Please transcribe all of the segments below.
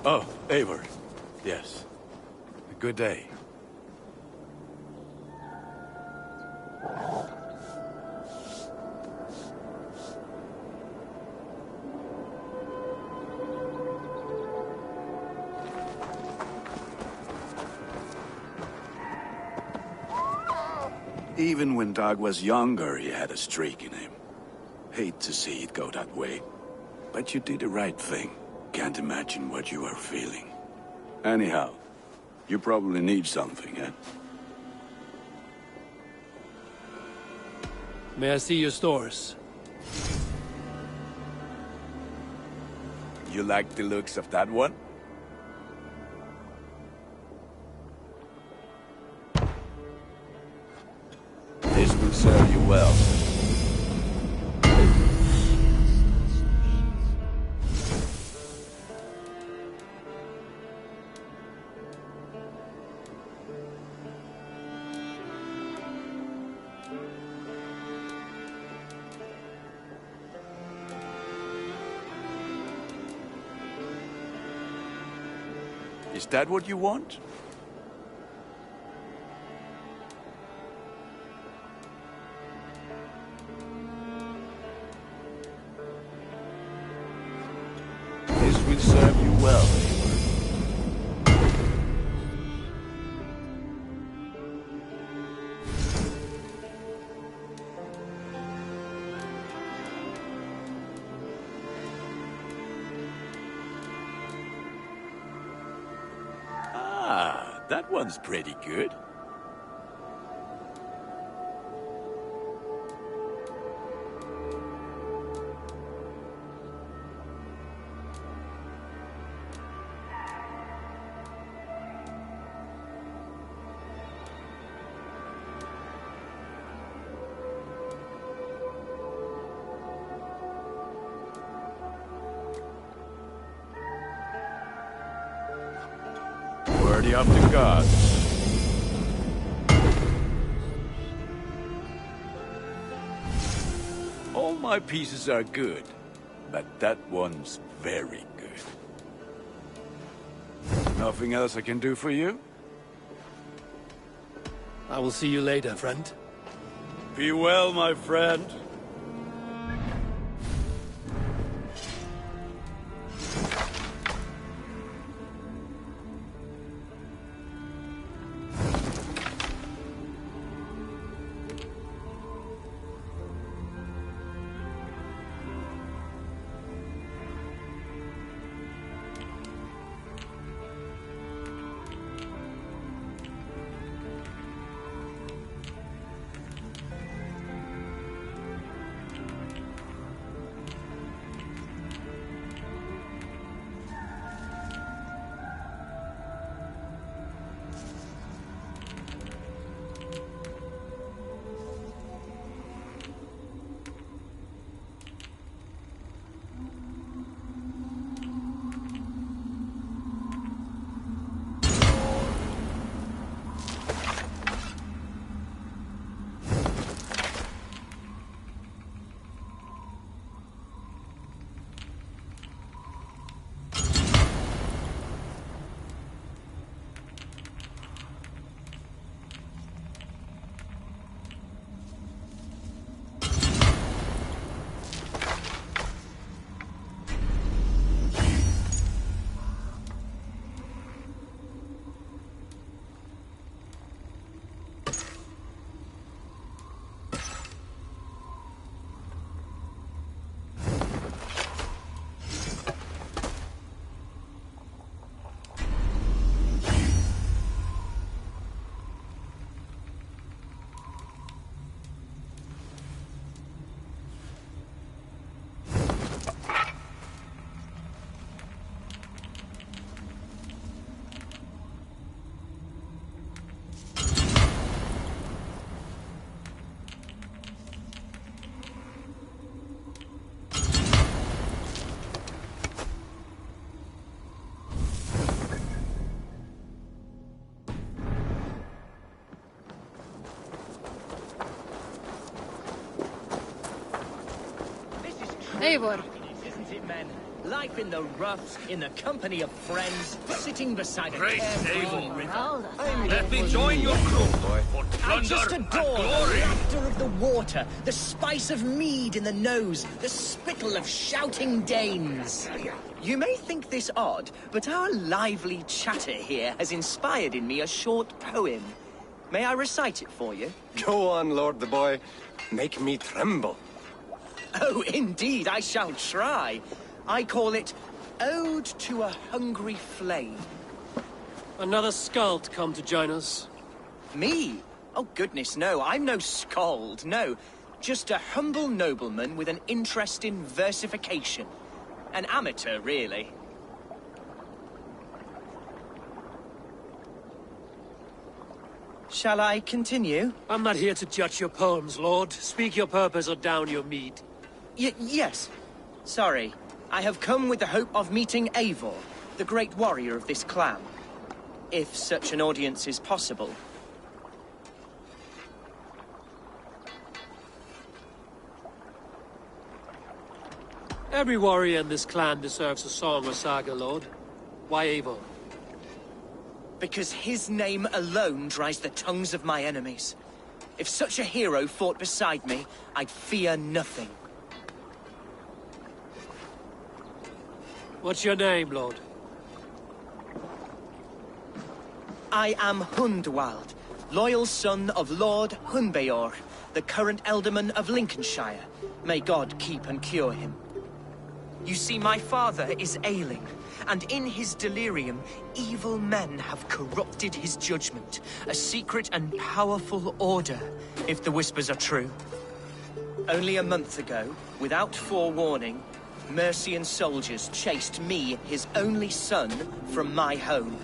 Oh, Eivor. Yes. Good day. Even when Dag was younger, he had a streak in him. Hate to see it go that way. But you did the right thing. Can't imagine what you are feeling. Anyhow, you probably need something, eh? May I see your stores? You like the looks of that one? This will serve you well. Is that what you want? This will serve you well, Eivor. Ah, that one's pretty good. Worthy of the gods. All my pieces are good, but that one's very good. Nothing else I can do for you? I will see you later, friend. Be well, my friend. Eivor. Isn't it, men? Life in the rough, in the company of friends, sitting beside a Great carefree Avon. river. Let me join your crew for I plunder just and adore the glory. laughter of the water, the spice of mead in the nose, the spittle of shouting Danes. You may think this odd, but our lively chatter here has inspired in me a short poem. May I recite it for you? Go on, Lord the Boy. Make me tremble. Oh, indeed, I shall try. I call it Ode to a Hungry Flame. Another skald come to join us. Me? Oh, goodness, no. I'm no skald, no. Just a humble nobleman with an interest in versification. An amateur, really. Shall I continue? I'm not here to judge your poems, Lord. Speak your purpose or down your mead. Yes. Sorry. I have come with the hope of meeting Eivor, the great warrior of this clan. If such an audience is possible. Every warrior in this clan deserves a song or saga, Lord. Why Eivor? Because his name alone dries the tongues of my enemies. If such a hero fought beside me, I'd fear nothing. What's your name, Lord? I am Hundwald, loyal son of Lord Hunbeor, the current Elderman of Lincolnshire. May God keep and cure him. You see, my father is ailing, and in his delirium, evil men have corrupted his judgment. A secret and powerful order, if the whispers are true. Only a month ago, without forewarning, Mercian soldiers chased me, his only son, from my home.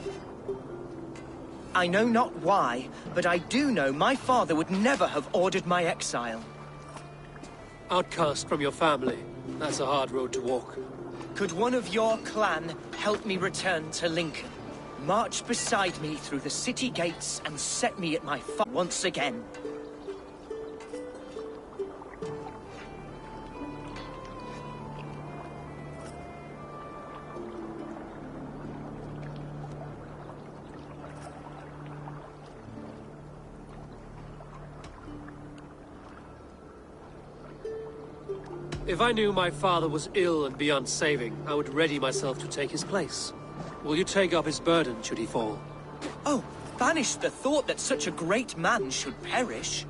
I know not why, but I do know my father would never have ordered my exile. Outcast from your family. That's a hard road to walk. Could one of your clan help me return to Lincoln? March beside me through the city gates and set me at my once again. If I knew my father was ill and beyond saving, I would ready myself to take his place. Will you take up his burden should he fall? Oh, banish the thought that such a great man should perish.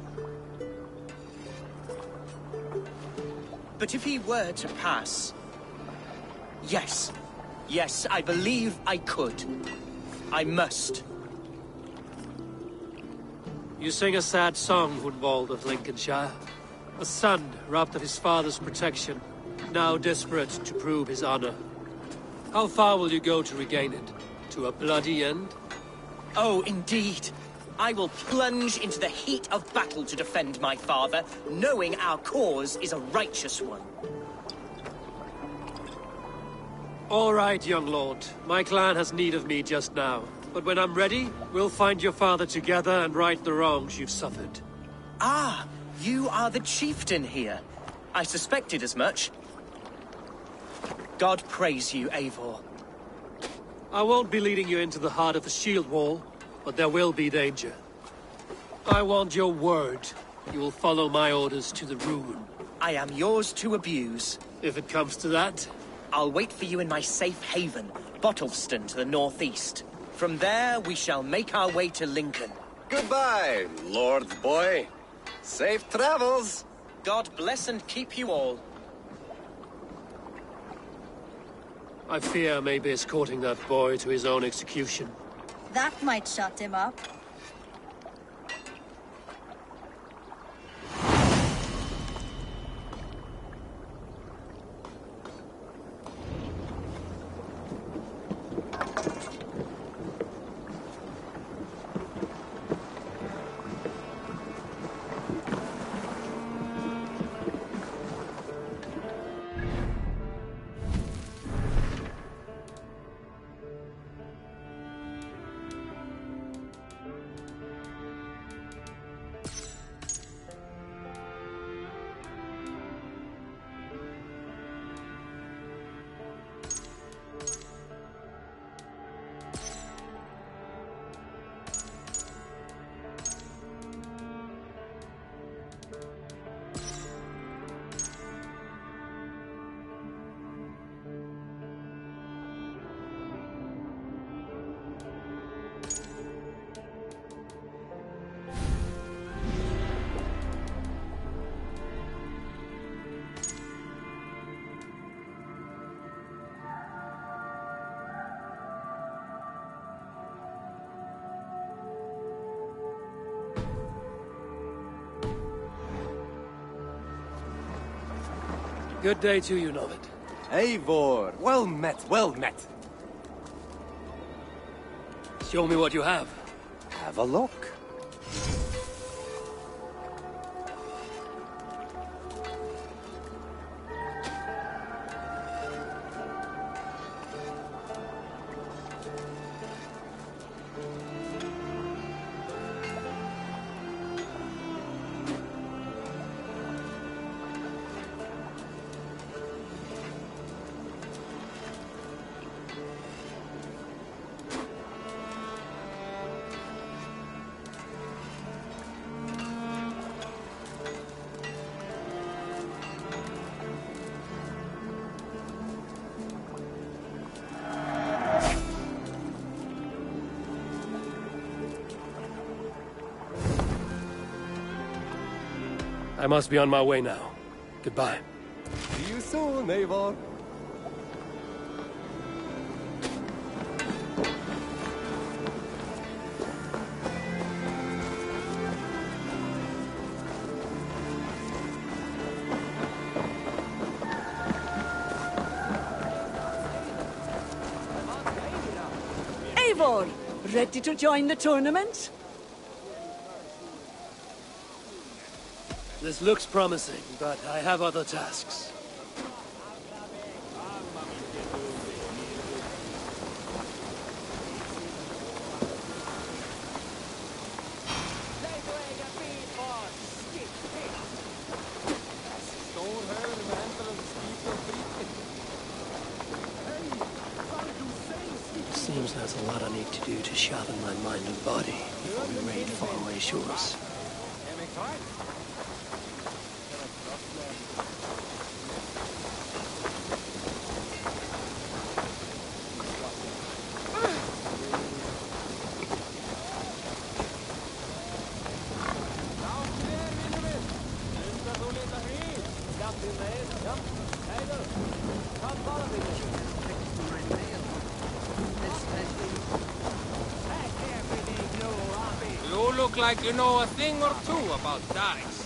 But if he were to pass... Yes. Yes, I believe I could. I must. You sing a sad song, Hunwald of Lincolnshire. A son robbed of his father's protection, now desperate to prove his honor. How far will you go to regain it? To a bloody end? Oh, indeed. I will plunge into the heat of battle to defend my father, knowing our cause is a righteous one. All right, young lord. My clan has need of me just now. But when I'm ready, we'll find your father together and right the wrongs you've suffered. Ah, you are the chieftain here. I suspected as much. God praise you, Eivor. I won't be leading you into the heart of the shield wall, but there will be danger. I want your word. You will follow my orders to the ruin. I am yours to abuse. If it comes to that. I'll wait for you in my safe haven, Bottleston to the northeast. From there, we shall make our way to Lincoln. Goodbye, Lord Boy. Safe travels. God bless and keep you all. I fear I may be escorting that boy to his own execution. That might shut him up. Good day to you, Novid. Eivor, well met, well met. Show me what you have. Have a look. I must be on my way now. Goodbye. See you soon, Eivor. Eivor, ready to join the tournament? This looks promising, but I have other tasks. Seems there's a lot I need to do to sharpen my mind and body before we raid faraway shores. You look like you know a thing or two about dice.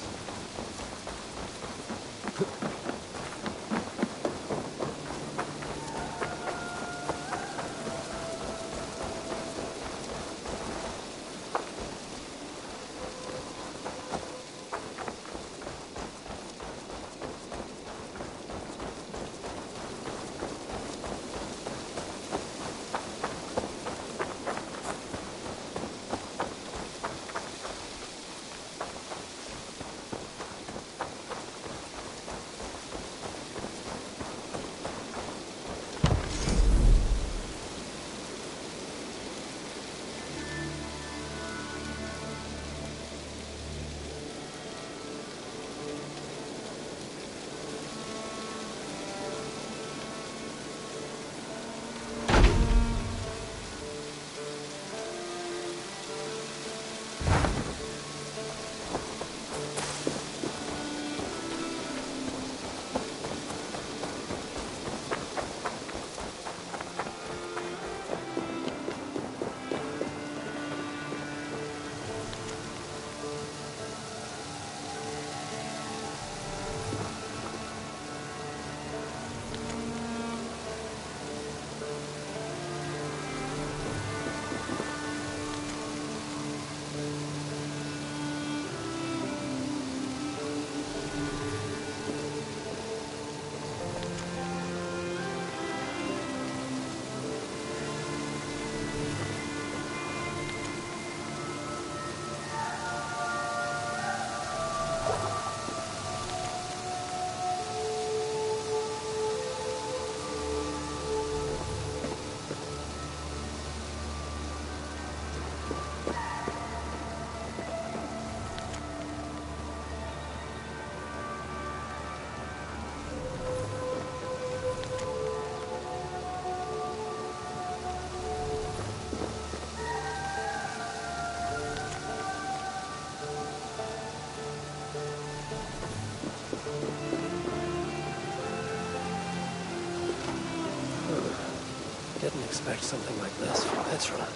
Didn't expect something like this from Petra.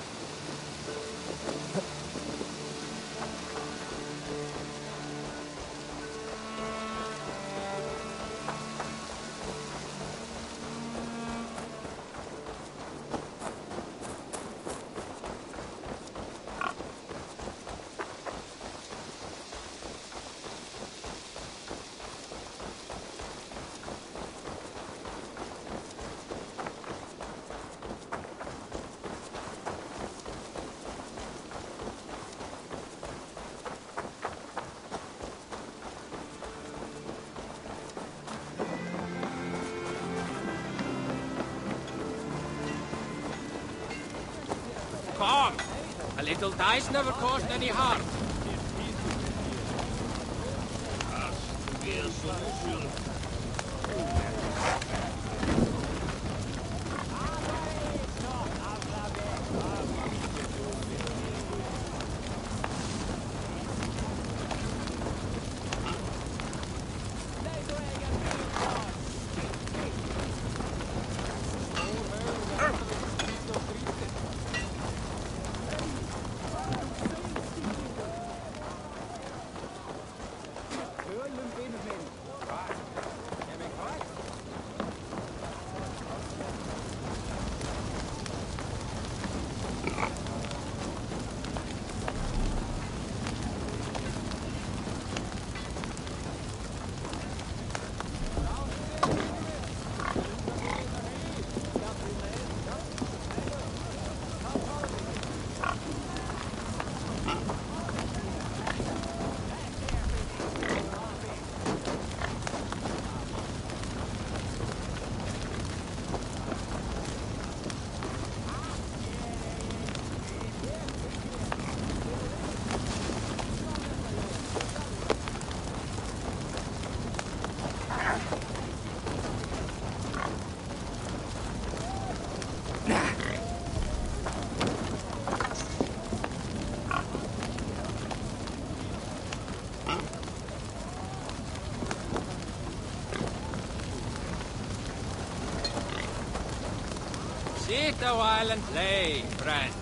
on! A little dice never caused any harm. Sit a while and play, friend.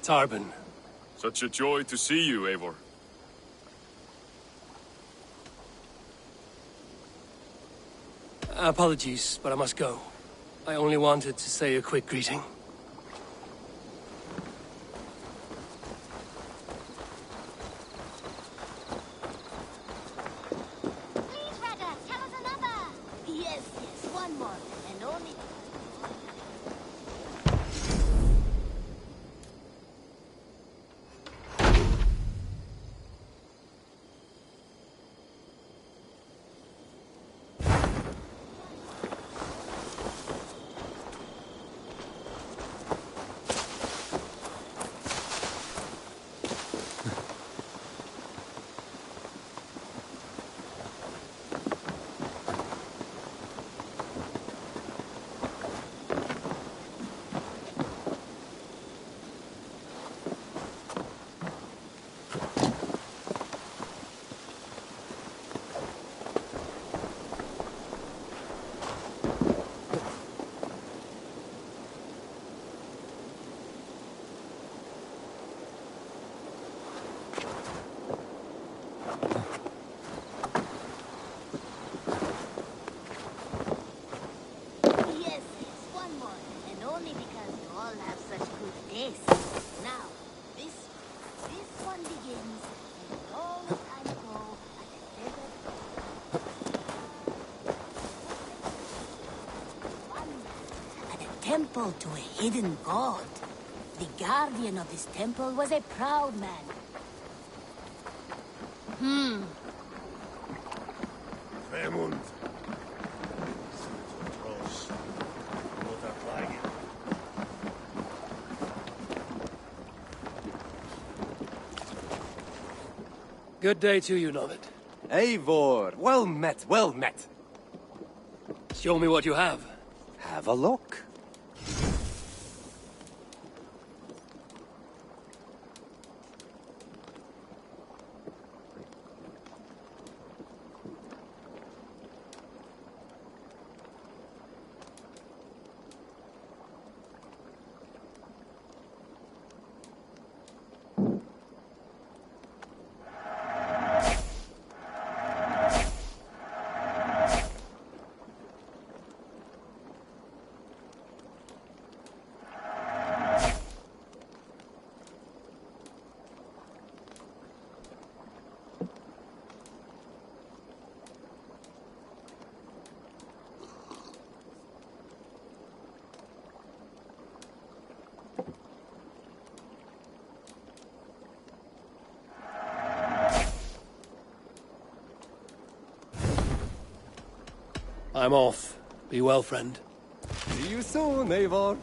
Tarban. Such a joy to see you, Eivor. Apologies, but I must go. I only wanted to say a quick greeting. Please, Rada, tell us another. Yes, one more, and only... temple to a hidden god. The guardian of this temple was a proud man. Vermund. Good day to you, Novid. Eivor, well met, well met. Show me what you have. Have a look. I'm off. Be well, friend. See you soon, Eivor.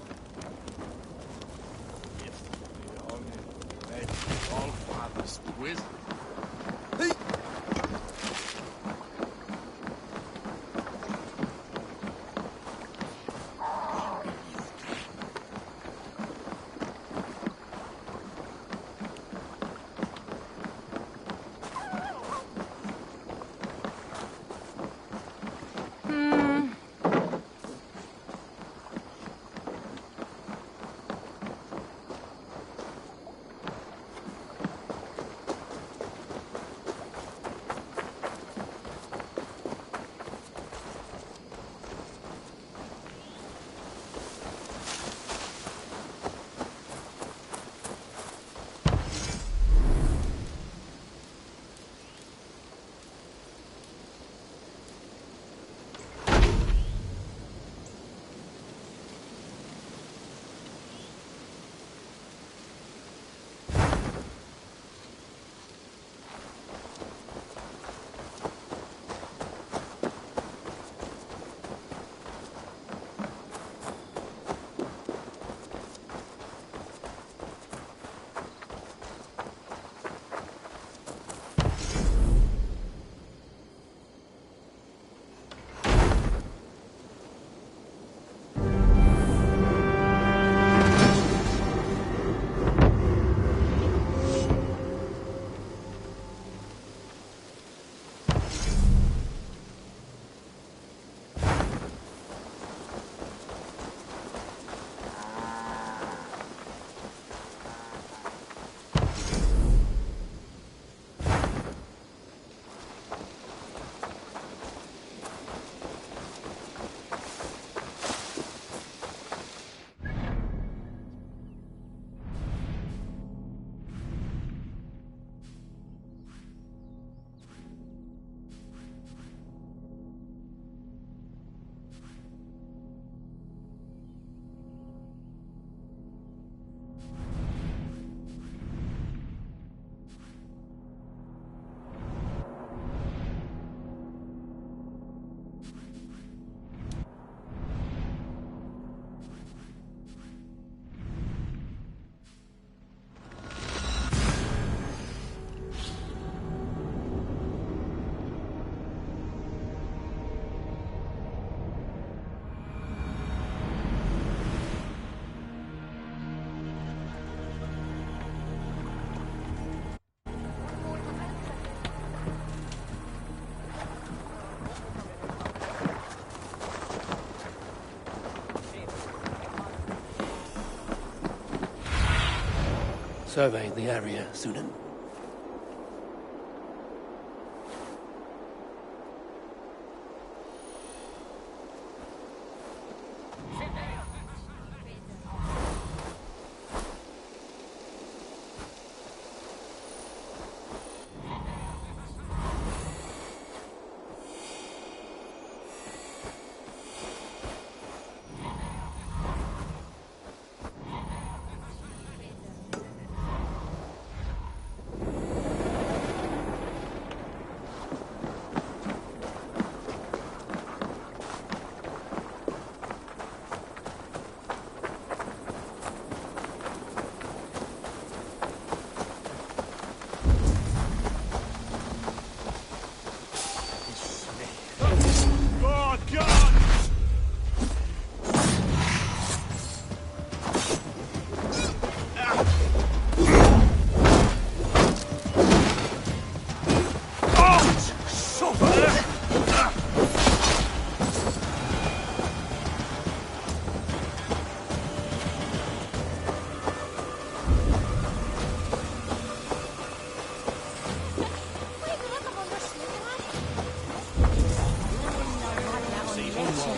Survey the area, Sunan.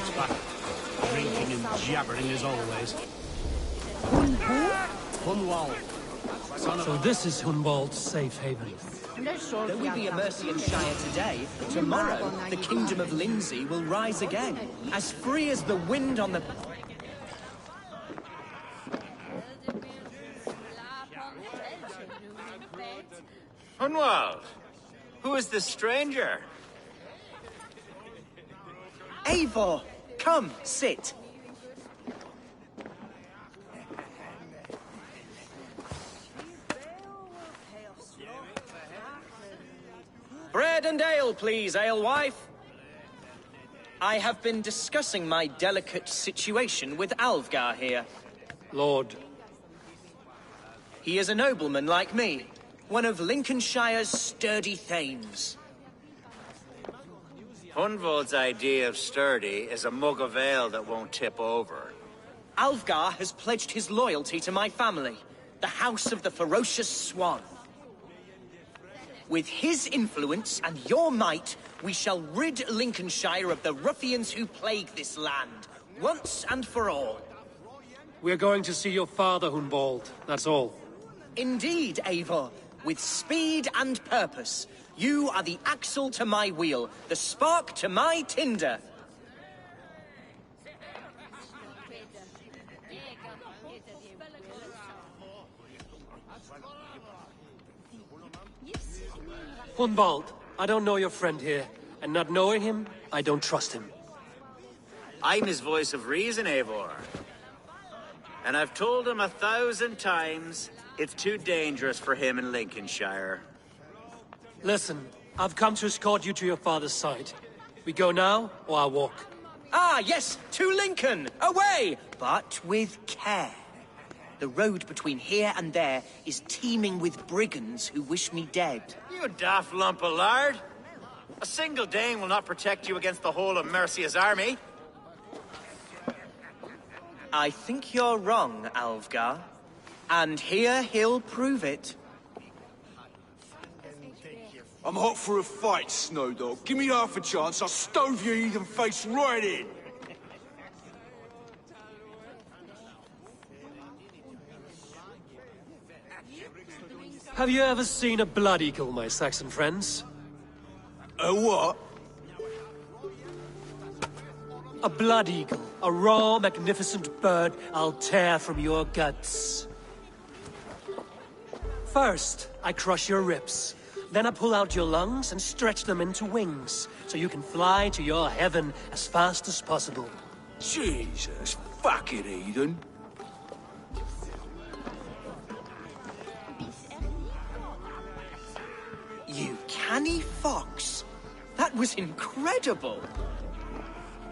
It's back. Drinking and jabbering as always. Hunwald. So this is Hunwald's safe haven. There will be a Mercian Shire today. Tomorrow, the Kingdom of Lindsey will rise again, as free as the wind on the... Hunwald, who is this stranger? Eivor, come, sit. Bread and ale, please, alewife. I have been discussing my delicate situation with Alvgar here. Lord. He is a nobleman like me, one of Lincolnshire's sturdy thanes. Hunwald's idea of sturdy is a mug of ale that won't tip over. Alvgar has pledged his loyalty to my family, the House of the Ferocious Swan. With his influence and your might, we shall rid Lincolnshire of the ruffians who plague this land, once and for all. We're going to see your father, Hunwald. That's all. Indeed, Eivor. With speed and purpose. You are the axle to my wheel, the spark to my tinder. Hunwald, I don't know your friend here, and not knowing him, I don't trust him. I'm his voice of reason, Eivor. And I've told him 1,000 times it's too dangerous for him in Lincolnshire. Listen, I've come to escort you to your father's side. We go now, or I'll walk. Ah, yes, to Lincoln! Away! But with care. The road between here and there is teeming with brigands who wish me dead. You daft lump of lard! A single Dane will not protect you against the whole of Mercia's army. I think you're wrong, Alvgar. And here he'll prove it. I'm hot for a fight, Snowdog. Give me half a chance, I'll stove your heathen face right in. Have you ever seen a blood eagle, my Saxon friends? A what? A blood eagle. A raw, magnificent bird I'll tear from your guts. First, I crush your ribs. Then I pull out your lungs and stretch them into wings, so you can fly to your heaven as fast as possible. Jesus fucking heathen. You canny fox. That was incredible.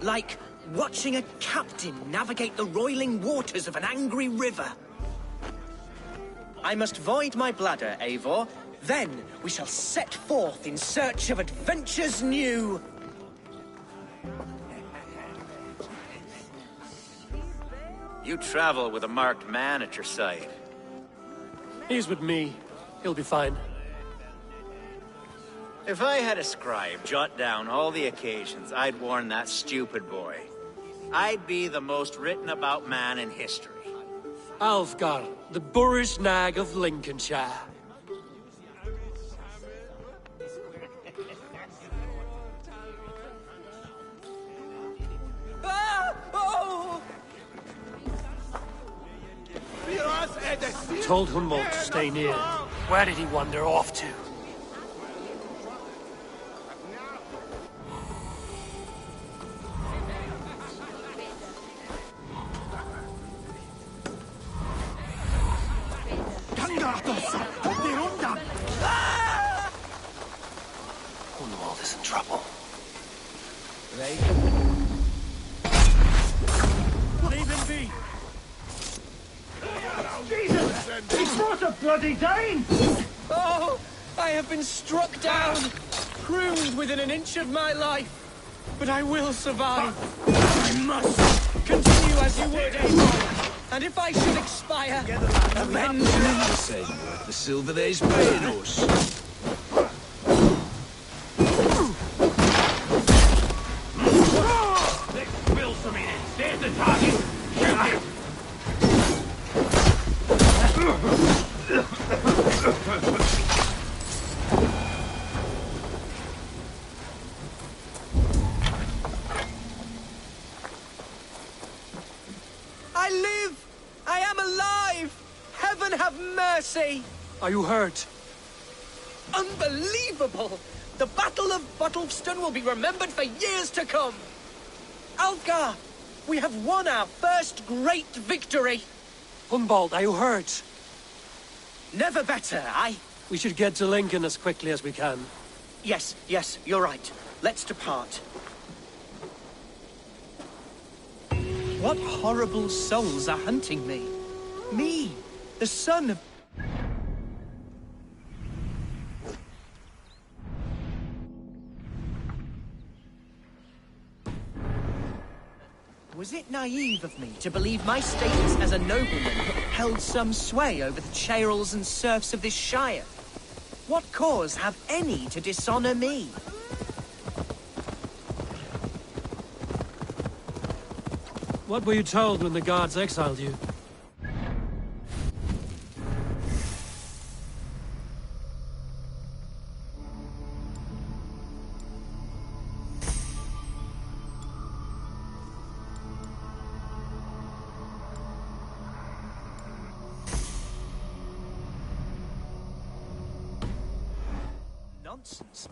Like watching a captain navigate the roiling waters of an angry river. I must void my bladder, Eivor. Then we shall set forth in search of adventures new. You travel with a marked man at your side. He's with me. He'll be fine. If I had a scribe jot down all the occasions I'd warn that stupid boy, I'd be the most written about man in history. Alvgar, the boorish nag of Lincolnshire. Ah! Oh! Told Hunwald to stay near. Where did he wander off to? Hunwald is in trouble. Leave him be! Jesus! He's not a bloody Dane! Oh! I have been struck down, pruned within an inch of my life. But I will survive. I must continue as you would, Eivor. And if I should expire, avenge me. The same worth the silver they's paying us. mercy! Are you hurt? Unbelievable! The Battle of Bottleston will be remembered for years to come! Alfgar! We have won our first great victory! Hunbald, are you hurt? Never better, We should get to Lincoln as quickly as we can. Yes, you're right. Let's depart. What horrible souls are hunting me? Me, the son of... Was it naive of me to believe my status as a nobleman held some sway over the churls and serfs of this shire? What cause have any to dishonor me? What were you told when the guards exiled you? Nonsense.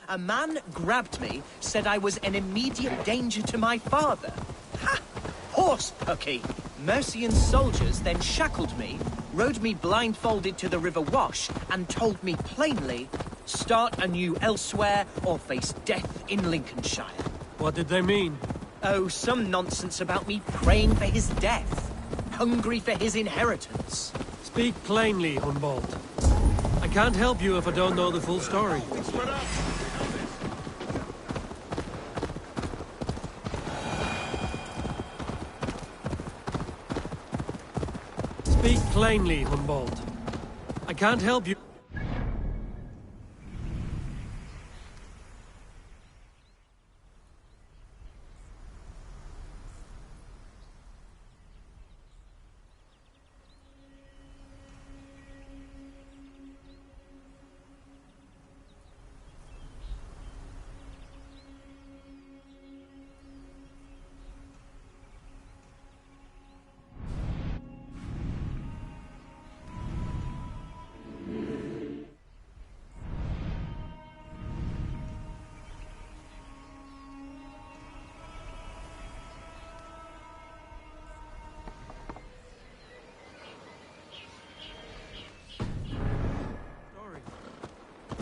A man grabbed me, said I was an immediate danger to my father. Ha! Horse pucky! Mercian soldiers then shackled me, rode me blindfolded to the River Wash, and told me plainly, start anew elsewhere or face death in Lincolnshire. What did they mean? Oh, some nonsense about me praying for his death, hungry for his inheritance. Speak plainly, Hunbald. I can't help you if I don't know the full story. Speak plainly, Hunbald. I can't help you.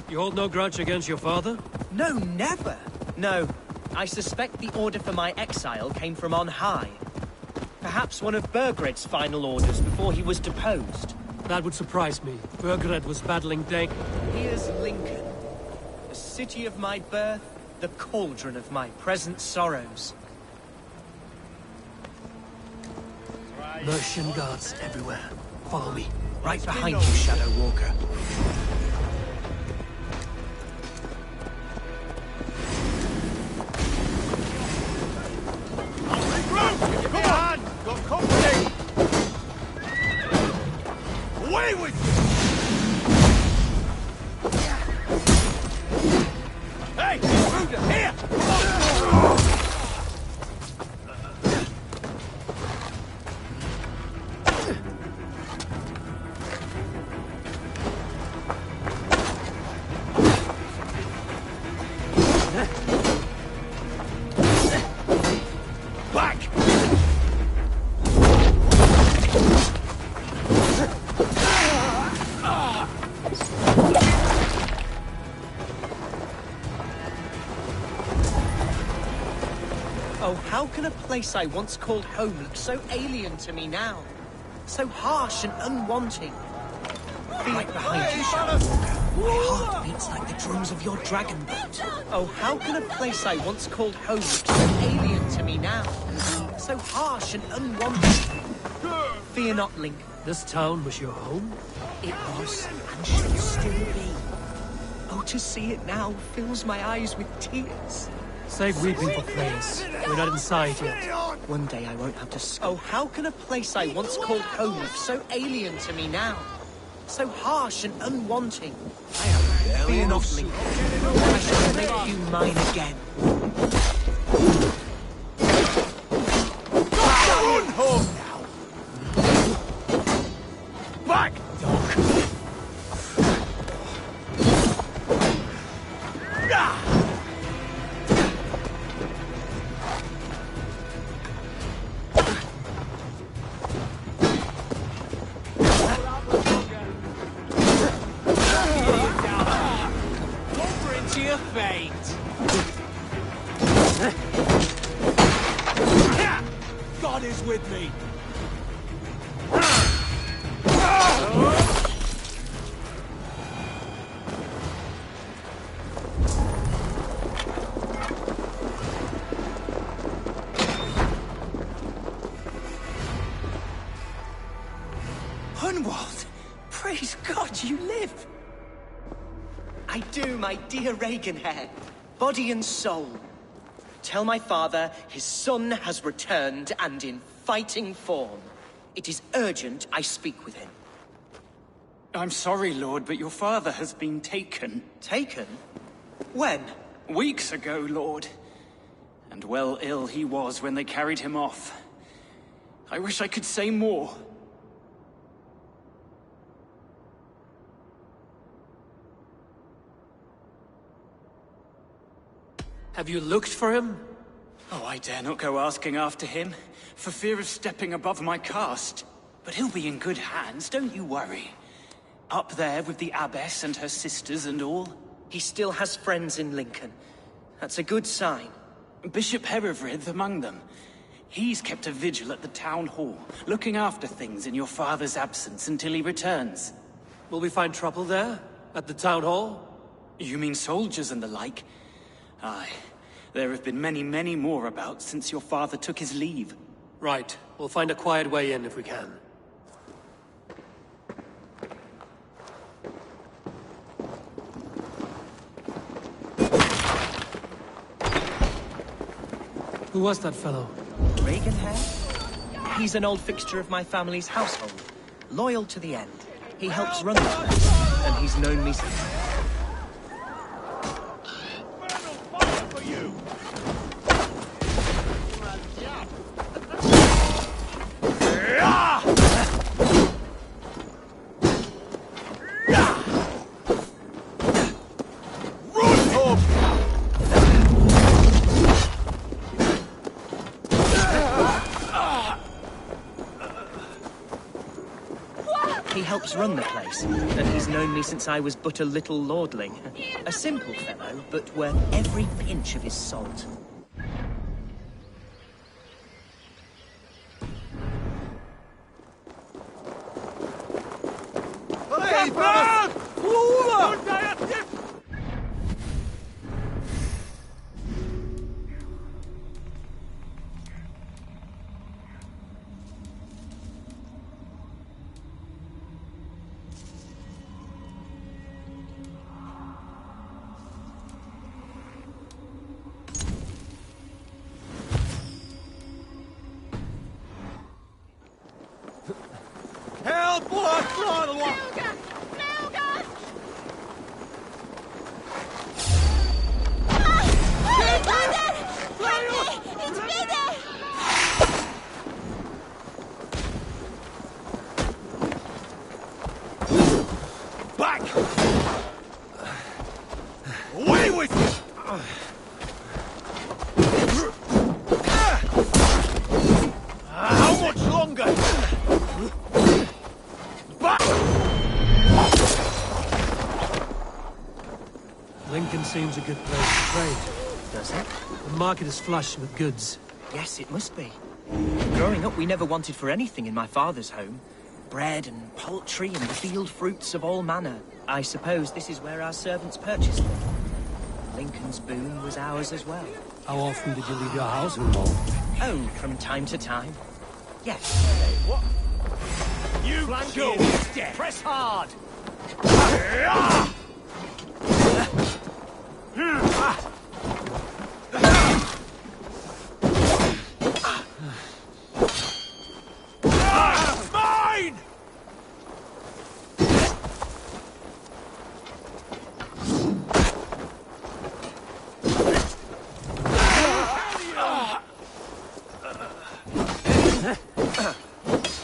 You hold no grudge against your father? No, never. No, I suspect the order for my exile came from on high. Perhaps one of Burgred's final orders before he was deposed. That would surprise me. Burgred was battling danger. Here's Lincoln. The city of my birth, the cauldron of my present sorrows. Mercian guards everywhere. Follow me. Right behind you, Shadow Walker. Away with you! Hey, Ruder, here! Oh, how can a place I once called home look so alien to me now? So harsh and unwanting. Feel it behind you, Shadowwalker. My heart beats like the drums of your dragon boat. Oh, how can a place I once called home look so alien to me now? So harsh and unwanted. Fear not, Link. This town was your home? It was, and should still be. Oh, to see it now fills my eyes with tears. Save weeping for praise. We're not inside yet. One day I won't have to... Oh, how can a place I once called home look so alien to me now? So harsh and unwanting. Fear not, Link. I shall make you mine again. Run home now! Back, dog! God is with me. Hunwald! Praise God you live! I do, my dear Reaganhair. Body and soul. Tell my father his son has returned and in fighting form. It is urgent I speak with him. I'm sorry, Lord, but your father has been taken. Taken? When? Weeks ago, Lord. And well ill he was when they carried him off. I wish I could say more. Have you looked for him? Oh, I dare not go asking after him, for fear of stepping above my caste. But he'll be in good hands, don't you worry. Up there with the abbess and her sisters and all. He still has friends in Lincoln. That's a good sign. Bishop Herewrith among them. He's kept a vigil at the town hall, looking after things in your father's absence until he returns. Will we find trouble there? At the town hall? You mean soldiers and the like? Aye. There have been many, many more about since your father took his leave. Right. We'll find a quiet way in if we can. Who was that fellow? Reaganhair? He's an old fixture of my family's household. Loyal to the end. He helps run the place, and he's known me since... He helps run the place, and he's known me since I was but a little lordling. A simple fellow, but worth every pinch of his salt. Hey, man! Help! Back! Away with you! How much longer? Back! Lincoln seems a good place to trade. Does it? The market is flush with goods. Yes, it must be. Growing up, we never wanted for anything in my father's home. Bread and poultry and field fruits of all manner. I suppose this is where our servants purchased them. Lincoln's boon was ours as well. How often did you leave your house, Hunwald? Oh, from time to time. Yes. What? You go! Press hard! Mine!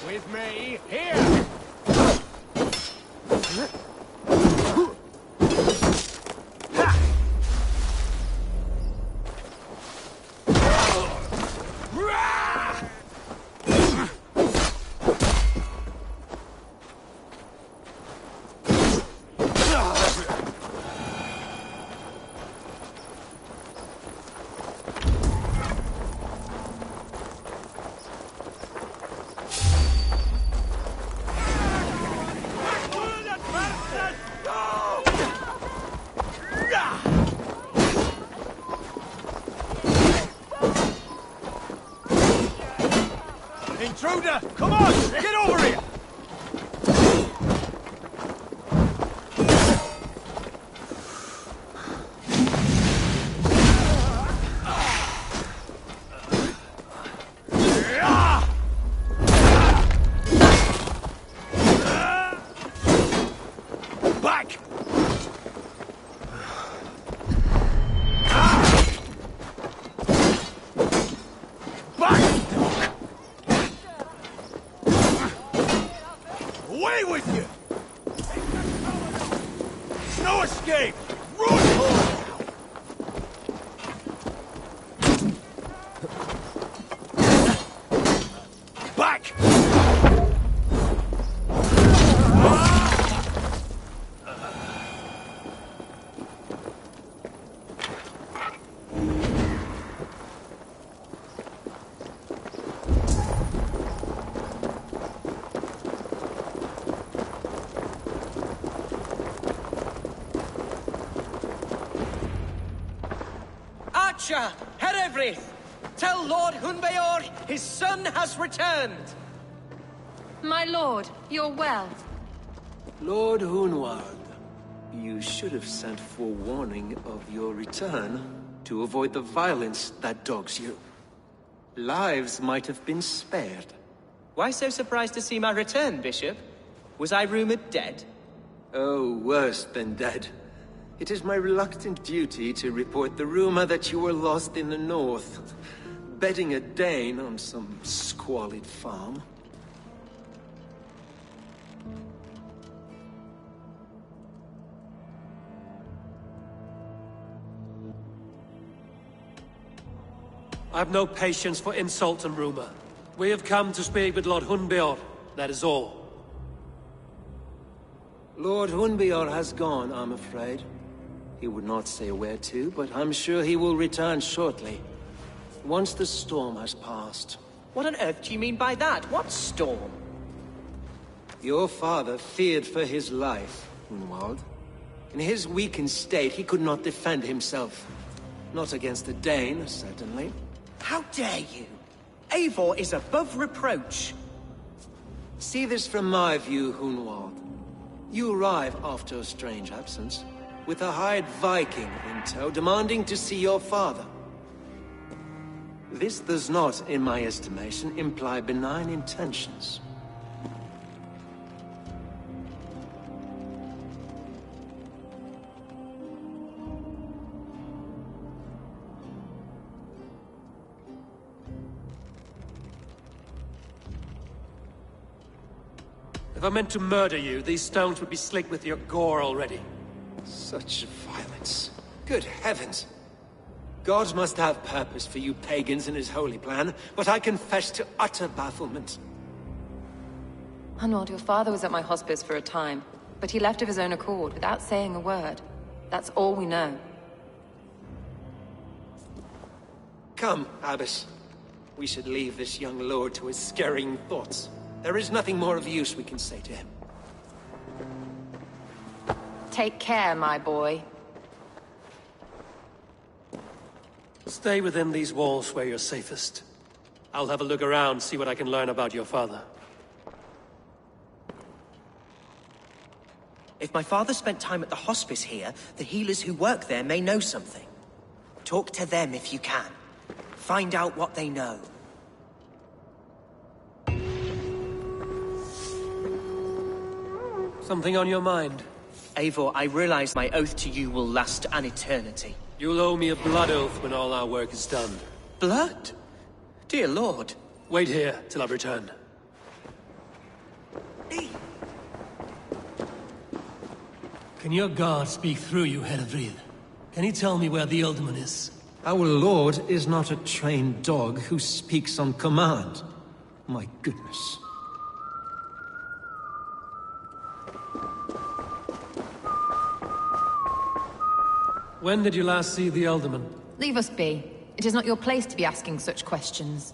With me, here! Intruder! Come on! Get over here! Back! Away with you! There's no escape! Run home! Back! Archer, Herevri, tell Lord Hunbeor his son has returned. My lord, you're well. Lord Hunwald, you should have sent forewarning of your return to avoid the violence that dogs you. Lives might have been spared. Why so surprised to see my return, Bishop? Was I rumored dead? Oh, worse than dead. It is my reluctant duty to report the rumor that you were lost in the north, bedding a Dane on some squalid farm. I've no patience for insult and rumor. We have come to speak with Lord Hunbeor, that is all. Lord Hunbeor has gone, I'm afraid. He would not say where to, but I'm sure he will return shortly. Once the storm has passed. What on earth do you mean by that? What storm? Your father feared for his life, Hunwald. In his weakened state, he could not defend himself. Not against a Dane, certainly. How dare you? Eivor is above reproach. See this from my view, Hunwald. You arrive after a strange absence, with a hired Viking in tow, demanding to see your father. This does not, in my estimation, imply benign intentions. If I meant to murder you, these stones would be slick with your gore already. Such violence. Good heavens! God must have purpose for you pagans in his holy plan, but I confess to utter bafflement. Hunwald, your father was at my hospice for a time, but he left of his own accord without saying a word. That's all we know. Come, Abbess. We should leave this young lord to his scurrying thoughts. There is nothing more of use we can say to him. Take care, my boy. Stay within these walls where you're safest. I'll have a look around, see what I can learn about your father. If my father spent time at the hospice here, the healers who work there may know something. Talk to them if you can. Find out what they know. Something on your mind? Eivor, I realize my oath to you will last an eternity. You'll owe me a blood oath when all our work is done. Blood? Dear Lord. Wait here till I return. Can your guard speak through you, Heredrid? Can he tell me where the Alderman is? Our lord is not a trained dog who speaks on command. My goodness. When did you last see the Alderman? Leave us be. It is not your place to be asking such questions.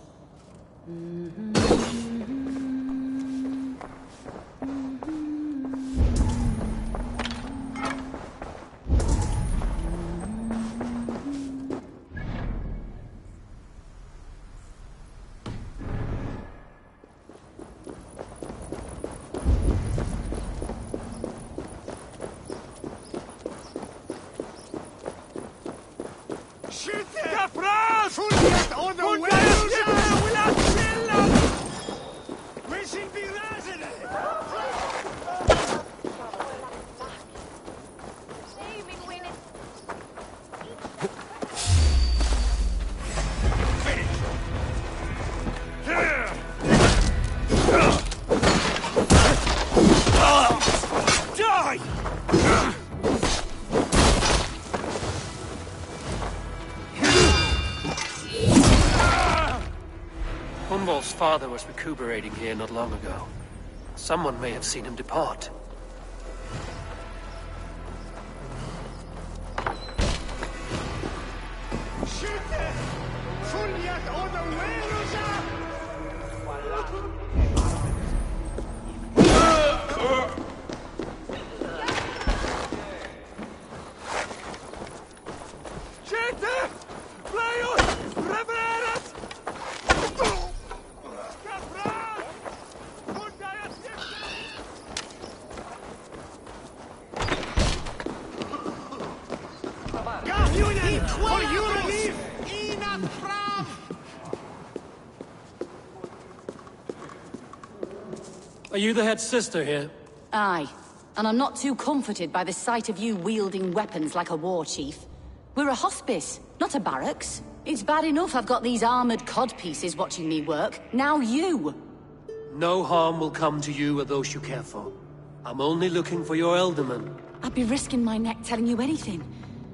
Hunwald's father was recuperating here not long ago. Someone may have seen him depart. Are you the head sister here? Aye. And I'm not too comforted by the sight of you wielding weapons like a war chief. We're a hospice, not a barracks. It's bad enough I've got these armored codpieces watching me work. Now you! No harm will come to you or those you care for. I'm only looking for your Alderman. I'd be risking my neck telling you anything.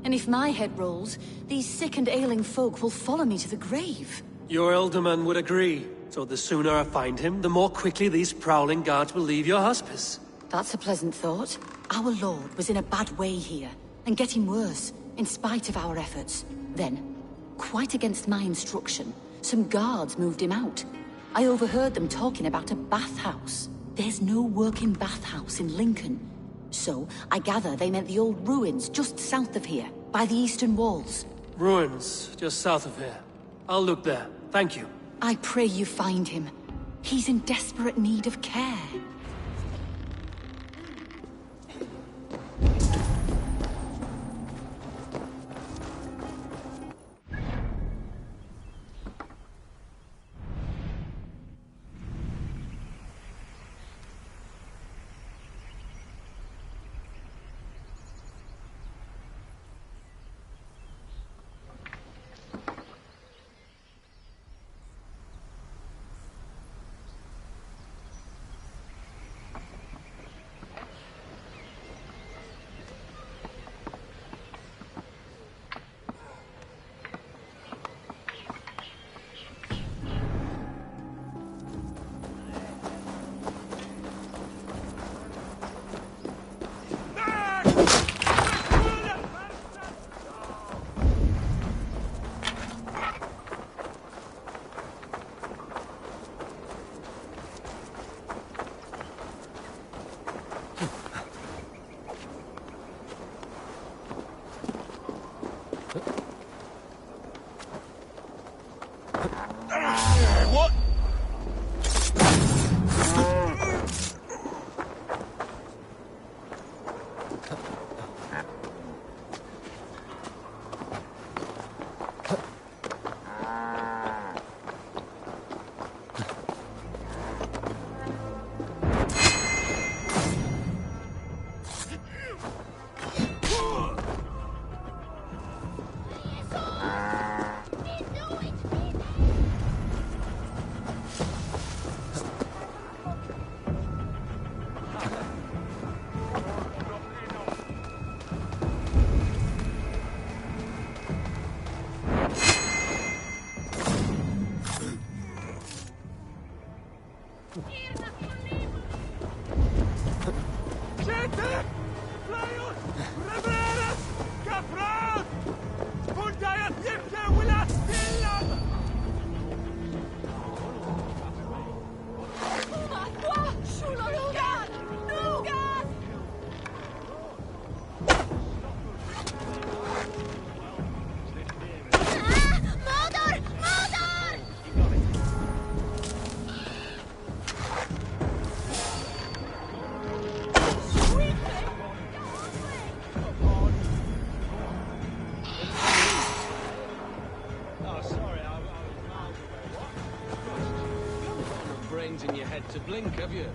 And if my head rolls, these sick and ailing folk will follow me to the grave. Your Alderman would agree. So the sooner I find him, the more quickly these prowling guards will leave your hospice. That's a pleasant thought. Our lord was in a bad way here, and getting worse, in spite of our efforts. Then, quite against my instruction, some guards moved him out. I overheard them talking about a bathhouse. There's no working bathhouse in Lincoln. So, I gather they meant the old ruins just south of here, by the eastern walls. Ruins, just south of here. I'll look there. Thank you. I pray you find him. He's in desperate need of care. In your head to blink, have you?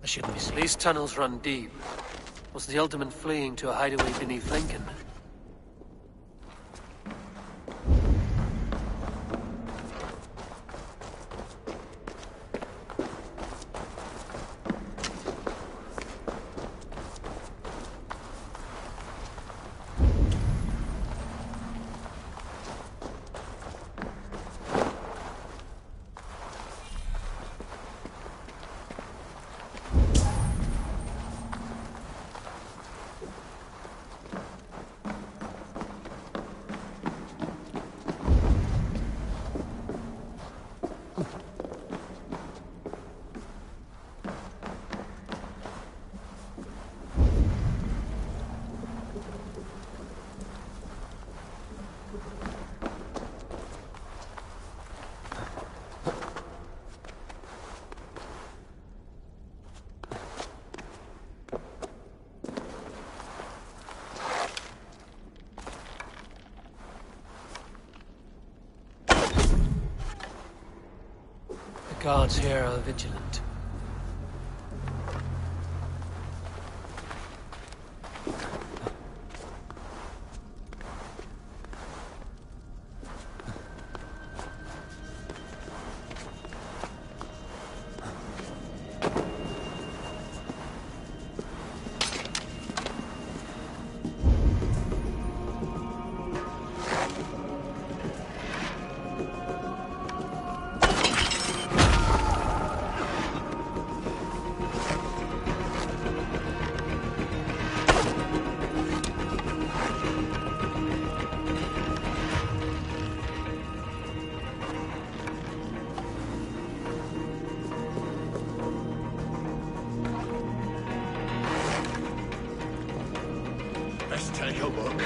Shouldn't be. These tunnels run deep. Was the Alderman fleeing to a hideaway beneath Lincoln? The guards here are vigilant. Let's take a look.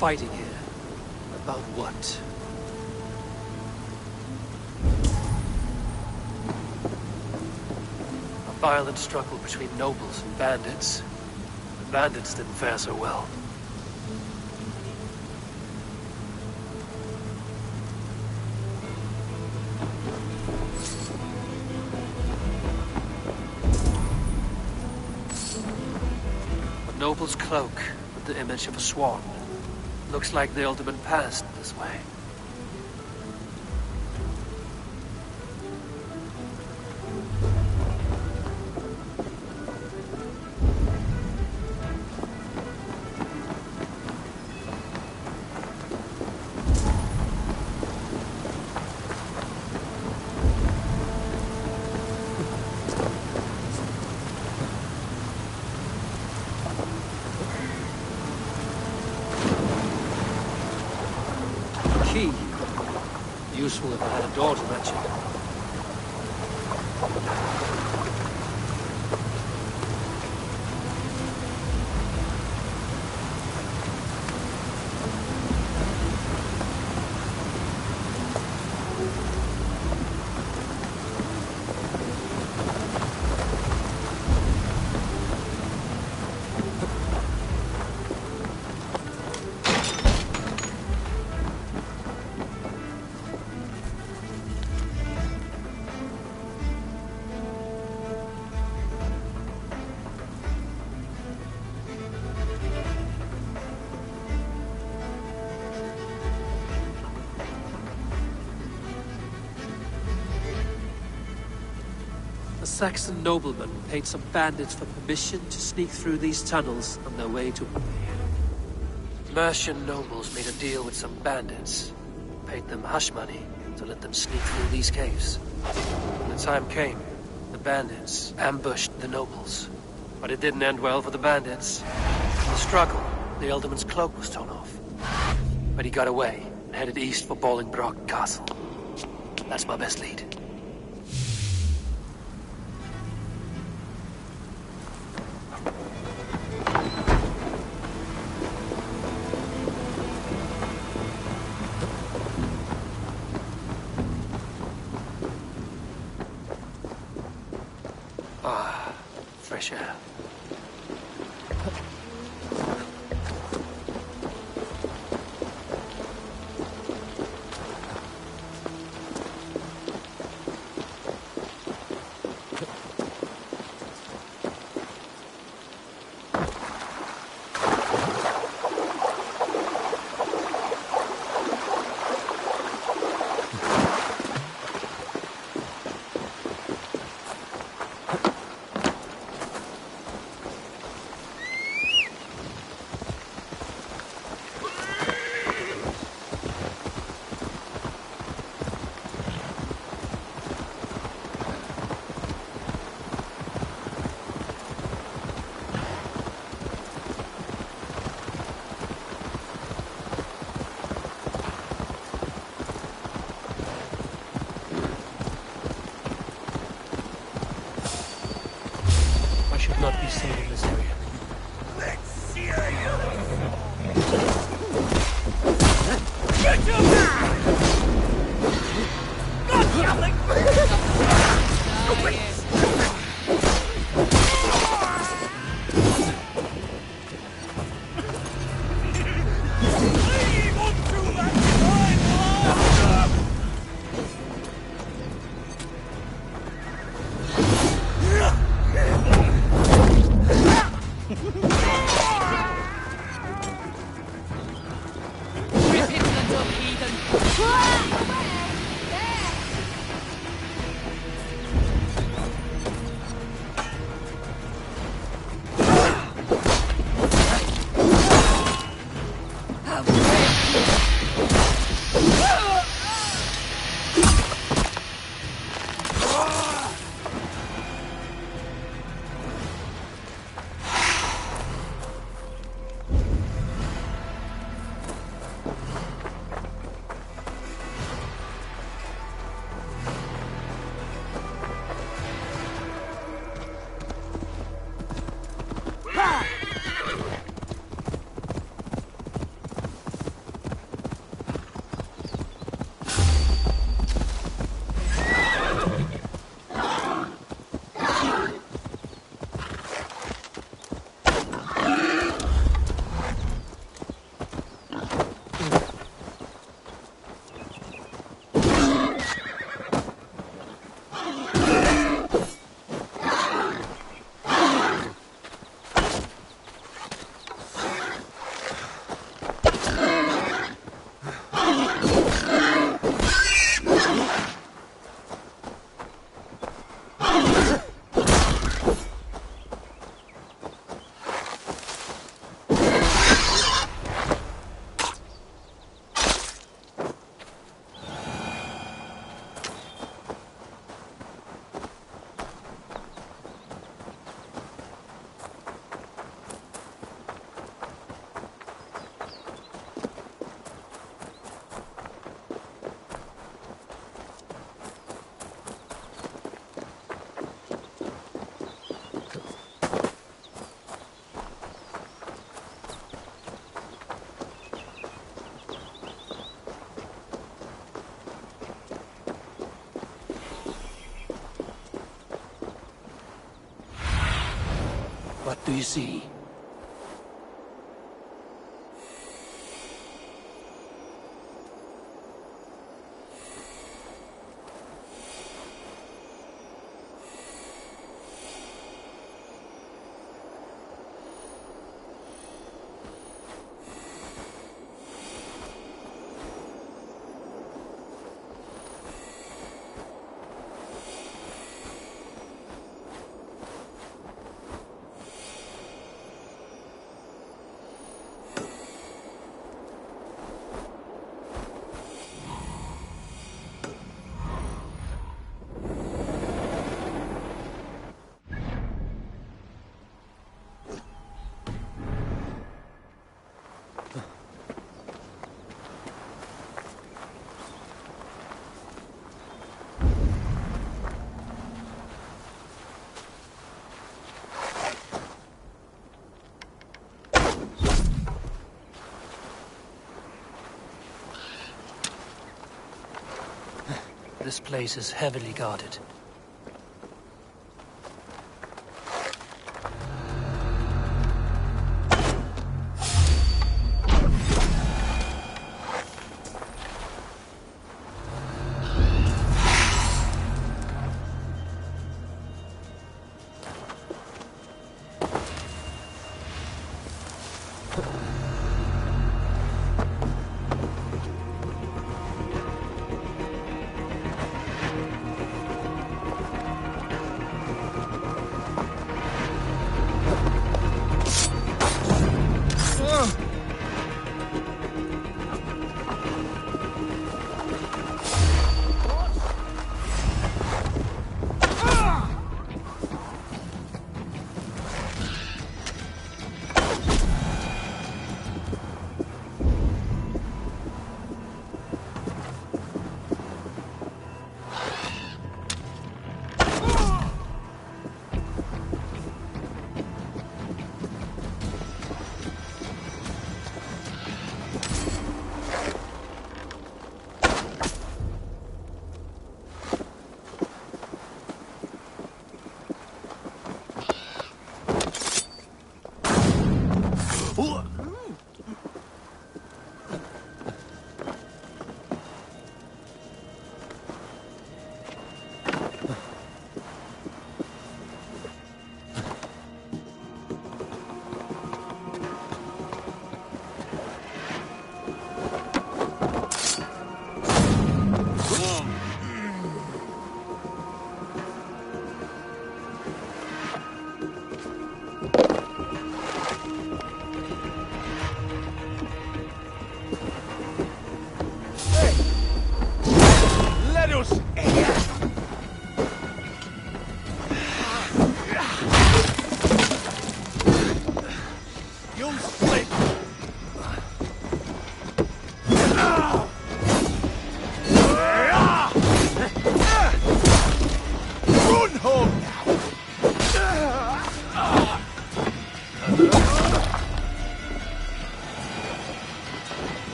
fighting here. About what? A violent struggle between nobles and bandits. The bandits didn't fare so well. A noble's cloak with the image of a swan. Looks like the alderman passed this way. Key. Useful if I had a door to match it. A Saxon nobleman paid some bandits for permission to sneak through these tunnels on their way to... Mercian nobles made a deal with some bandits. Paid them hush money to let them sneak through these caves. When the time came, the bandits ambushed the nobles. But it didn't end well for the bandits. In the struggle, the Elderman's cloak was torn off. But he got away and headed east for Bolingbroke Castle. That's my best lead. Ah, fresh air. Not be seen in this area. Let's see you! What do you see? This place is heavily guarded.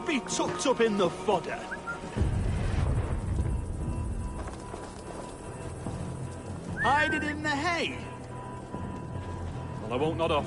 be tucked up in the fodder. Hide it in the hay. Well, I won't nod off.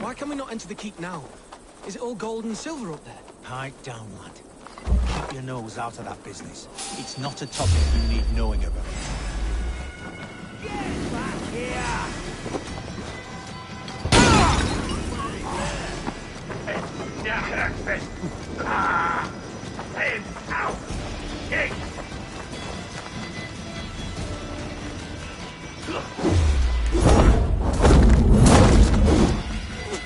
Why can we not enter the keep now? Is it all gold and silver up there? Pipe down, lad. Keep your nose out of that business. It's not a topic you need knowing about. Get back here! Head out! Kick!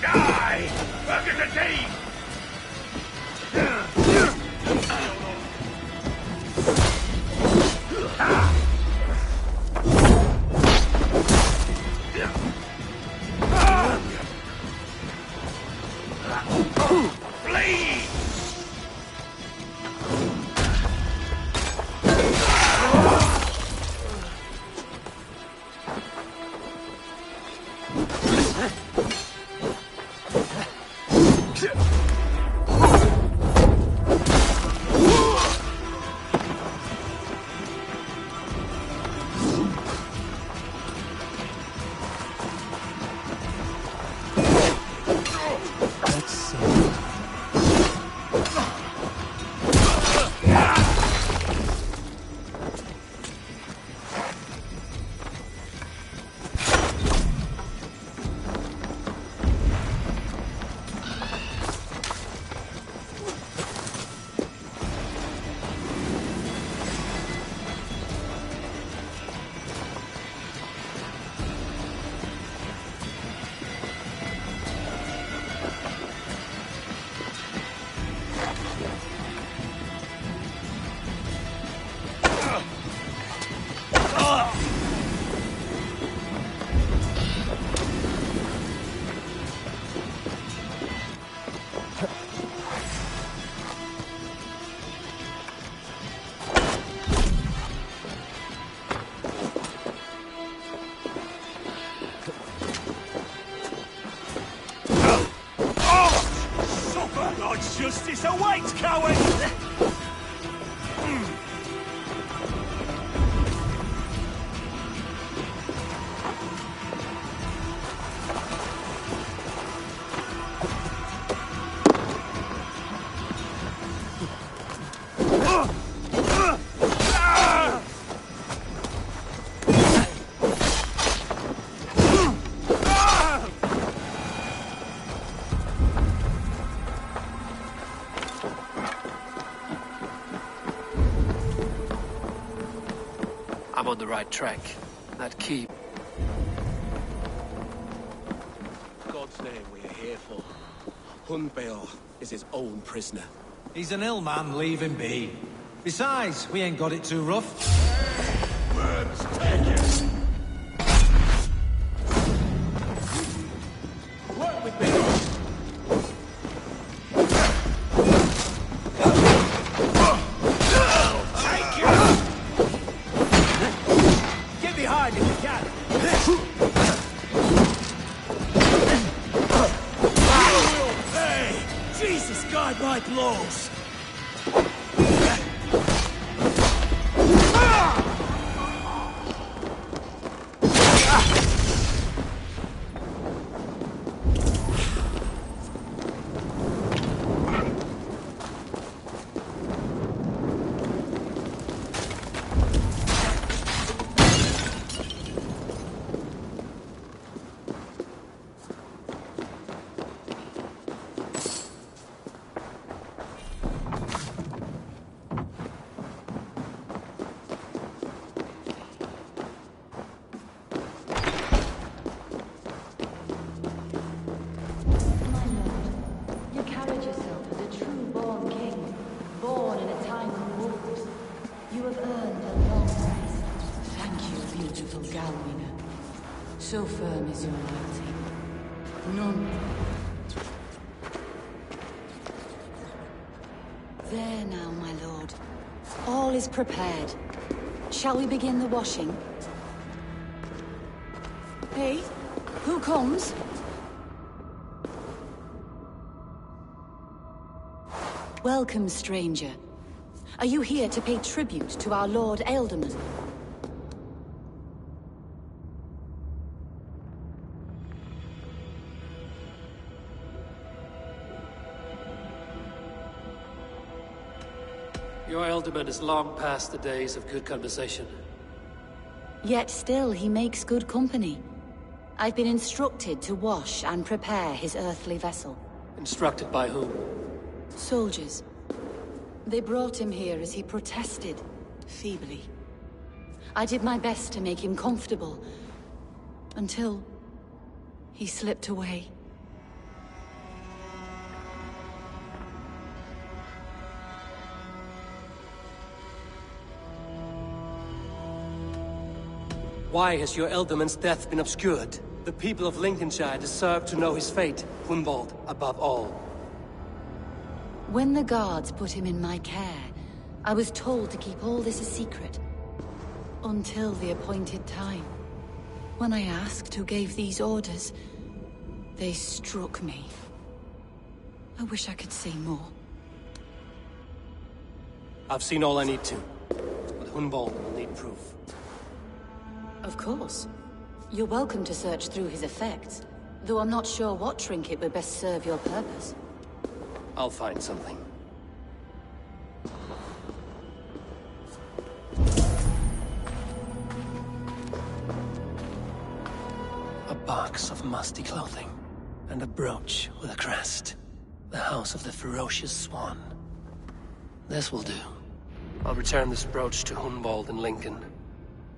Die! Look at the teeth! Bleed! Justice awaits, coward! I'm on the right track. That key. God's name we are here for. Hunbeor is his own prisoner. He's an ill man, leave him be. Besides, we ain't got it too rough. Worms, take it! Work with me! Get behind if you can! Hey! Jesus, guide my blows! So firm is your loyalty. None. There now, my lord. All is prepared. Shall we begin the washing? Hey, who comes? Welcome, stranger. Are you here to pay tribute to our Lord Ealdorman? Your Ealdorman is long past the days of good conversation. Yet still he makes good company. I've been instructed to wash and prepare his earthly vessel. Instructed by whom? Soldiers. They brought him here as he protested, feebly. I did my best to make him comfortable, until he slipped away. Why has your Ealdorman's death been obscured? The people of Lincolnshire deserve to know his fate, Hunwald above all. When the guards put him in my care, I was told to keep all this a secret. Until the appointed time. When I asked who gave these orders, they struck me. I wish I could say more. I've seen all I need to, but Hunwald will need proof. Of course. You're welcome to search through his effects, though I'm not sure what trinket would best serve your purpose. I'll find something. A box of musty clothing, and a brooch with a crest. The House of the Ferocious Swan. This will do. I'll return this brooch to Hunwald in Lincoln.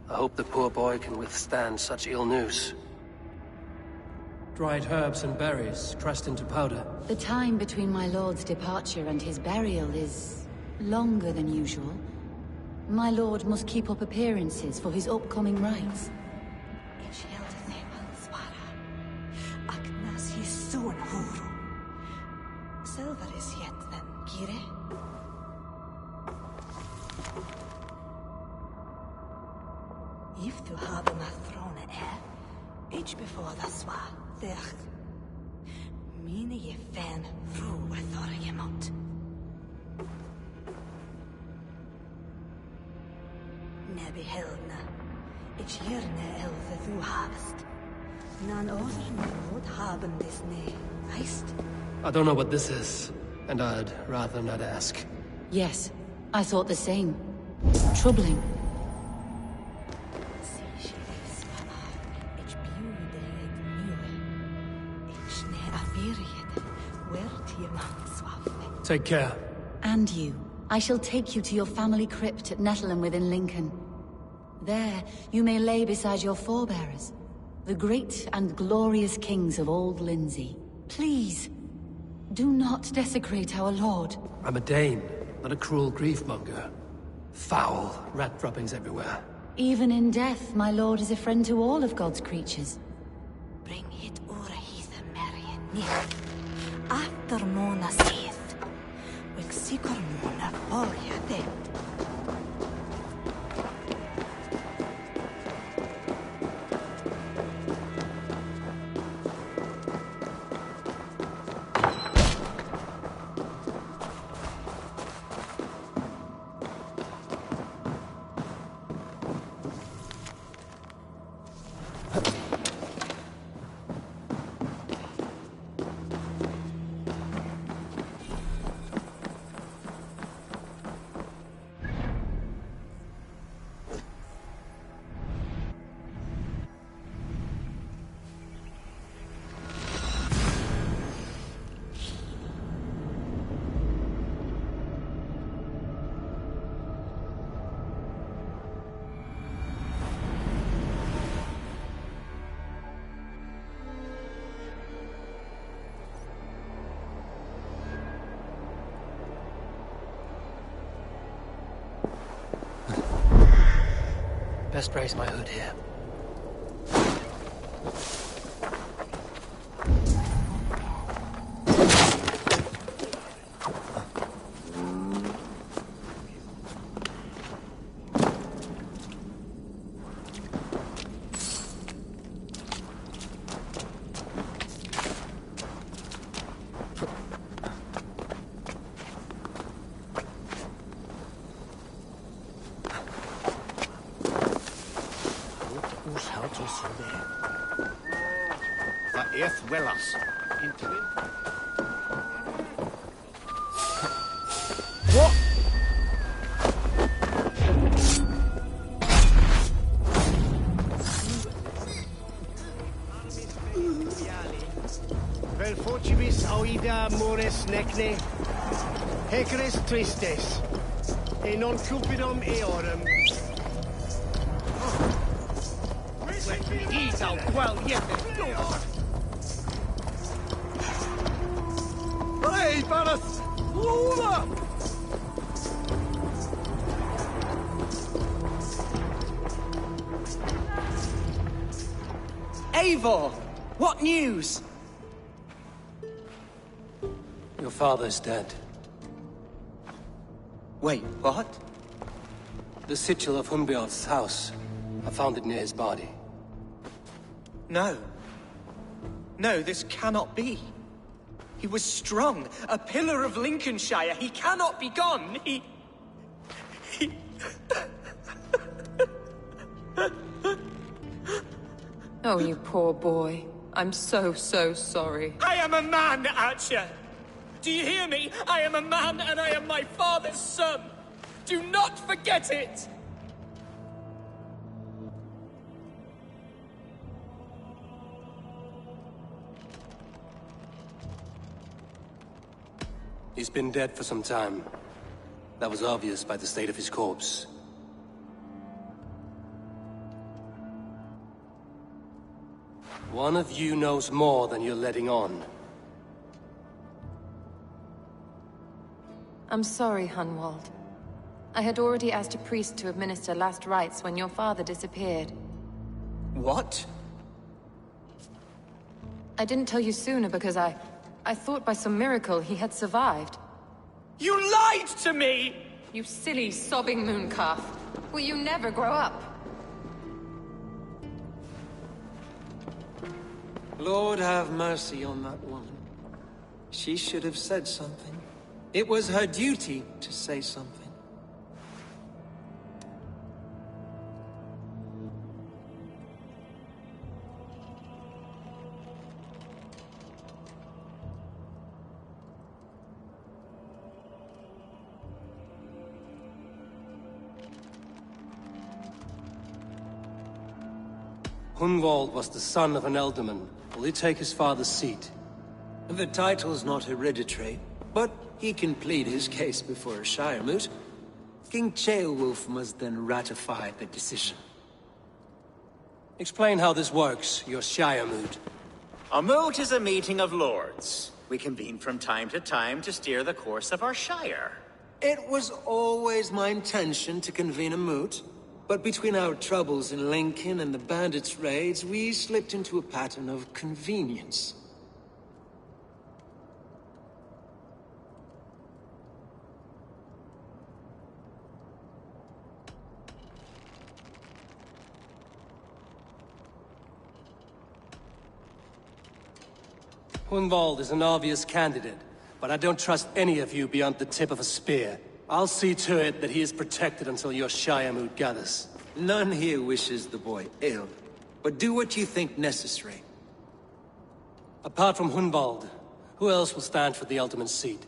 I hope the poor boy can withstand such ill news. Dried herbs and berries pressed into powder. The time between my lord's departure and his burial is longer than usual. My lord must keep up appearances for his upcoming rites. If du habe my throne eich before the swa, dech. Mine je fan fru a thorra je mot. Nebby helna. Ich hjerne elfe thu havest. Nan other not haben this ne, weißt? I don't know what this is, and I'd rather not ask. Yes, I thought the same. Troubling. Take care. And you. I shall take you to your family crypt at Nettleton within Lincoln. There, you may lay beside your forebearers, the great and glorious kings of Old Lindsey. Please, do not desecrate our lord. I'm a Dane, not a cruel griefmonger. Foul rat droppings everywhere. Even in death, my lord is a friend to all of God's creatures. Bring it ora hithe Marian nith. After Mona saith. Wig sikor Mona folja det. Best raise my hood here. Wellas. Into him. What? Vel fortibus auida mores necne, hecaris tristes, e non cupidum eorum. Eat out well, yet. Hey, Baras! Lula! Eivor! What news? Your father's dead. Wait, what? The sigil of Hunbeorth's house. I found it near his body. No. No, this cannot be. He was strong, a pillar of Lincolnshire. He cannot be gone. He... Oh, you poor boy. I'm so sorry. I am a man, Archer. Do you hear me? I am a man and I am my father's son. Do not forget it. He's been dead for some time. That was obvious by the state of his corpse. One of you knows more than you're letting on. I'm sorry, Hunwald. I had already asked a priest to administer last rites when your father disappeared. What? I didn't tell you sooner because I thought by some miracle he had survived. You lied to me! You silly, sobbing mooncalf. Will you never grow up? Lord have mercy on that woman. She should have said something. It was her duty to say something. Hunwald was the son of an ealdorman. Will he take his father's seat? The title's not hereditary, but he can plead his case before a Shire moot. King Ceolwulf must then ratify the decision. Explain how this works, your Shire moot. A moot is a meeting of lords. We convene from time to time to steer the course of our Shire. It was always my intention to convene a moot, but between our troubles in Lincoln and the bandits' raids, we slipped into a pattern of convenience. Hunwald is an obvious candidate, but I don't trust any of you beyond the tip of a spear. I'll see to it that he is protected until your Shire moot gathers. None here wishes the boy ill, but do what you think necessary. Apart from Hunwald, who else will stand for the Ealdorman's seat?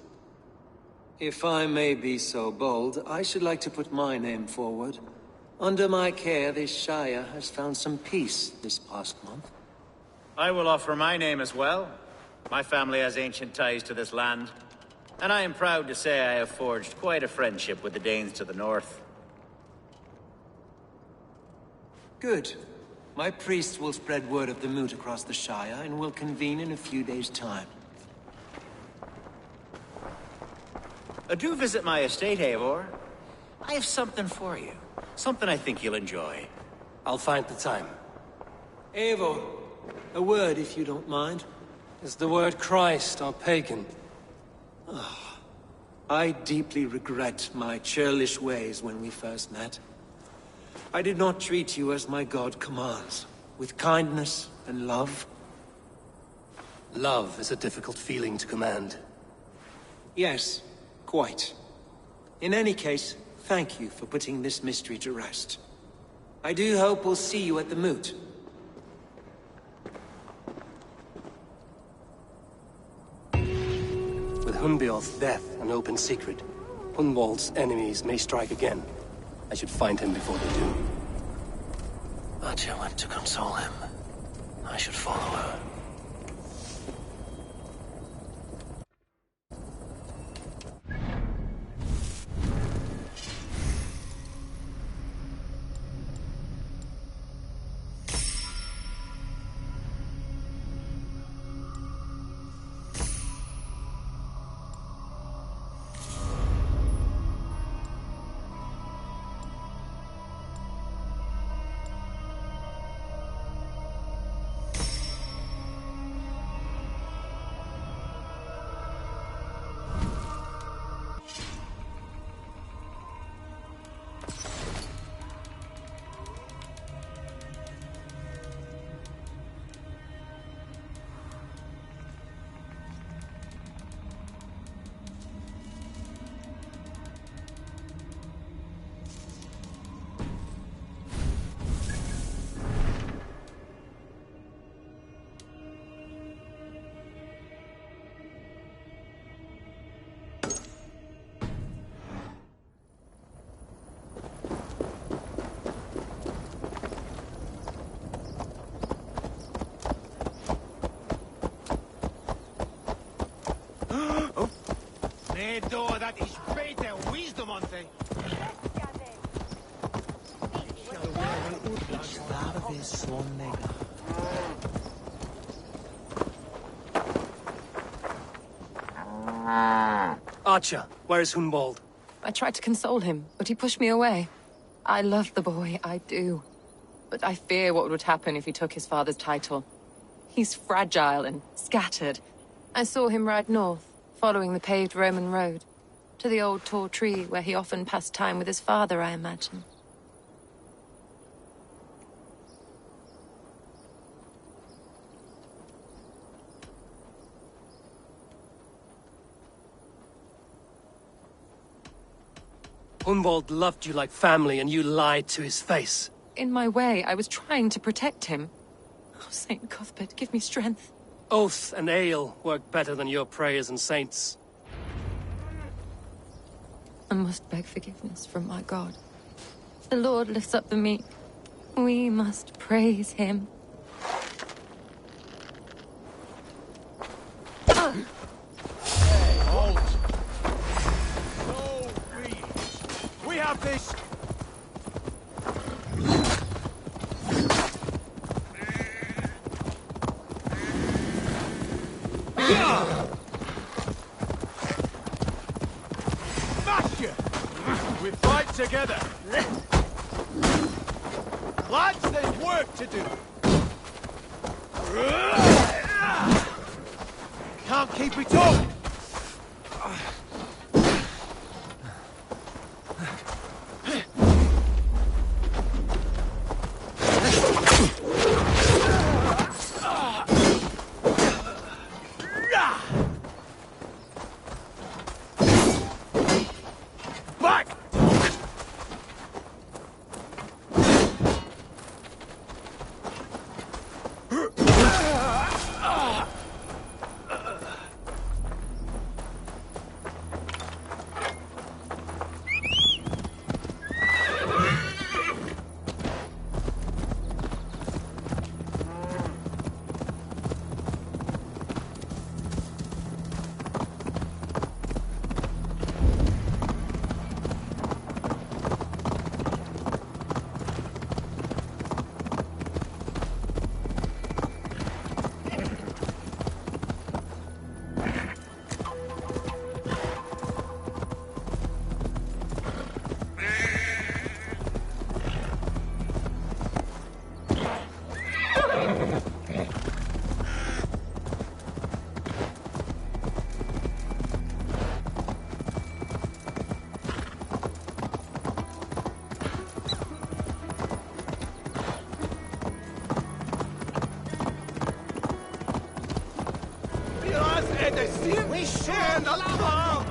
If I may be so bold, I should like to put my name forward. Under my care, this Shire has found some peace this past month. I will offer my name as well. My family has ancient ties to this land, and I am proud to say I have forged quite a friendship with the Danes to the north. Good. My priest will spread word of the moot across the Shire, and will convene in a few days' time. Do visit my estate, Eivor. I have something for you. Something I think you'll enjoy. I'll find the time. Eivor, a word if you don't mind. Is the word Christ or pagan? I deeply regret my churlish ways when we first met. I did not treat you as my god commands, with kindness and love. Love is a difficult feeling to command. Yes, quite. In any case, thank you for putting this mystery to rest. I do hope we'll see you at the moot. With Hunbeorth's death an open secret, Hunwald's enemies may strike again. I should find him before they do. Archer went to console him. I should follow her. Door that is better wisdom on thing. Archer, where is Hunwald? I tried to console him, but he pushed me away. I love the boy, I do. But I fear what would happen if he took his father's title. He's fragile and scattered. I saw him ride north, following the paved Roman road. To the old tall tree where he often passed time with his father, I imagine. Hunwald loved you like family, and you lied to his face. In my way, I was trying to protect him. Oh, Saint Cuthbert, give me strength. Oath and ale work better than your prayers and saints. I must beg forgiveness from my God. The Lord lifts up the meek. We must praise him. Hey, halt! No, please. We have this. Smash you! We fight together. Lads, there's work to do. Can't keep it up. Back! We share the love!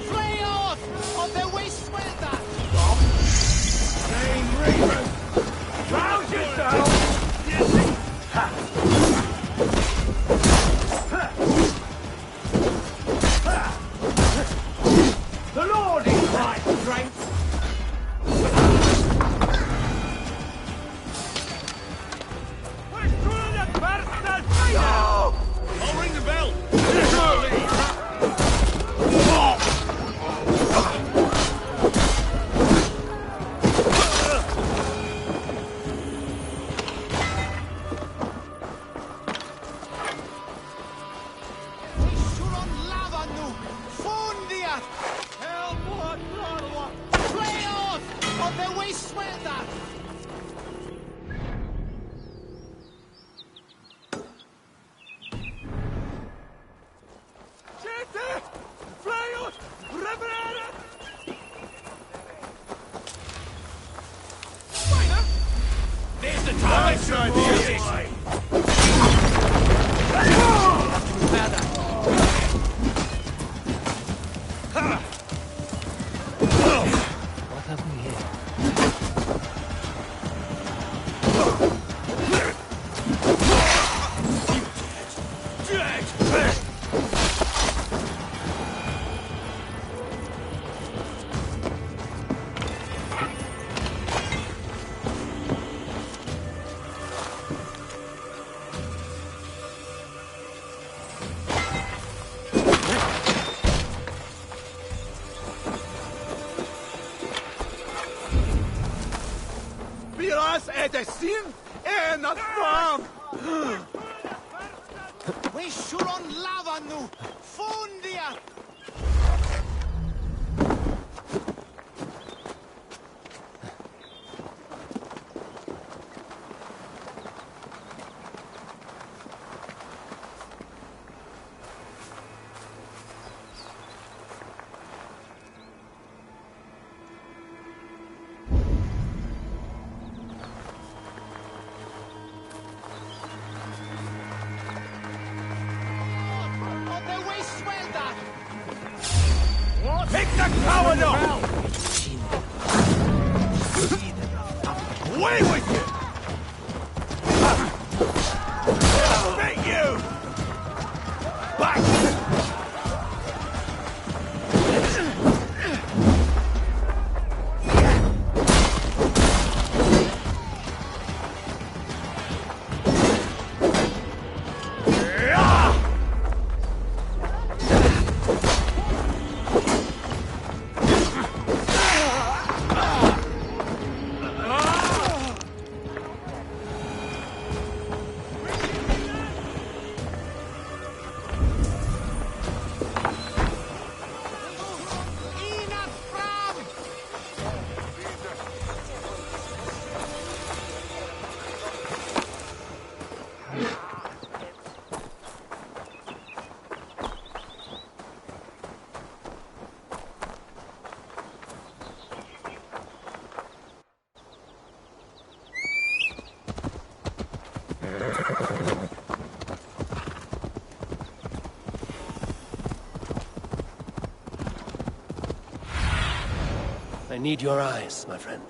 Fly off! Or the waste sweat that! Same Reaper! Round yourself! The Lord is my strength! I'll ring the bell! There's the time! What have we here? Viras är det sin en att fram! We should on lava nu! Fundia! I need your eyes, my friend.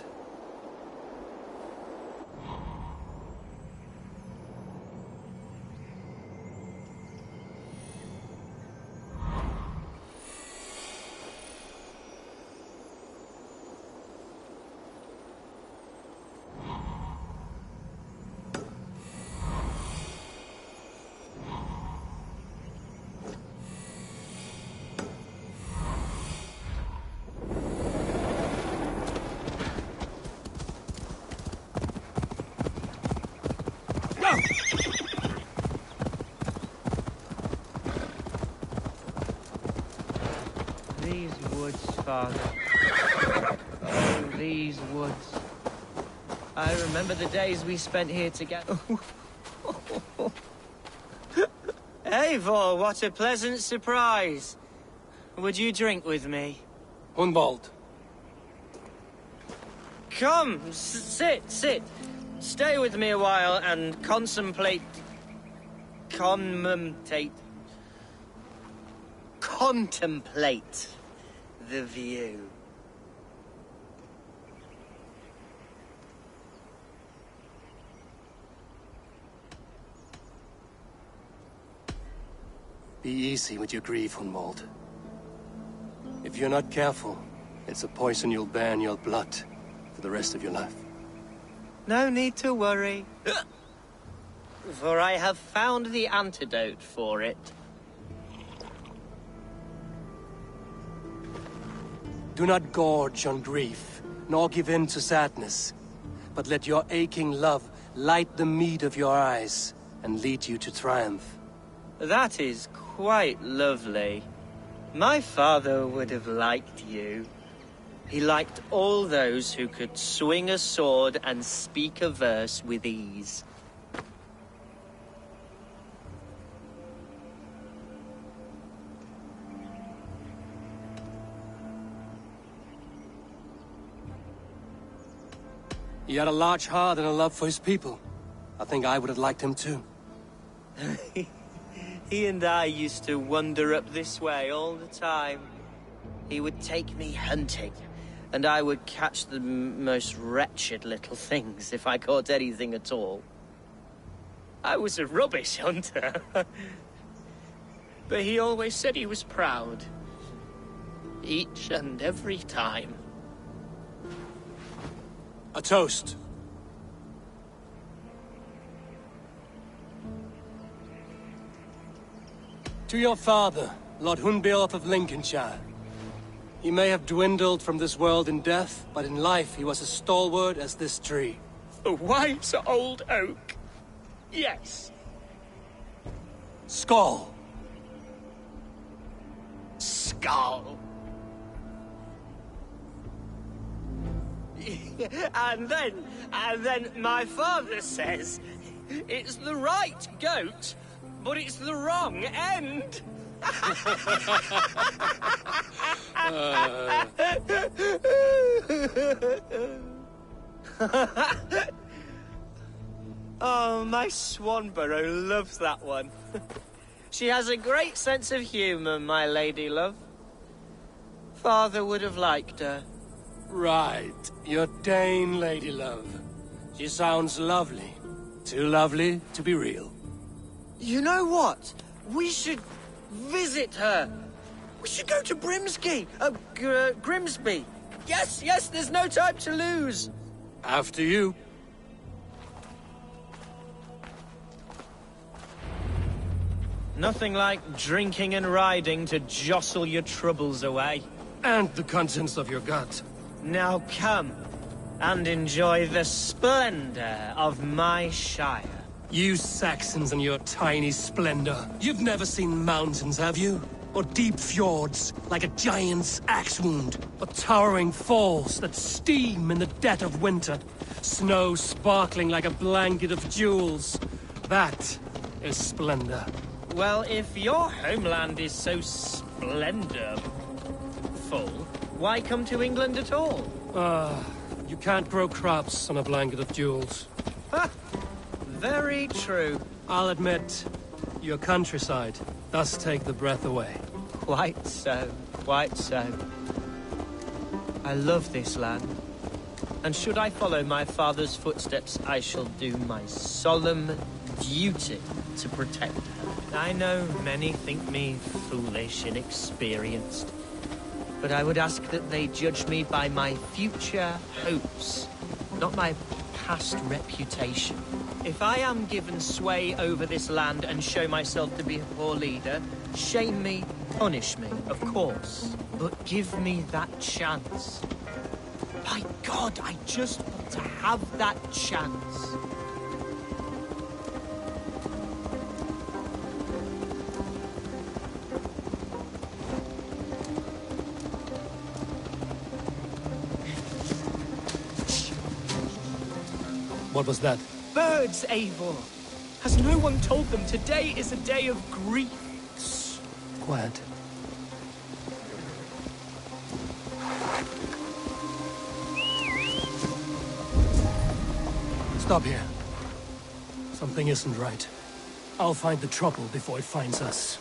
These woods, Father. Oh, these woods. I remember the days we spent here together. Eivor, what a pleasant surprise. Would you drink with me? Hunwald. Come, sit. Stay with me a while and contemplate the view. Be easy with your grief, Hunwald. If you're not careful, it's a poison you'll bear in your blood for the rest of your life. No need to worry. For I have found the antidote for it. Do not gorge on grief, nor give in to sadness, but let your aching love light the mead of your eyes and lead you to triumph. That is quite lovely. My father would have liked you. He liked all those who could swing a sword and speak a verse with ease. He had a large heart and a love for his people. I think I would have liked him too. He and I used to wander up this way all the time. He would take me hunting, and I would catch the most wretched little things if I caught anything at all. I was a rubbish hunter. But he always said he was proud. Each and every time. A toast. To your father, Lord Hunbeorth of Lincolnshire. He may have dwindled from this world in death, but in life he was as stalwart as this tree. A white old oak. Yes. Skull. Skull. And then my father says, it's the right goat, but it's the wrong end. Oh, my Swanborough loves that one. She has a great sense of humour, my lady love. Father would have liked her. Right, your Dane lady love. She sounds lovely. Too lovely to be real. You know what? We should visit her. We should go to Grimsby. Yes, there's no time to lose. After you. Nothing like drinking and riding to jostle your troubles away. And the contents of your gut. Now come, and enjoy the splendor of my shire. You Saxons and your tiny splendor. You've never seen mountains, have you? Or deep fjords, like a giant's axe wound? Or towering falls that steam in the dead of winter? Snow sparkling like a blanket of jewels? That is splendor. Well, if your homeland is so splendorful, why come to England at all? You can't grow crops on a blanket of jewels. Ha! Very true. I'll admit, your countryside does take the breath away. Quite so, quite so. I love this land. And should I follow my father's footsteps, I shall do my solemn duty to protect her. I know many think me foolish, inexperienced, but I would ask that they judge me by my future hopes, not my past reputation. If I am given sway over this land and show myself to be a poor leader, shame me, punish me, of course, but give me that chance. My God, I just want to have that chance. What was that? Birds, Eivor! Has no one told them today is a day of grief? Quiet. Stop here. Something isn't right. I'll find the trouble before it finds us.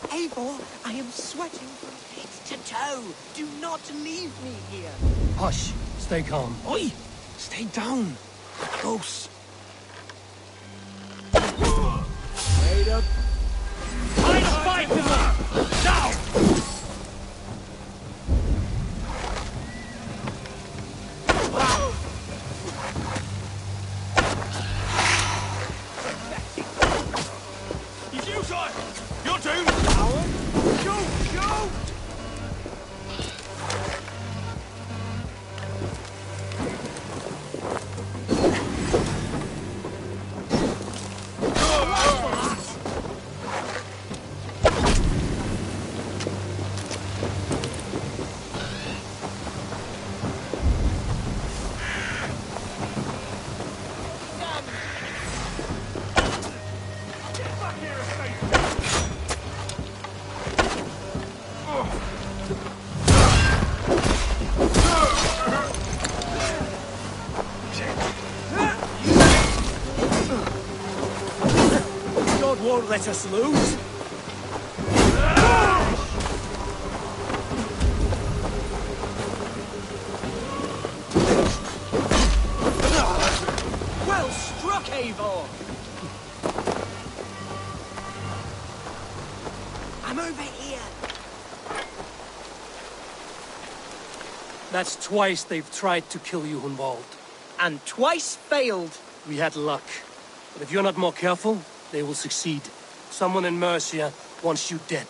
Eivor, I am sweating from head to toe. Do not leave me here. Hush. Stay calm. Oi! Stay down. Close. Wait up. Fight with them! Now! He's you, sir! You're doomed! Shoot! Shoot! God won't let us lose. Well struck, Eivor! I'm over here. That's twice they've tried to kill you, Hunwald. And twice failed. We had luck. But if you're not more careful, they will succeed. Someone in Mercia wants you dead.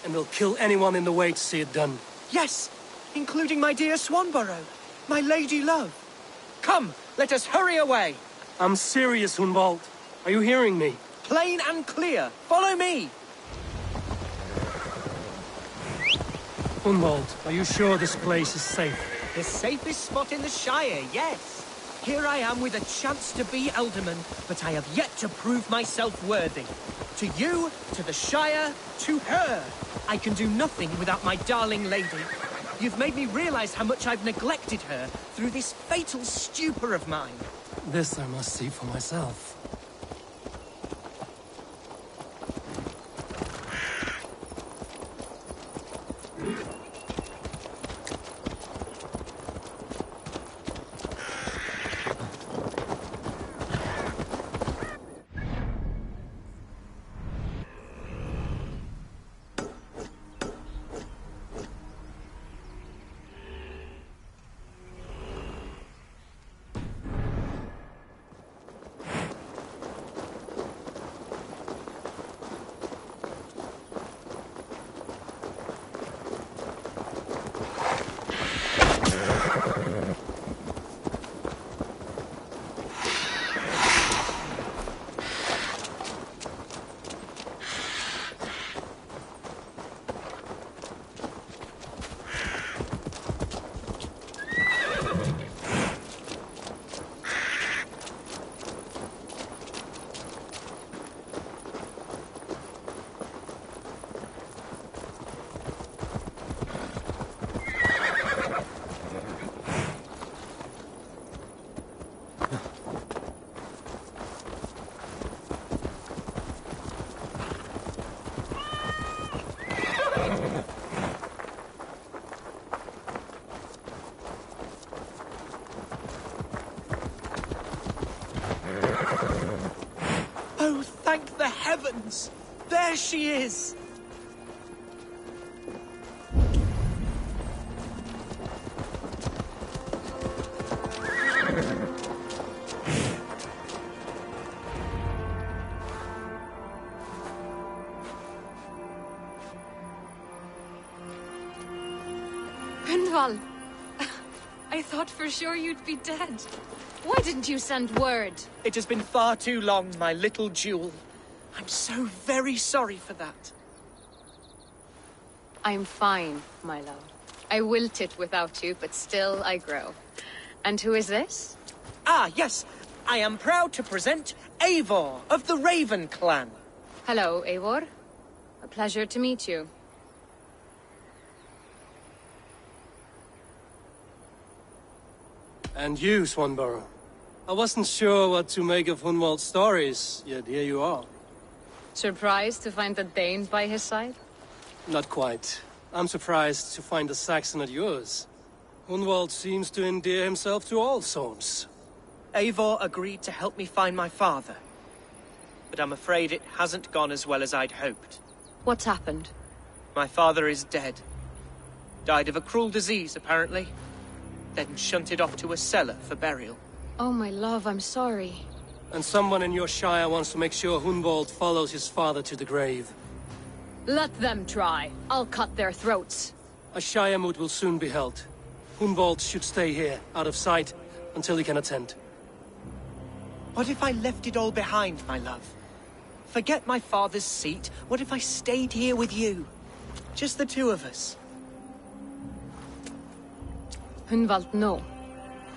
And they'll kill anyone in the way to see it done. Yes, including my dear Swanborough, my lady love. Come, let us hurry away. I'm serious, Hunwald. Are you hearing me? Plain and clear. Follow me. Hunwald, are you sure this place is safe? The safest spot in the Shire, yes. Here I am with a chance to be Elderman, but I have yet to prove myself worthy. To you, to the Shire, to her. I can do nothing without my darling lady. You've made me realize how much I've neglected her through this fatal stupor of mine. This I must see for myself. Thank the heavens! There she is! Gunvald! I thought for sure you'd be dead. Why didn't you send word? It has been far too long, my little jewel. I'm so very sorry for that. I'm fine, my love. I wilted without you, but still I grow. And who is this? Ah, yes. I am proud to present Eivor of the Raven clan. Hello, Eivor. A pleasure to meet you. And you, Swanborough. I wasn't sure what to make of Hunwald's stories, yet here you are. Surprised to find the Dane by his side? Not quite. I'm surprised to find a Saxon at yours. Hunwald seems to endear himself to all sorts. Eivor agreed to help me find my father. But I'm afraid it hasn't gone as well as I'd hoped. What's happened? My father is dead. Died of a cruel disease, apparently. Then shunted off to a cellar for burial. Oh, my love, I'm sorry. And someone in your shire wants to make sure Hunwald follows his father to the grave. Let them try. I'll cut their throats. A shire moot will soon be held. Hunwald should stay here, out of sight, until he can attend. What if I left it all behind, my love? Forget my father's seat. What if I stayed here with you? Just the two of us. Hunwald, no.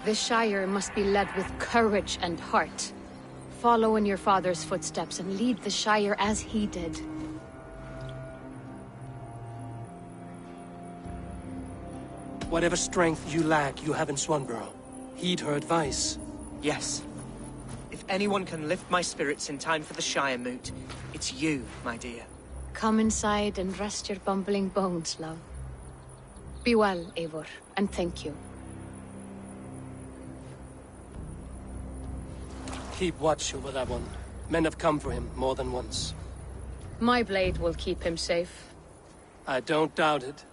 This Shire must be led with courage and heart. Follow in your father's footsteps and lead the Shire as he did. Whatever strength you lack, you have in Swanborough. Heed her advice. Yes. If anyone can lift my spirits in time for the Shire moot, it's you, my dear. Come inside and rest your bumbling bones, love. Be well, Eivor, and thank you. Keep watch over that one. Men have come for him more than once. My blade will keep him safe. I don't doubt it.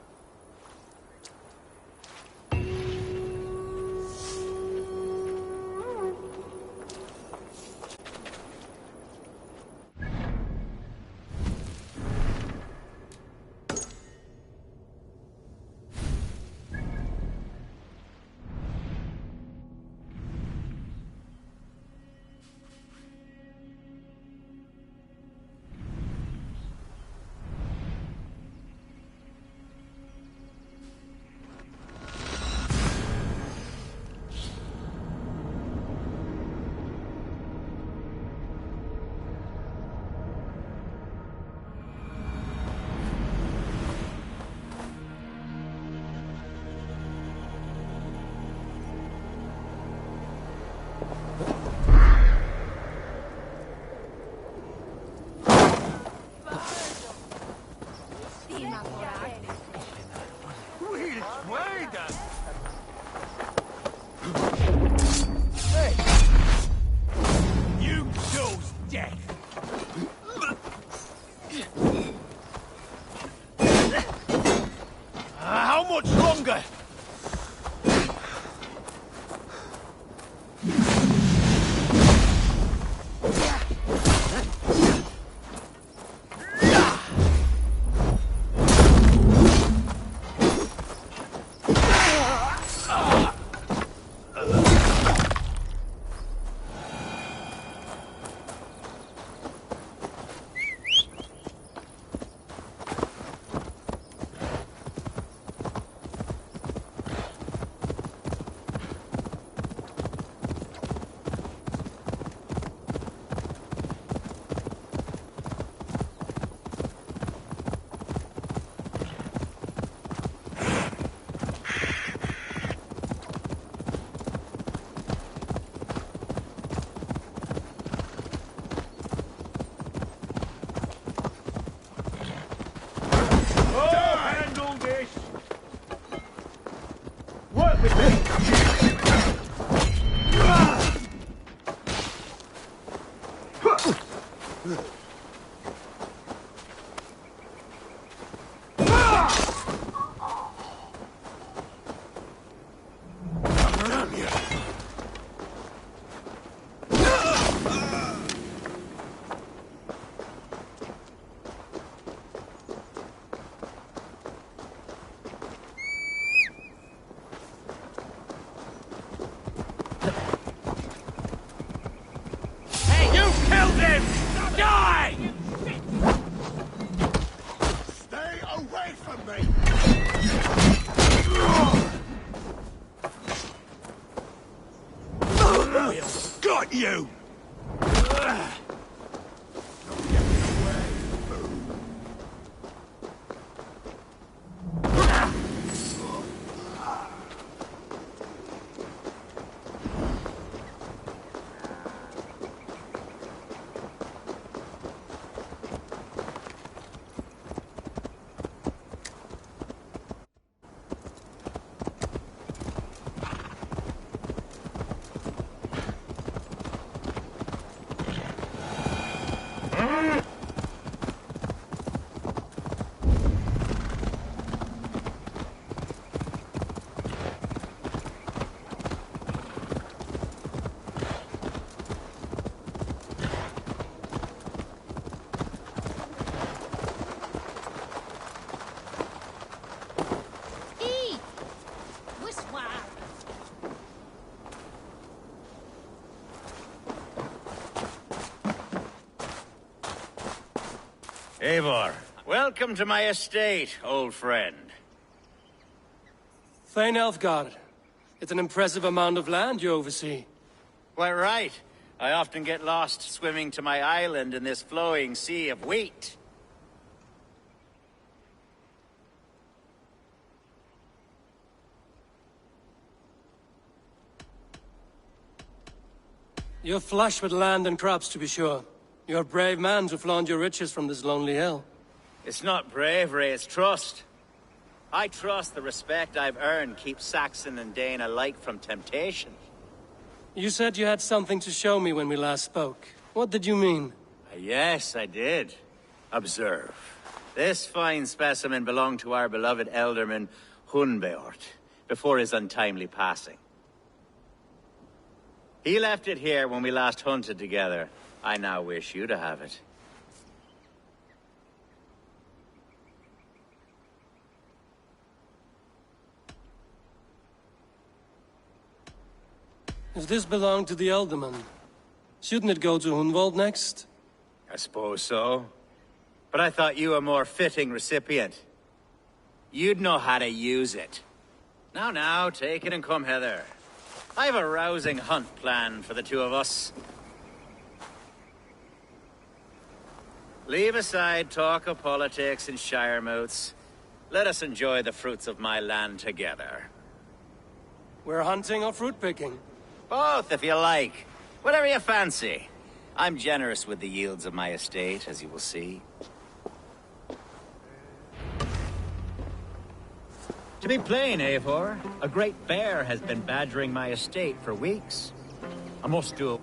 got you! Eivor, welcome to my estate, old friend. Thane Elfgard. It's an impressive amount of land you oversee. Quite right. I often get lost swimming to my island in this flowing sea of wheat. You're flush with land and crops, to be sure. You're a brave man to flaunt your riches from this lonely hill. It's not bravery, it's trust. I trust the respect I've earned keeps Saxon and Dane alike from temptation. You said you had something to show me when we last spoke. What did you mean? Yes, I did. Observe. This fine specimen belonged to our beloved elderman, Hunbeort, before his untimely passing. He left it here when we last hunted together. I now wish you to have it. If this belonged to the Elderman, shouldn't it go to Hunwald next? I suppose so. But I thought you a more fitting recipient. You'd know how to use it. Now, take it and come hither. I have a rousing hunt planned for the two of us. Leave aside talk of politics and shire moats. Let us enjoy the fruits of my land together. We're hunting or fruit picking? Both, if you like. Whatever you fancy. I'm generous with the yields of my estate, as you will see. To be plain, Eivor, a great bear has been badgering my estate for weeks. I must do it.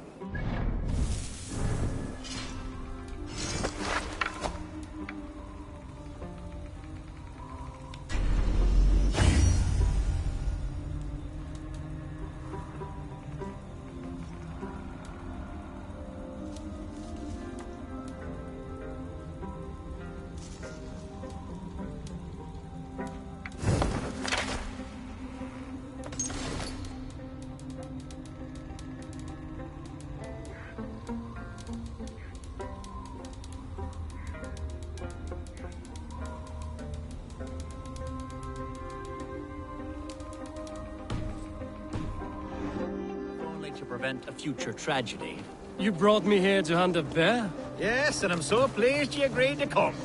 To prevent a future tragedy. You brought me here to hunt a bear? Yes, and I'm so pleased you agreed to come.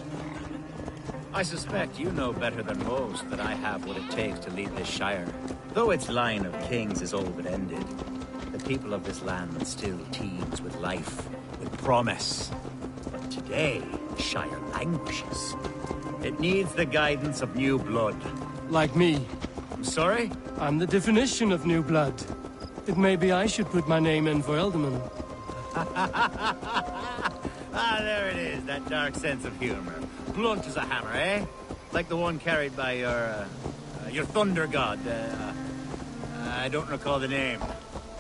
I suspect you know better than most that I have what it takes to lead this shire. Though its line of kings is all but ended, the people of this land still teems with life, with promise. But today, the shire languishes. It needs the guidance of new blood. Like me. I'm sorry? I'm the definition of new blood. It may be I should put my name in for Elderman. There it is, that dark sense of humor. Blunt as a hammer, eh? Like the one carried by your thunder god. I don't recall the name.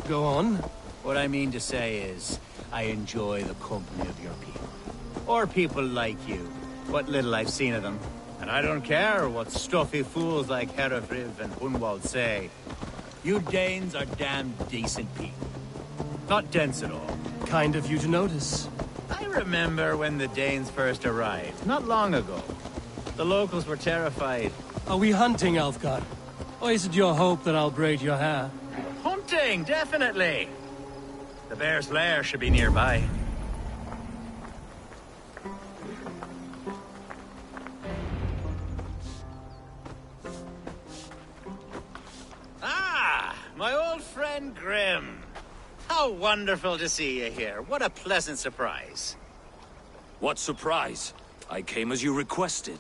Go on. What I mean to say is, I enjoy the company of your people. Or people like you. What little I've seen of them. And I don't care what stuffy fools like Herefriv and Hunwald say. You Danes are damn decent people. Not dense at all. Kind of you to notice. I remember when the Danes first arrived, not long ago. The locals were terrified. Are we hunting, Alfgard? Or is it your hope that I'll braid your hair? Hunting, definitely. The bear's lair should be nearby. Ah, my old friend Grim. How wonderful to see you here. What a pleasant surprise. What surprise? I came as you requested.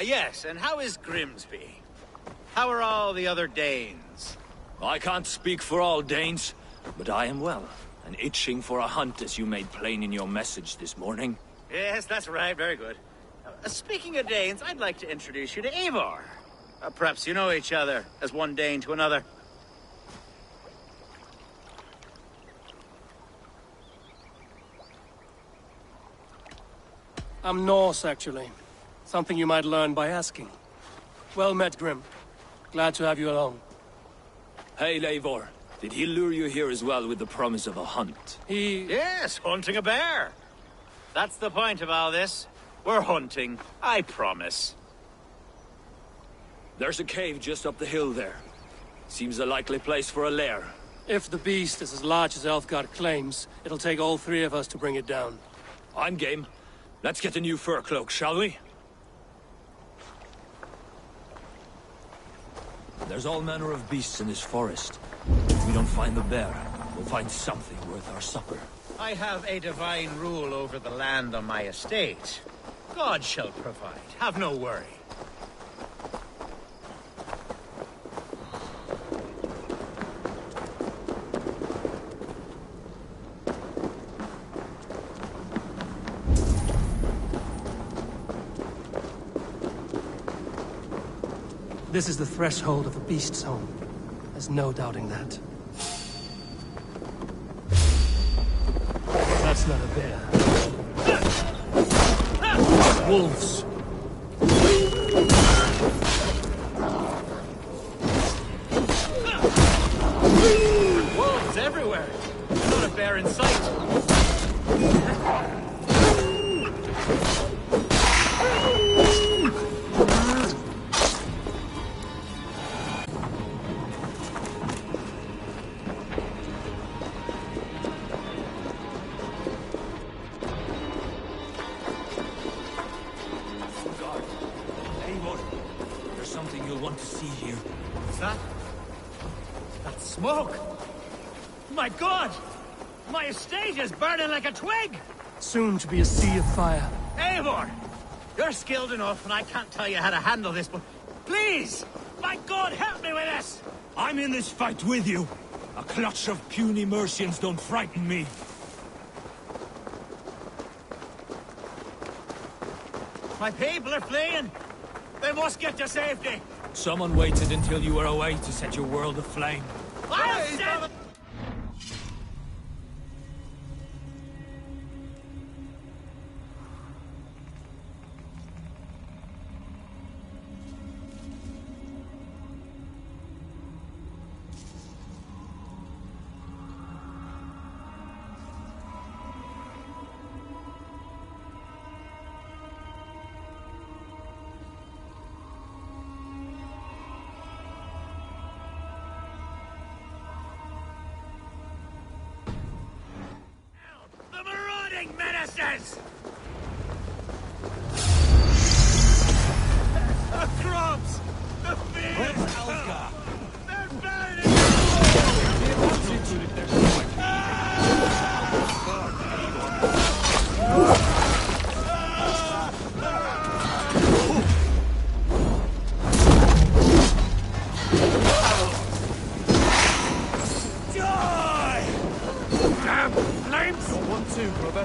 Yes, and how is Grimsby? How are all the other Danes? I can't speak for all Danes, but I am well, and itching for a hunt as you made plain in your message this morning. Yes, that's right. Very good. Speaking of Danes, I'd like to introduce you to Eivor. Perhaps you know each other, as one Dane to another. I'm Norse, actually. Something you might learn by asking. Well met, Grim. Glad to have you along. Hey, Eivor. Did he lure you here as well with the promise of a hunt? Yes, hunting a bear. That's the point of all this. We're hunting, I promise. There's a cave just up the hill there. Seems a likely place for a lair. If the beast is as large as Elfgard claims, it'll take all three of us to bring it down. I'm game. Let's get a new fur cloak, shall we? There's all manner of beasts in this forest. If we don't find the bear, we'll find something worth our supper. I have a divine rule over the land on my estate. God shall provide. Have no worry. This is the threshold of the beast's home. There's no doubting that. That's not a bear. Wolves. Wolves everywhere. Not a bear in sight. Smoke! My God! My estate is burning like a twig! Soon to be a sea of fire. Eivor! You're skilled enough, and I can't tell you how to handle this, but please! My God, help me with this! I'm in this fight with you. A clutch of puny Mercians don't frighten me. My people are fleeing! They must get to safety! Someone waited until you were away to set your world aflame. I'll send... menaces! The crops! The fields! They're burning! Die! Damn flames! Got one too, brother.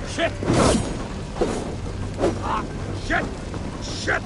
Shit! Shit! Shit!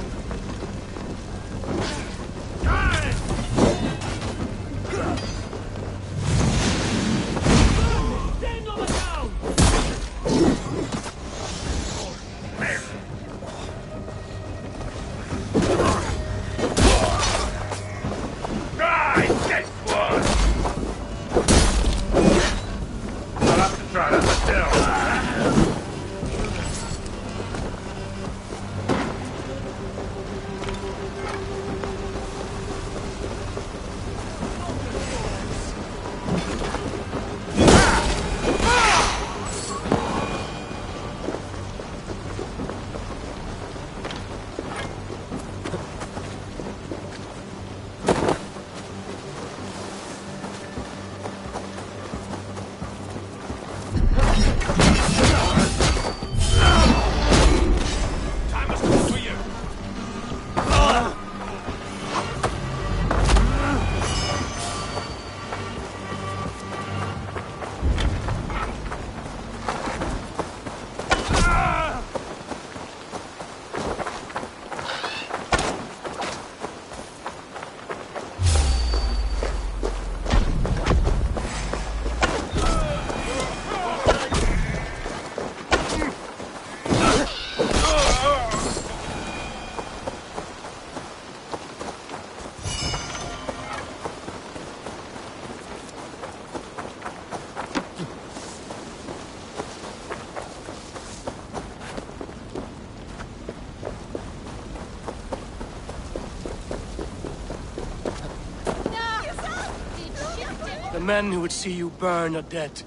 men who would see you burn are dead.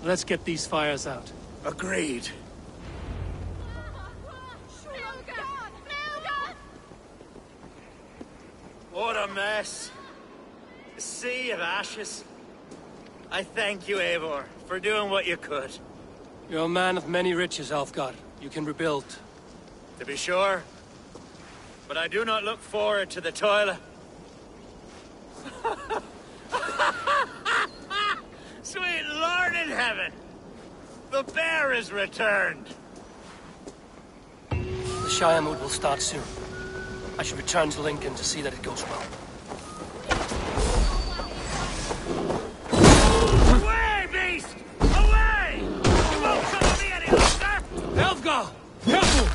Let's get these fires out. Agreed. What a mess. A sea of ashes. I thank you, Eivor, for doing what you could. You're a man of many riches, Alfgar. You can rebuild. To be sure. But I do not look forward to the toil. Sweet Lord in heaven! The bear is returned! The Shire mood will start soon. I should return to Lincoln to see that it goes well. Away, beast! Away! You won't trouble me any longer! Elfgar! Careful!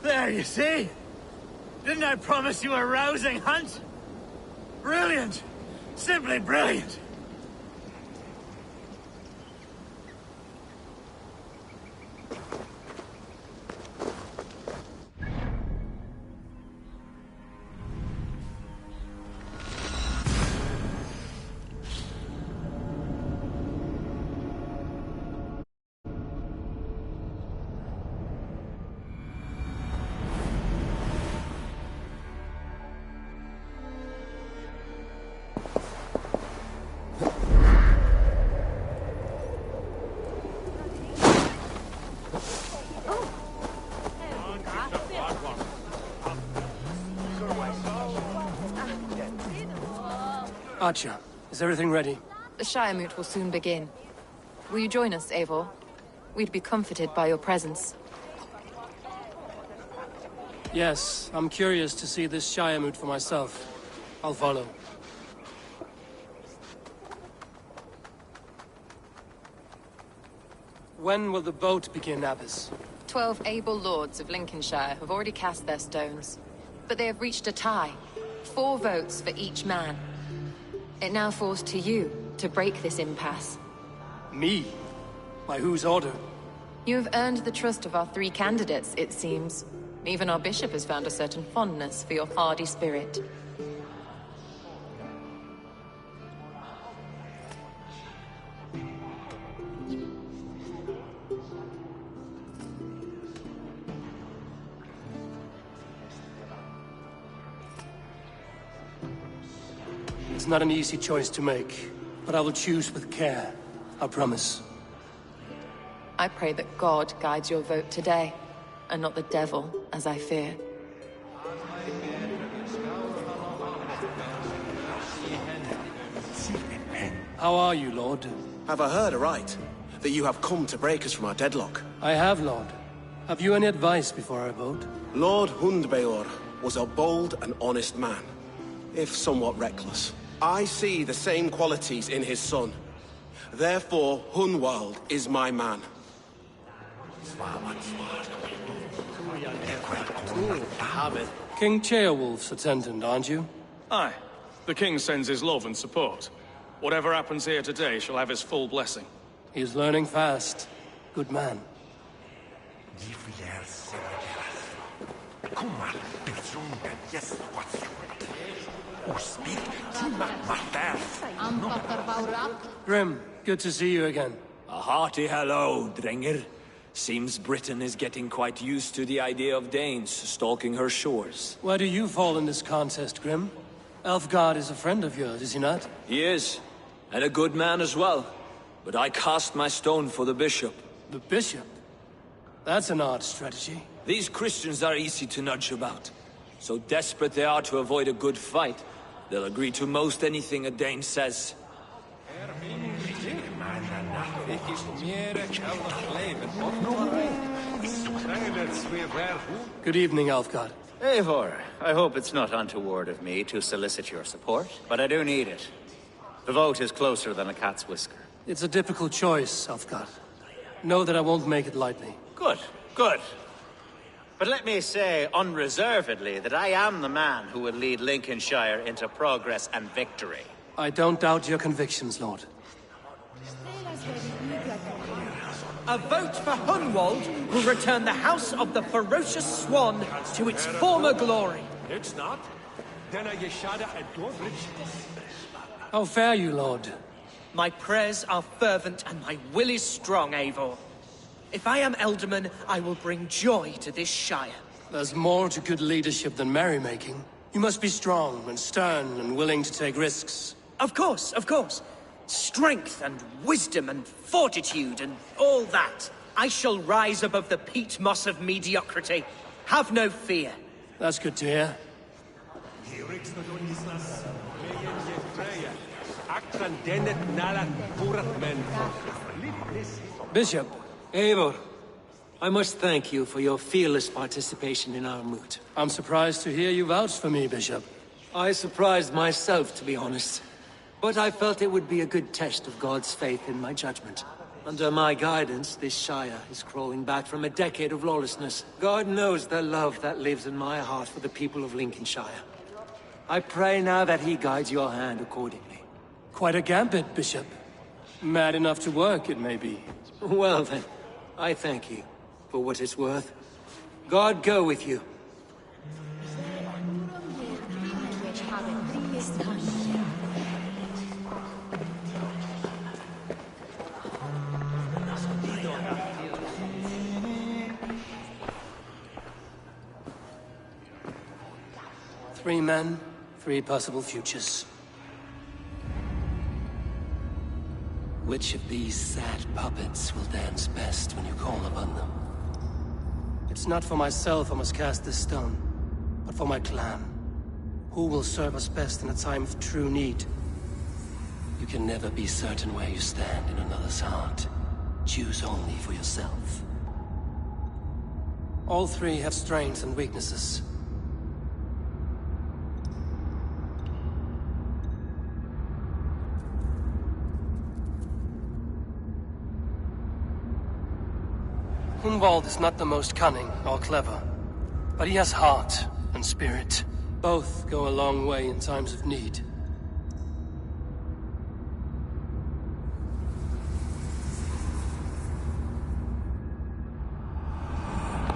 There, you see? Didn't I promise you a rousing hunt? Brilliant! Simply brilliant! Archer, is everything ready? The Shire moot will soon begin. Will you join us, Eivor? We'd be comforted by your presence. Yes, I'm curious to see this Shire moot for myself. I'll follow. When will the vote begin, Abbess? 12 able lords of Lincolnshire have already cast their stones, but they have reached a tie. 4 votes for each man. It now falls to you to break this impasse. Me? By whose order? You have earned the trust of our 3 candidates, it seems. Even our bishop has found a certain fondness for your hardy spirit. It's not an easy choice to make, but I will choose with care. I promise. I pray that God guides your vote today, and not the devil, as I fear. How are you, Lord? Have I heard aright? That you have come to break us from our deadlock? I have, Lord. Have you any advice before I vote? Lord Hundbeor was a bold and honest man, if somewhat reckless. I see the same qualities in his son. Therefore, Hunwald is my man. King Ceolwulf's attendant, aren't you? Aye. The king sends his love and support. Whatever happens here today shall have his full blessing. He's learning fast. Good man. Grim, good to see you again. A hearty hello, Drenger. Seems Britain is getting quite used to the idea of Danes stalking her shores. Where do you fall in this contest, Grim? Elfgard is a friend of yours, is he not? He is, and a good man as well. But I cast my stone for the bishop. The bishop? That's an odd strategy. These Christians are easy to nudge about. So desperate they are to avoid a good fight, they'll agree to most anything a Dane says. Good evening, Alfgard. Eivor, I hope it's not untoward of me to solicit your support, but I do need it. The vote is closer than a cat's whisker. It's a difficult choice, Alfgard. Know that I won't make it lightly. Good, good. But let me say unreservedly that I am the man who will lead Lincolnshire into progress and victory. I don't doubt your convictions, Lord. A vote for Hunwald will return the House of the Ferocious Swan to its former glory. It's not. How fare you, Lord? My prayers are fervent and my will is strong, Eivor. If I am Elderman, I will bring joy to this Shire. There's more to good leadership than merrymaking. You must be strong and stern and willing to take risks. Of course, of course. Strength and wisdom and fortitude and all that. I shall rise above the peat moss of mediocrity. Have no fear. That's good to hear. Bishop. Eivor, I must thank you for your fearless participation in our moot. I'm surprised to hear you vouch for me, Bishop. I surprised myself, to be honest. But I felt it would be a good test of God's faith in my judgment. Under my guidance, this Shire is crawling back from a decade of lawlessness. God knows the love that lives in my heart for the people of Lincolnshire. I pray now that he guides your hand accordingly. Quite a gambit, Bishop. Mad enough to work, it may be. Well then, I thank you for what it's worth. God go with you. Three men, three possible futures. Which of these sad puppets will dance best when you call upon them? It's not for myself I must cast this stone, but for my clan. Who will serve us best in a time of true need? You can never be certain where you stand in another's heart. Choose only for yourself. All three have strengths and weaknesses. Hunwald is not the most cunning or clever, but he has heart and spirit. Both go a long way in times of need.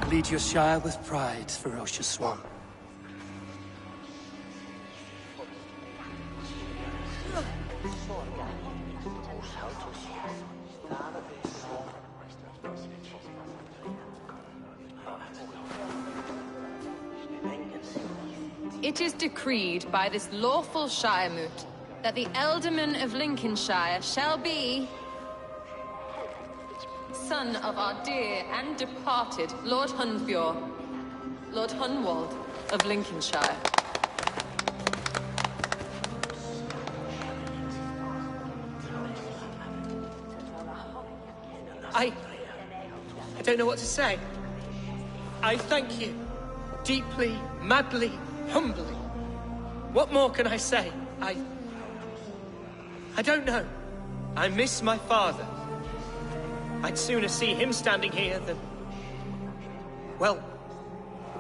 Lead your Shire with pride, ferocious one. It is decreed by this lawful Shire moot that the Ealdorman of Lincolnshire shall be son of our dear and departed Lord Hundbjorn, Lord Hunwald of Lincolnshire. I don't know what to say. I thank you. Deeply, madly, humbly. What more can I say? I don't know. I miss my father. I'd sooner see him standing here than... Well,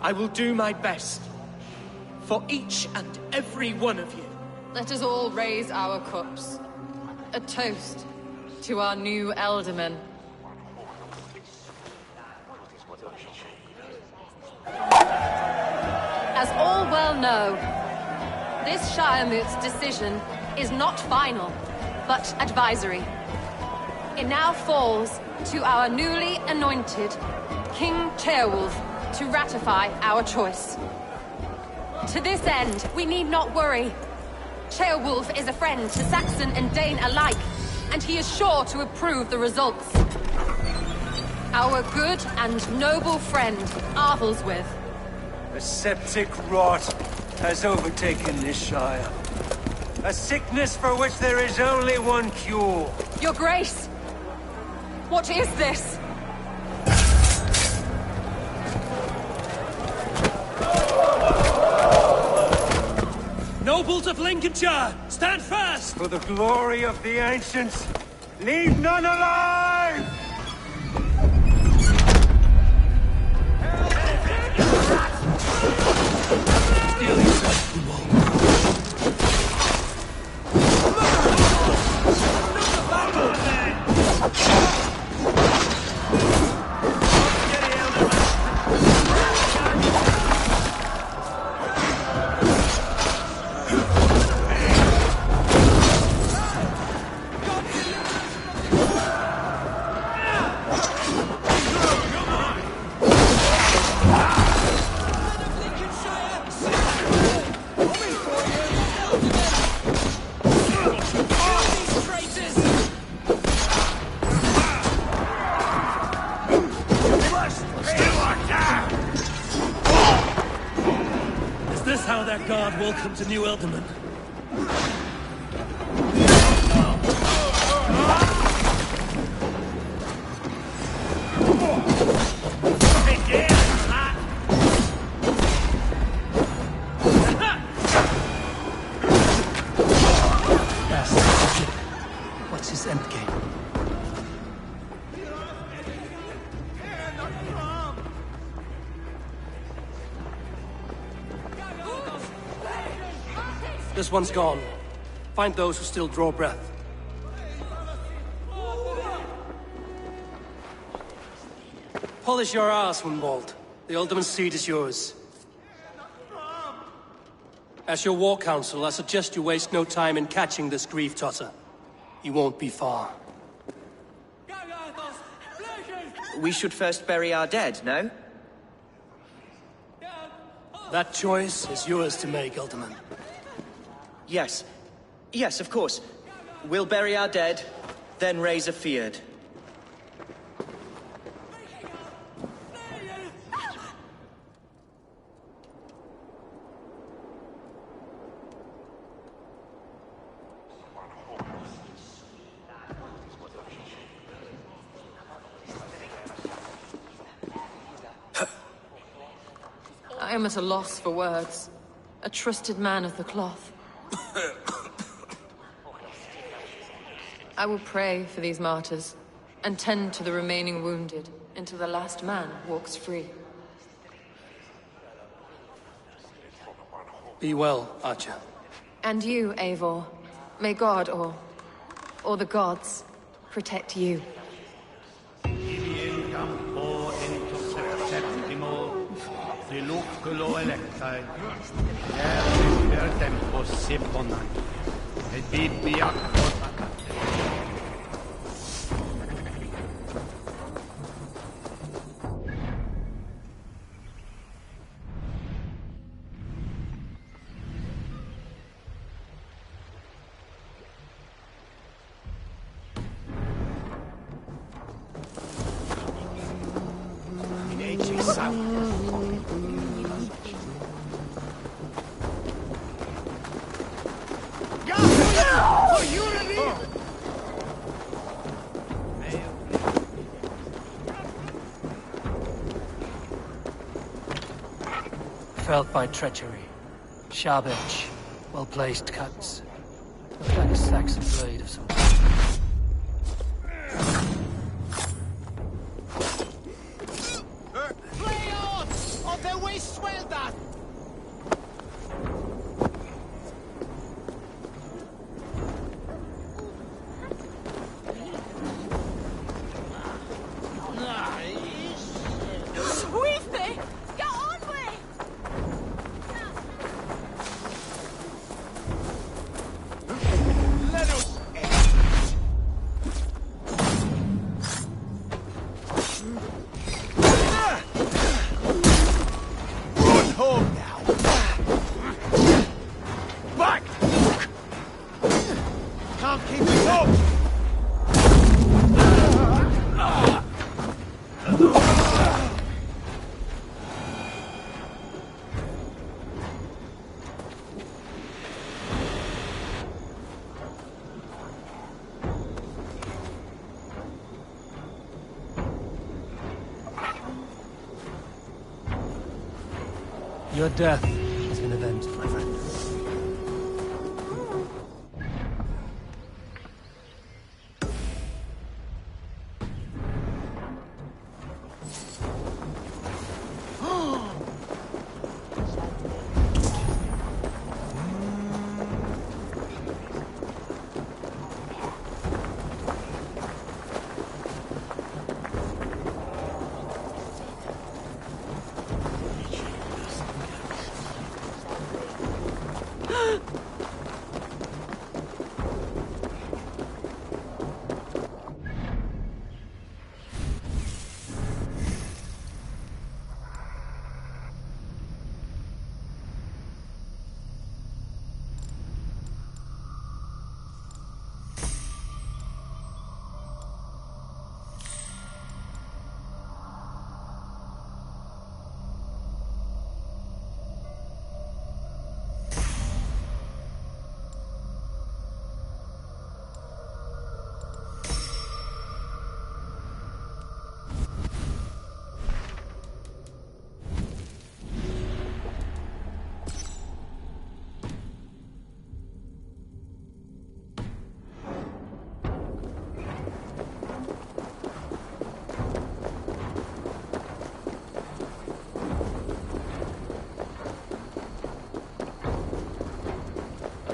I will do my best. For each and every one of you. Let us all raise our cups. A toast to our new Ealdorman. As all well know, this Shire moot's decision is not final, but advisory. It now falls to our newly anointed King Ceolwulf to ratify our choice. To this end, we need not worry. Ceolwulf is a friend to Saxon and Dane alike, and he is sure to approve the results. Our good and noble friend, Arthelswith. A septic rot has overtaken this Shire. A sickness for which there is only one cure. Your Grace! What is this? Nobles of Lincolnshire, stand fast! For the glory of the ancients, leave none alive! Steel yourself, how their god welcomed to New Elderman. What's his endgame? This one's gone. Find those who still draw breath. Polish your ass, Hunwald. The Alderman's seat is yours. As your war council, I suggest you waste no time in catching this grief tosser. He won't be far. We should first bury our dead, no? That choice is yours to make, Alderman. Yes. Yes, of course. We'll bury our dead, then raise a feared. I am at a loss for words. A trusted man of the cloth. I will pray for these martyrs, and tend to the remaining wounded, until the last man walks free. Be well, Archer. And you, Eivor. May God, or the gods, protect you. Felt by treachery. Sharp edge. Well-placed cuts. Looks like a Saxon blade of some kind. Play on! Or they will swell that! Sweep me! Get on with! Let us run home now! Back! Can't keep it up! Your death is an event, my friend.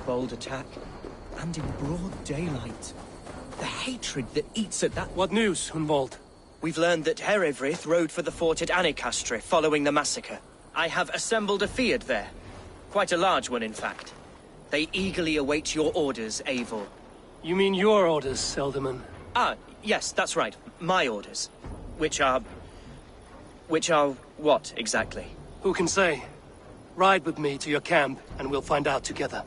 bold attack, and in broad daylight. The hatred that eats at that... What news, Hunwald? We've learned that Herefrith rode for the fort at Annikastre following the massacre. I have assembled a Field there. Quite a large one, in fact. They eagerly await your orders, Eivor. You mean your orders, Elderman? Ah, yes, that's right. My orders. Which are what, exactly? Who can say? Ride with me to your camp, and we'll find out together.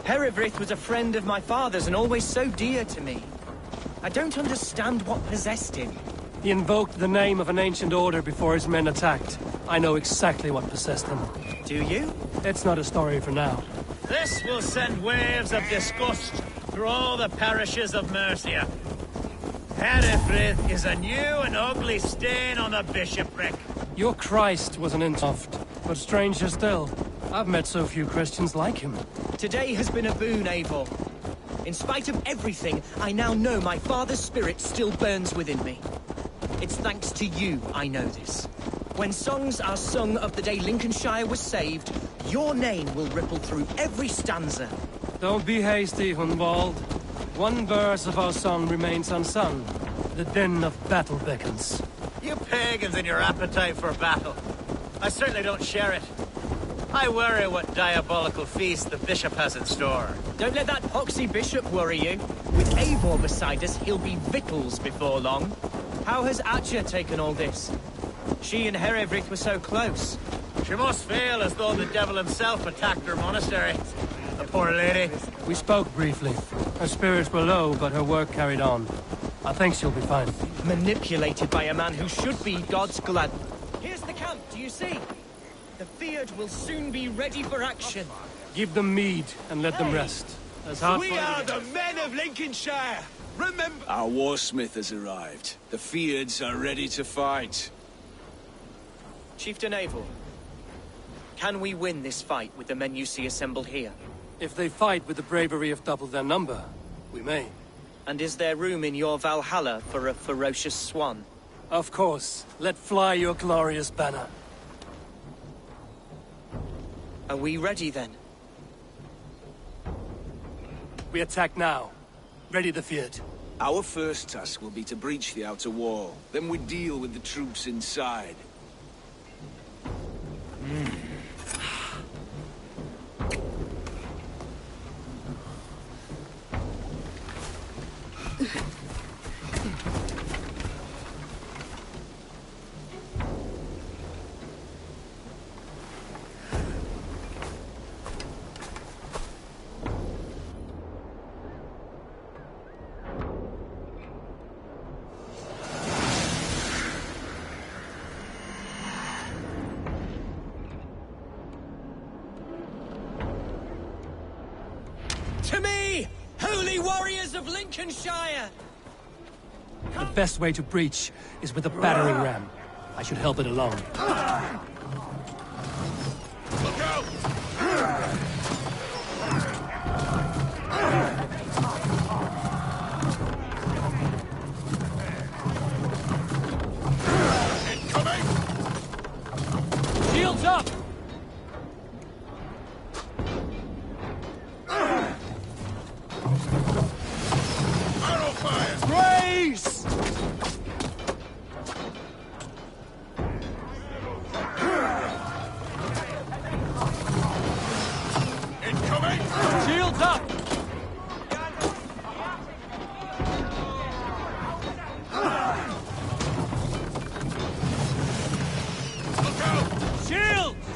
Herefrith was a friend of my father's and always so dear to me. I don't understand what possessed him. He invoked the name of an ancient order before his men attacked. I know exactly what possessed him. Do you? It's not a story for now. This will send waves of disgust through all the parishes of Mercia. Herefrith is a new and ugly stain on the bishopric. Your Christ was an intoft, but stranger still. I've met so few Christians like him. Today has been a boon, Eivor. In spite of everything, I now know my father's spirit still burns within me. It's thanks to you I know this. When songs are sung of the day Lincolnshire was saved, your name will ripple through every stanza. Don't be hasty, Hunwald. One verse of our song remains unsung. The din of battle beckons. You pagans and your appetite for battle. I certainly don't share it. I worry what diabolical feast the bishop has in store. Don't let that poxy bishop worry you. With Eivor beside us, he'll be victuals before long. How has Atcha taken all this? She and Herefrith were so close. She must feel as though the devil himself attacked her monastery. The poor lady. We spoke briefly. Her spirits were low, but her work carried on. I think she'll be fine. Manipulated by a man who should be God's glad. Here's the camp, do you see? The Fyrd will soon be ready for action. Give them mead and let them rest. We are the men of Lincolnshire! Remember— Our warsmith has arrived. The Fyrds are ready to fight. Chieftain Eivor, can we win this fight with the men you see assembled here? If they fight with the bravery of double their number, we may. And is there room in your Valhalla for a ferocious swan? Of course. Let fly your glorious banner. Are we ready then? We attack now. Ready the Fyrd. Our first task will be to breach the outer wall. Then we deal with the troops inside. To me, holy warriors of Lincolnshire! The best way to breach is with a battering ram. I should help it along. Look out! Incoming! Shields up! Arrow fire! Grace! Incoming! Shields up! Look out! Shields!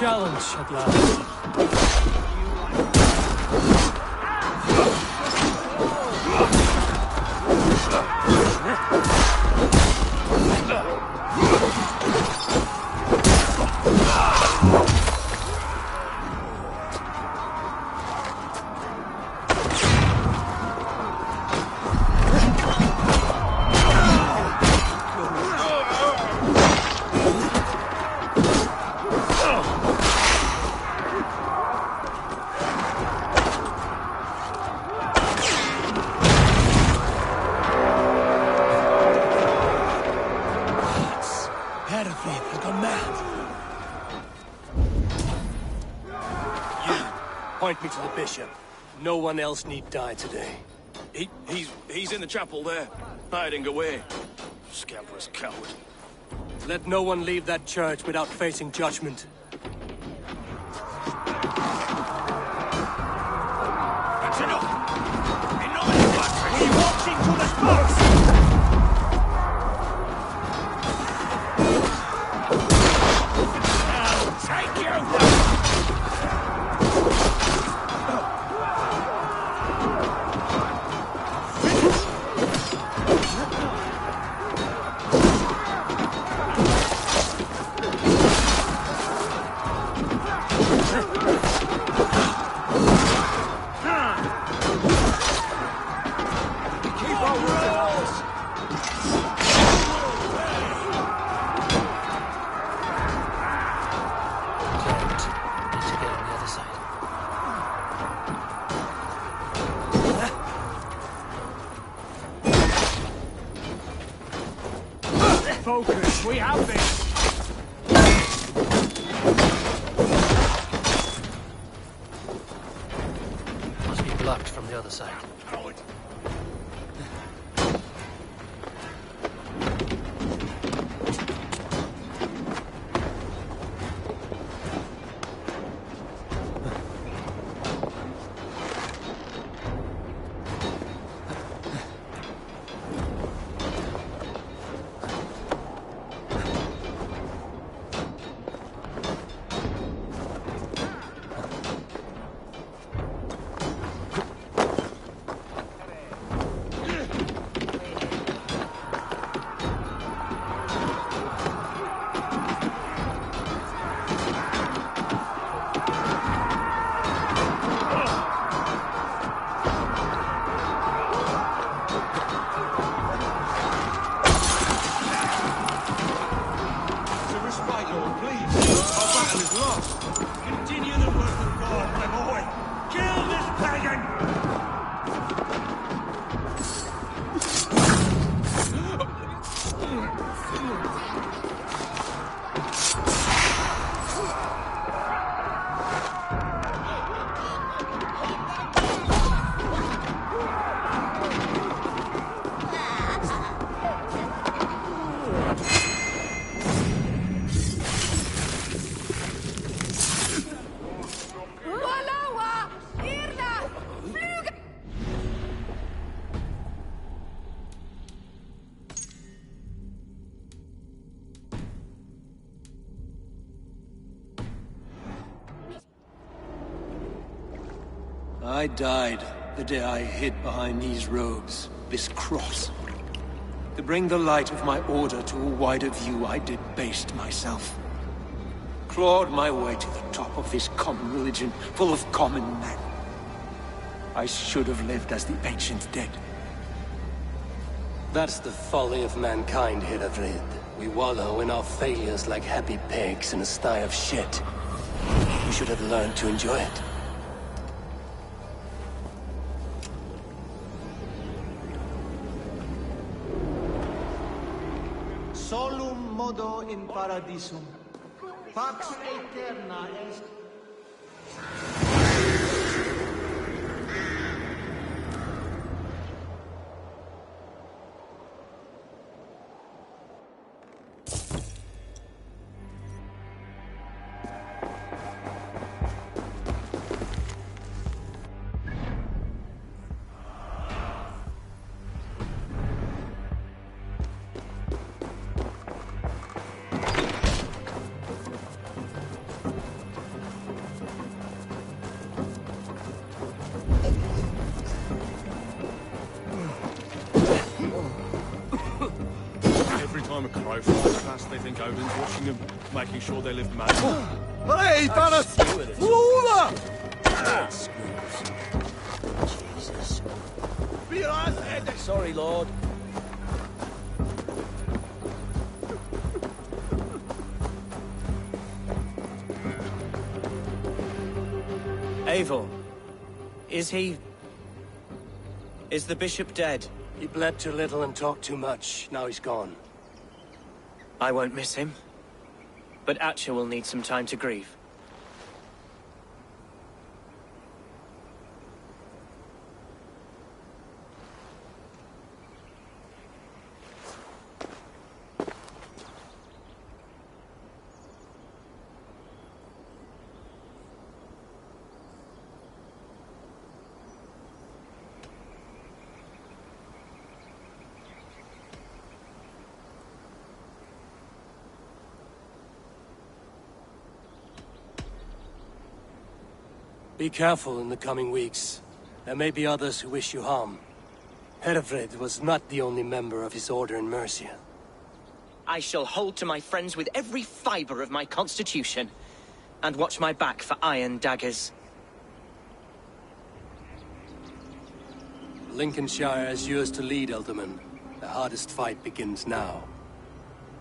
Challenge at last. Point me to the bishop. No one else need die today. He's in the chapel there, hiding away. Scamperous coward. Let no one leave that church without facing judgment. That's enough! We walked into the box! Take you! Focus, we have this! Must be blocked from the other side. I died the day I hid behind these robes, this cross. To bring the light of my order to a wider view, I debased myself. Clawed my way to the top of this common religion, full of common men. I should have lived as the ancient dead. That's the folly of mankind, Hiravrid. We wallow in our failures like happy pigs in a sty of shit. We should have learned to enjoy it. Solum modo in paradisum. Pax aeterna est. Time a crow flies past, they think Odin's watching them, making sure they live mad. Hey, Banus! Flora! Jesus. Be your ass head! Sorry, Lord. Eivor, is he... is the bishop dead? He bled too little and talked too much. Now he's gone. I won't miss him. But Atcha will need some time to grieve. Be careful in the coming weeks. There may be others who wish you harm. Herefrid was not the only member of his order in Mercia. I shall hold to my friends with every fibre of my constitution, and watch my back for iron daggers. Lincolnshire is yours to lead, Elderman. The hardest fight begins now.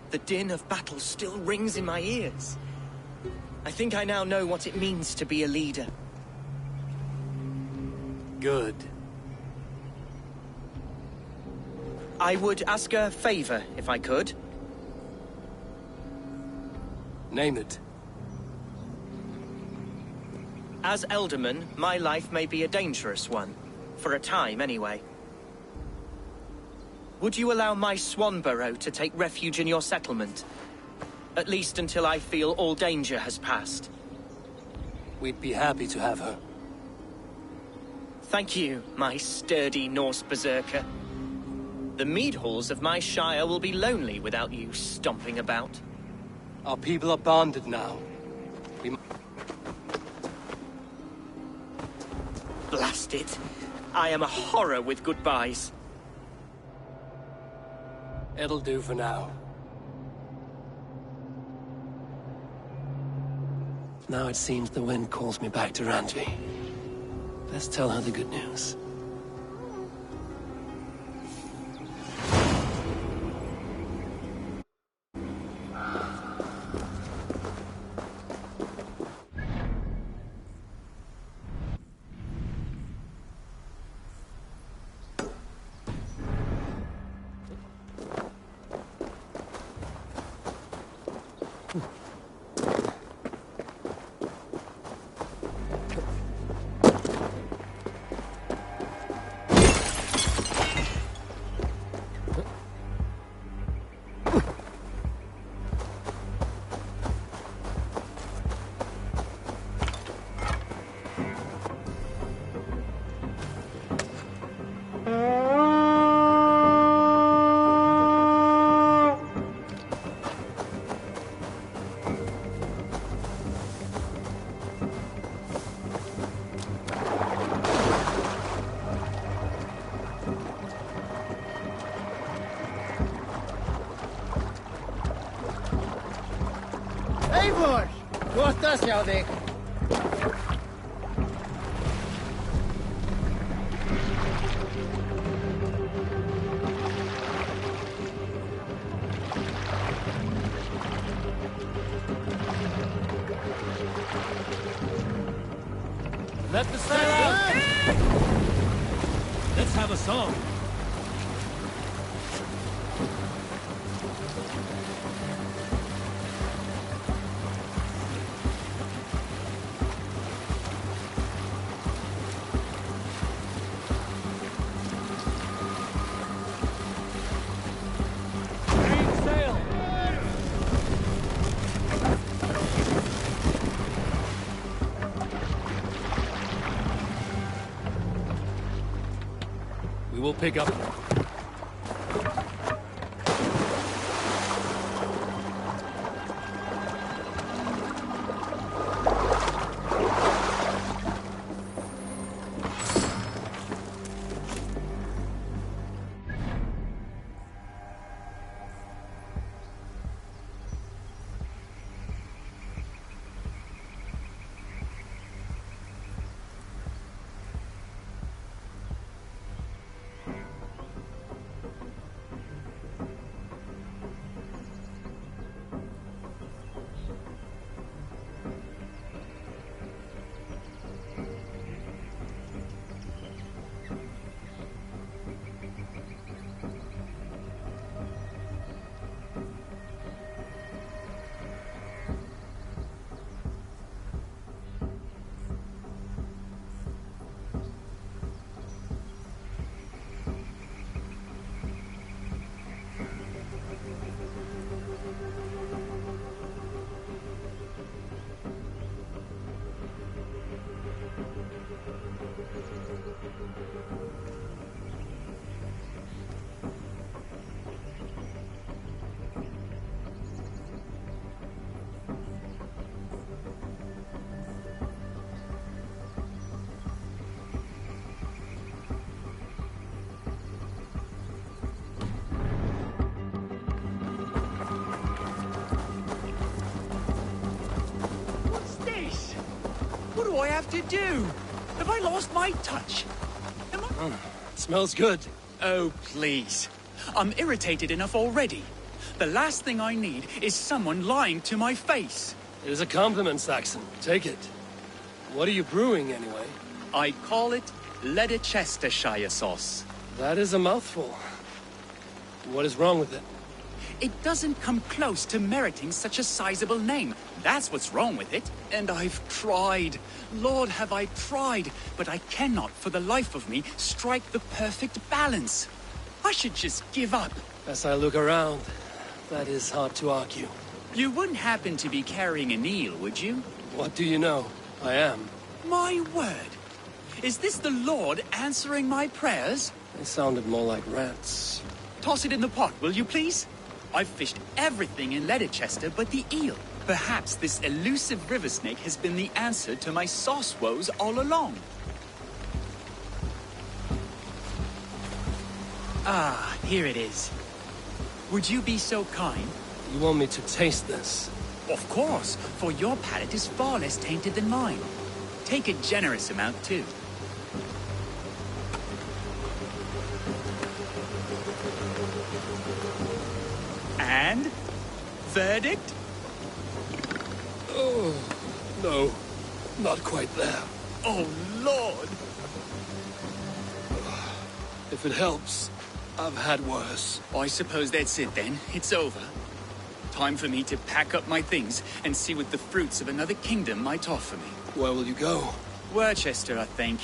The din of battle still rings in my ears. I think I now know what it means to be a leader. Good. I would ask a favor, if I could. Name it. As Elderman, my life may be a dangerous one. For a time, anyway. Would you allow my Swanborough to take refuge in your settlement? At least until I feel all danger has passed. We'd be happy to have her. Thank you, my sturdy Norse berserker. The mead halls of my shire will be lonely without you stomping about. Our people are bonded now. Blast it. I am a horror with goodbyes. It'll do for now. Now it seems the wind calls me back to Randvi. Let's tell her the good news. Zasjałdik. Let the sail out! Let's have a song. We will pick up. What do I have to do? Have I lost my touch? Smells good. Oh, please. I'm irritated enough already. The last thing I need is someone lying to my face. It is a compliment, Saxon. Take it. What are you brewing, anyway? I call it Leicestershire sauce. That is a mouthful. What is wrong with it? It doesn't come close to meriting such a sizable name. That's what's wrong with it. And I've tried. Lord, have I tried. But I cannot, for the life of me, strike the perfect balance. I should just give up. As I look around, that is hard to argue. You wouldn't happen to be carrying an eel, would you? What do you know? I am. My word. Is this the Lord answering my prayers? They sounded more like rats. Toss it in the pot, will you please? I've fished everything in Leicester but the eel. Perhaps this elusive river snake has been the answer to my sauce woes all along. Ah, here it is. Would you be so kind? You want me to taste this? Of course, for your palate is far less tainted than mine. Take a generous amount, too. And? Verdict? Oh, no. Not quite there. Oh, Lord! If it helps, I've had worse. I suppose that's it then. It's over. Time for me to pack up my things and see what the fruits of another kingdom might offer me. Where will you go? Worcester, I think.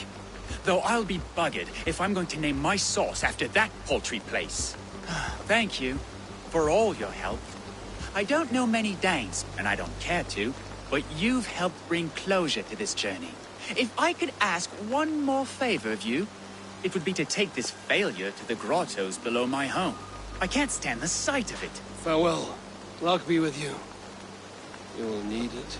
Though I'll be buggered if I'm going to name my sauce after that paltry place. Thank you for all your help. I don't know many Danes, and I don't care to, but you've helped bring closure to this journey. If I could ask one more favor of you, it would be to take this failure to the grottos below my home. I can't stand the sight of it. Farewell. Luck be with you. You will need it.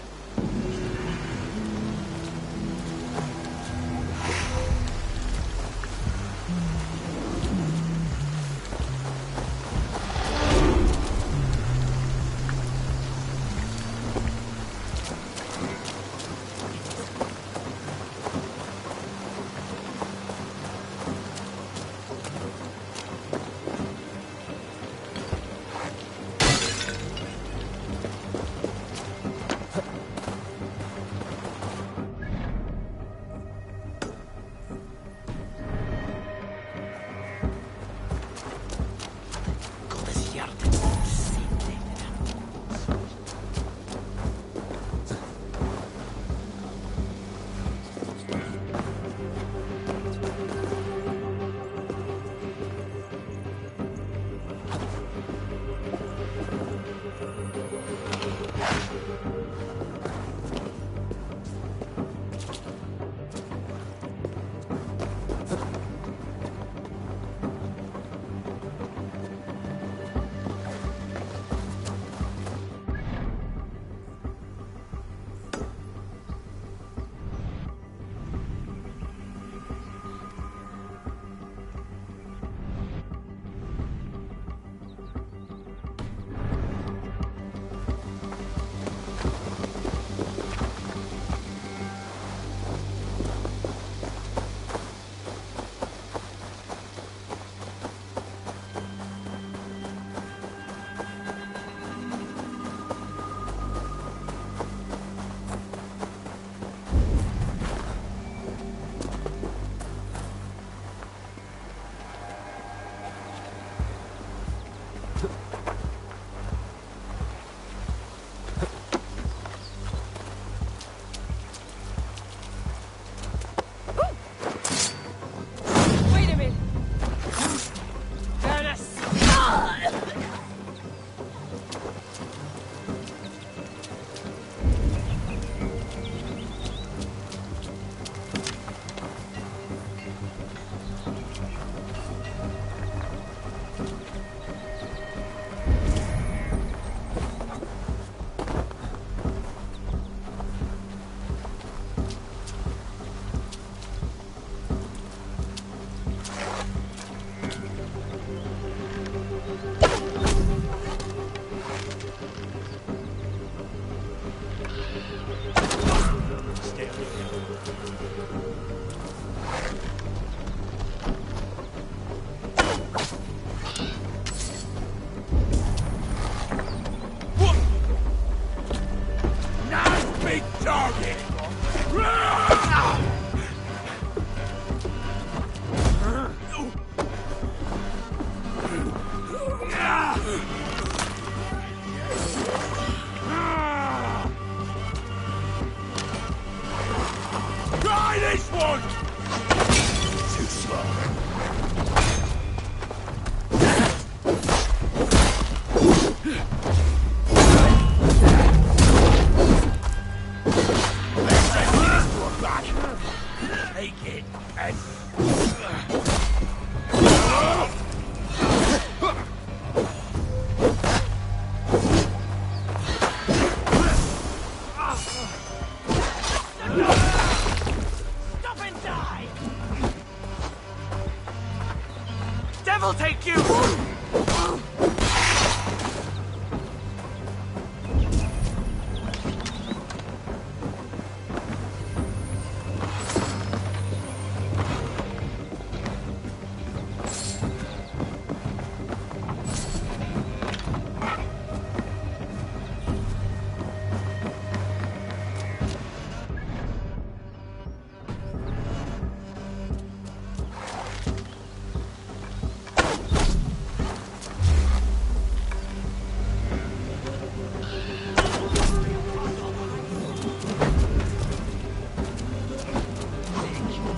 then. Stop and die! Devil take you!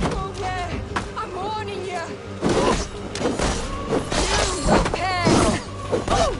Oh, yeah! I'm warning you! You will pay! Oh!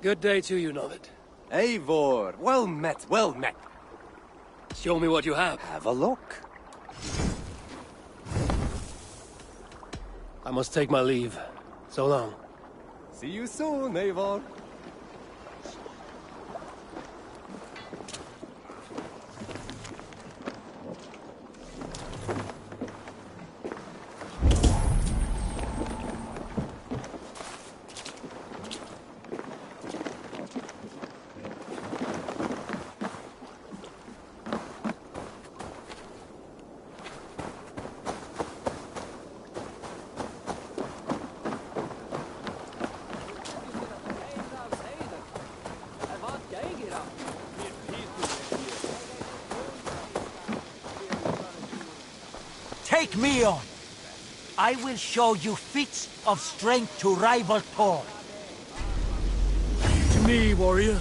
Good day to you, Novid. Eivor, well met, well met. Show me what you have. Have a look. I must take my leave. So long. See you soon, Eivor. Take me on. I will show you feats of strength to rival Thor. To me, warrior,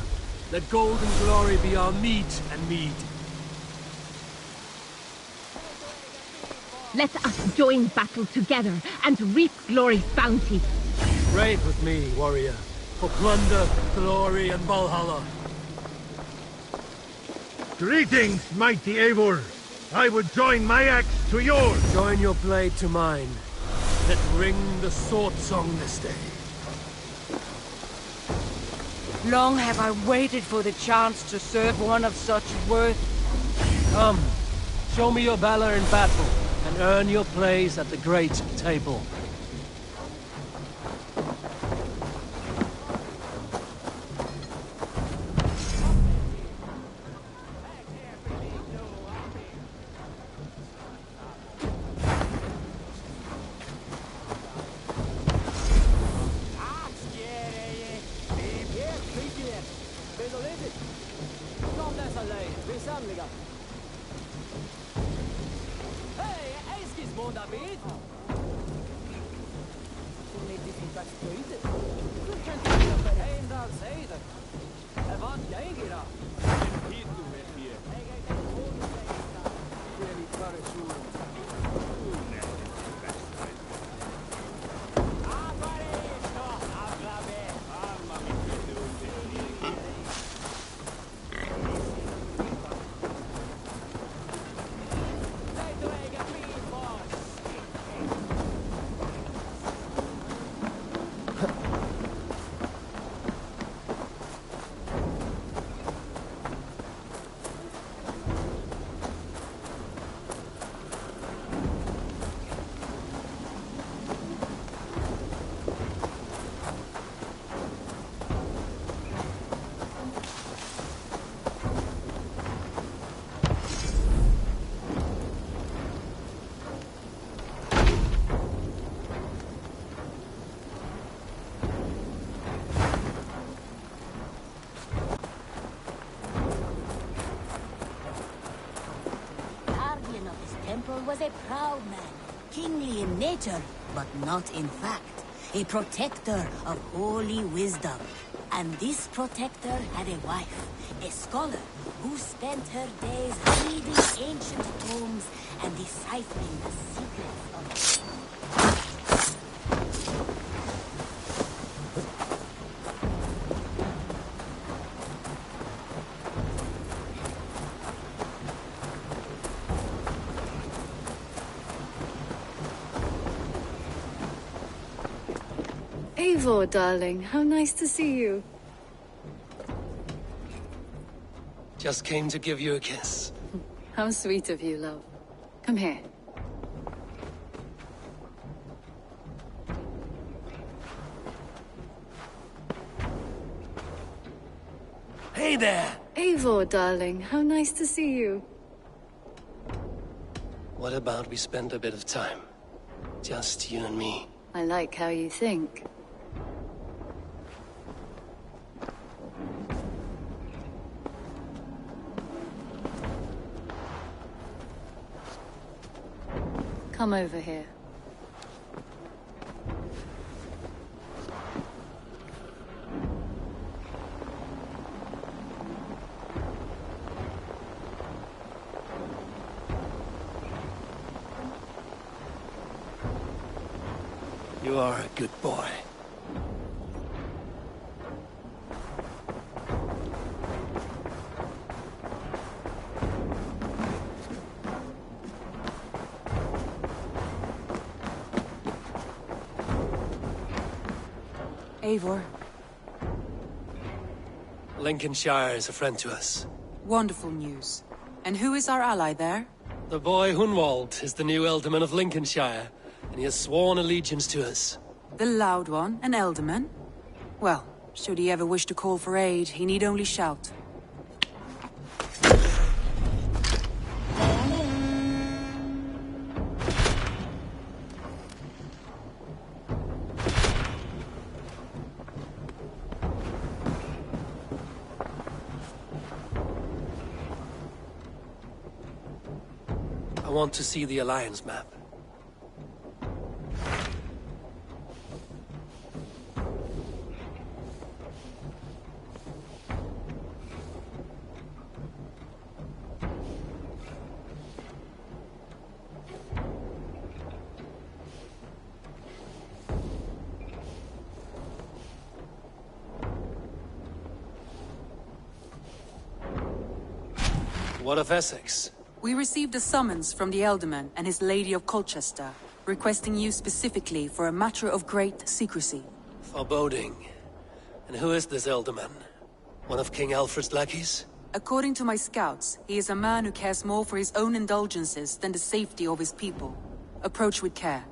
let gold and glory be our meat and mead. Let us join battle together and reap glory's bounty. Rave with me, warrior, for plunder, glory, and Valhalla. Greetings, mighty Eivor. I would join my axe to yours. Join your blade to mine. Let ring the sword song this day. Long have I waited for the chance to serve one of such worth. Come, show me your valor in battle, and earn your place at the great table. was a proud man, kingly in nature, but not in fact. A protector of holy wisdom. And this protector had a wife, a scholar, who spent her days reading ancient tomes and deciphering the secrets of... Eivor, darling, how nice to see you. Just came to give you a kiss. How sweet of you, love. Come here. Hey there! Eivor, darling, how nice to see you. What about we spend a bit of time? Just you and me. I like how you think. Come over here. You are a good boy. Eivor. Lincolnshire is a friend to us. Wonderful news. And who is our ally there? The boy Hunwald is the new Ealdorman of Lincolnshire, and he has sworn allegiance to us. The loud one, an Ealdorman? Well, should he ever wish to call for aid, he need only shout. I want to see the Alliance map. What of Essex? We received a summons from the Ealdorman and his Lady of Colchester, requesting you specifically for a matter of great secrecy. Foreboding. And who is this Ealdorman? One of King Alfred's lackeys? According to my scouts, he is a man who cares more for his own indulgences than the safety of his people. Approach with care.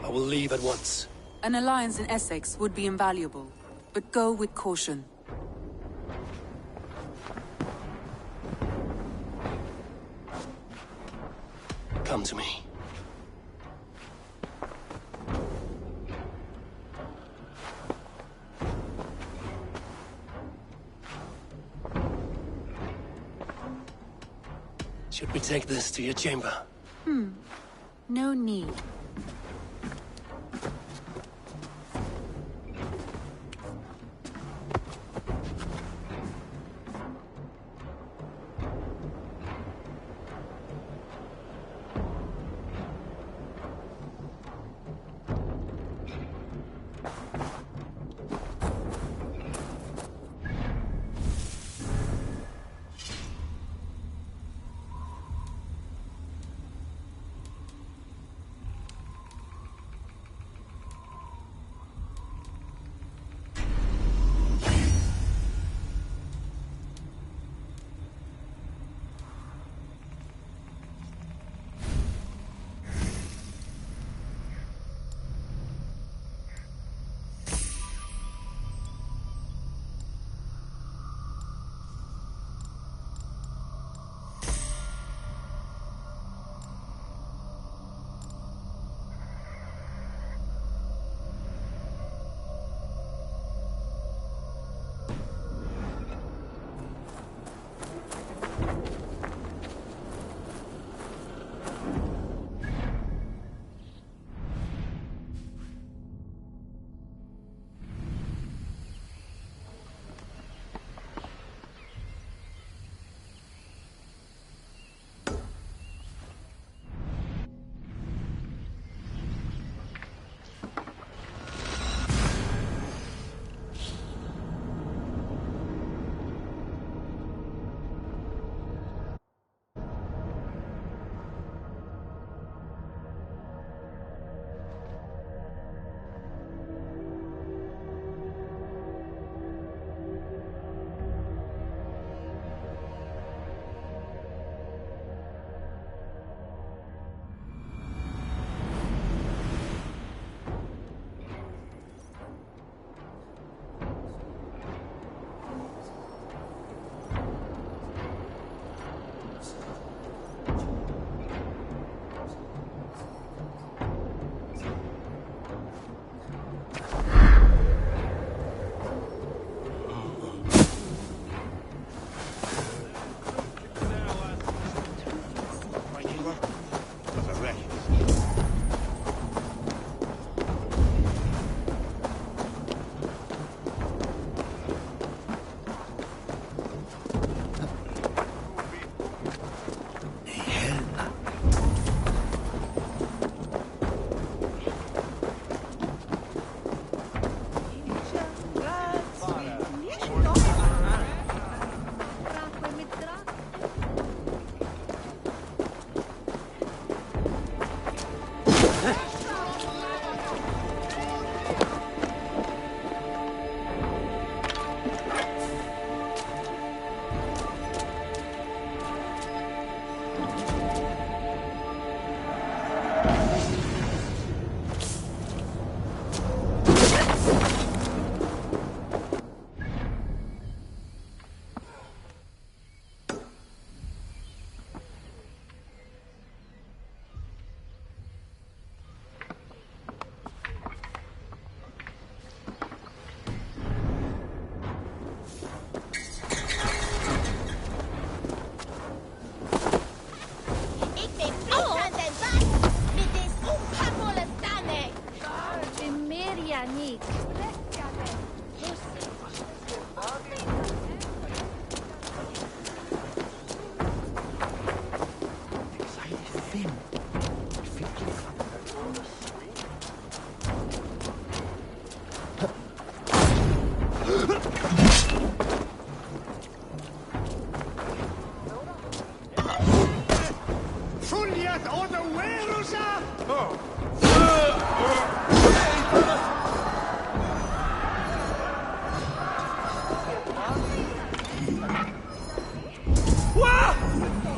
I will leave at once. An alliance in Essex would be invaluable, but go with caution. Come to me. Should we take this to your chamber? No need.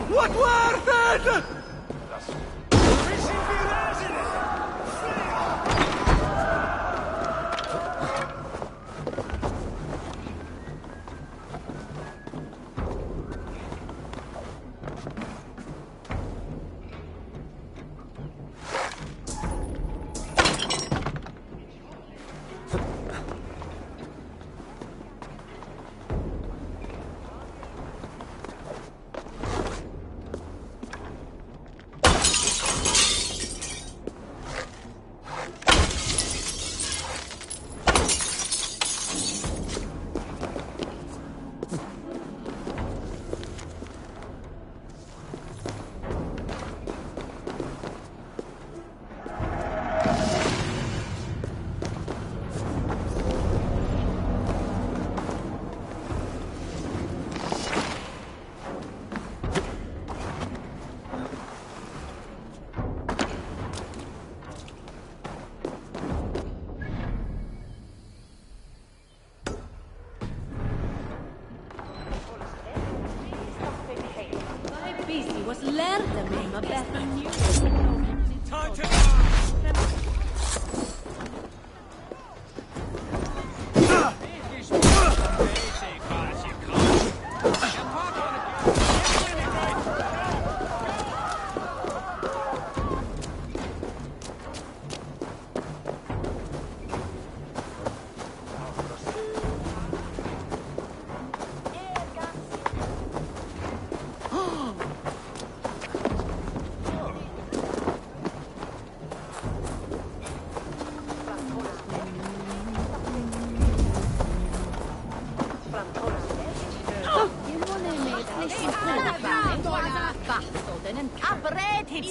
What war then? Was learned the name of that new. Time to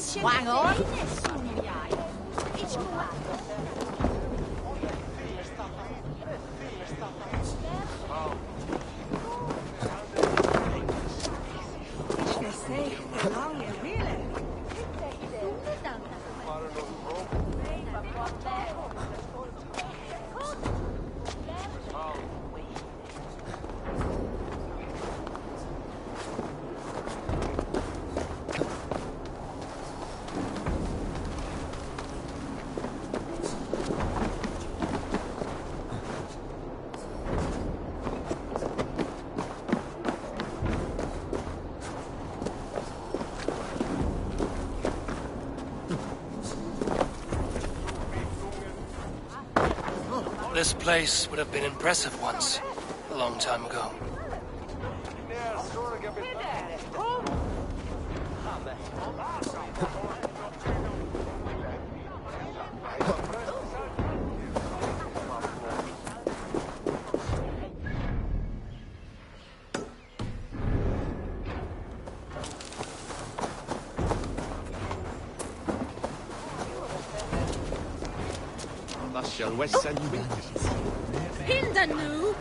Swang on. This place would have been impressive once, a long time ago. Shall West send you Hindanu!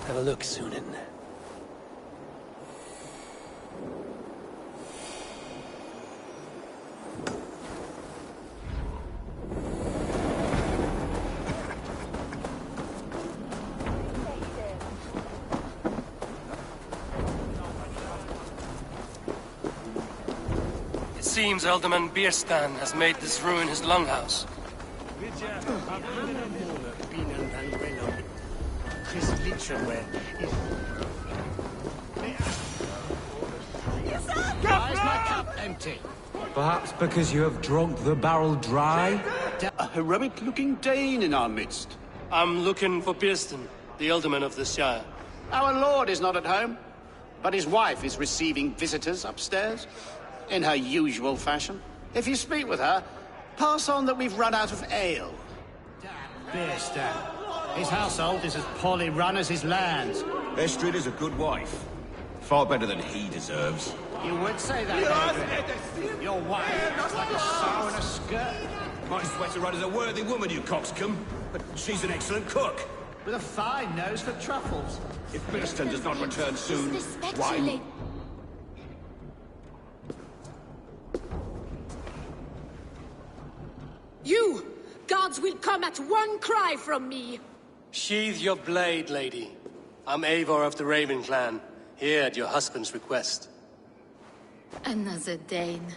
Have a look, Sunan. It seems Alderman Bierstan has made this ruin his longhouse. Why is my cup empty? Perhaps because you have drunk the barrel dry? A heroic-looking Dane in our midst. I'm looking for Bierstan, the alderman of the Shire. Our lord is not at home, but his wife is receiving visitors upstairs, in her usual fashion. If you speak with her, pass on that we've run out of ale. Bierstan. His household is as poorly run as his lands. Estrid is a good wife. Far better than he deserves. You would say that, Adrian. Your wife is like a sow in a skirt. My sweater run is a worthy woman, you coxcomb. But she's an excellent cook. With a fine nose for truffles. If Bierstan does not return soon, why... You! Gods will come at one cry from me! Sheathe your blade, lady. I'm Eivor of the Raven clan, here at your husband's request. Another Dane.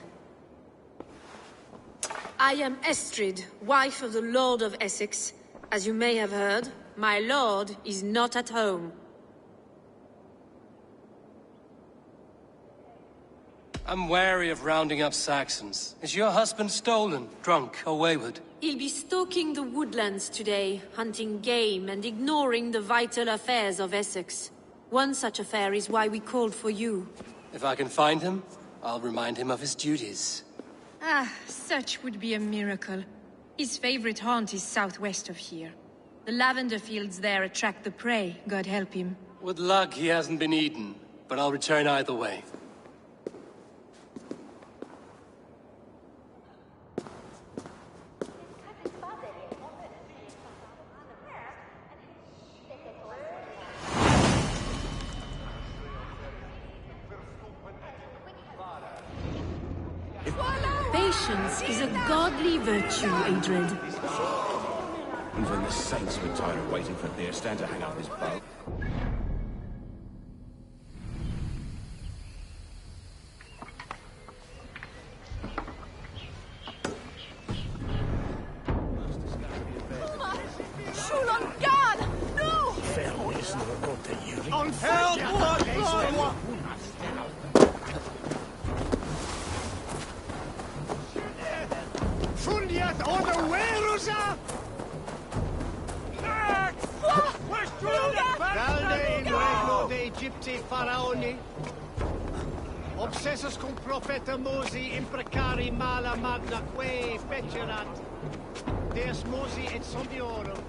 I am Estrid, wife of the Lord of Essex. As you may have heard, my lord is not at home. I'm wary of rounding up Saxons. Is your husband stolen, drunk, or wayward? He'll be stalking the woodlands today, hunting game and ignoring the vital affairs of Essex. One such affair is why we called for you. If I can find him, I'll remind him of his duties. Ah, such would be a miracle. His favorite haunt is southwest of here. The lavender fields there attract the prey, God help him. With luck, he hasn't been eaten, but I'll return either way. Patience Patience is a godly virtue, Adred. Even the saints were tired of waiting for Theostan to hang up his bow. Obsessus cum profeta Mosi imprecari mala magna que fecerat. Deus Mosi et sombiorum.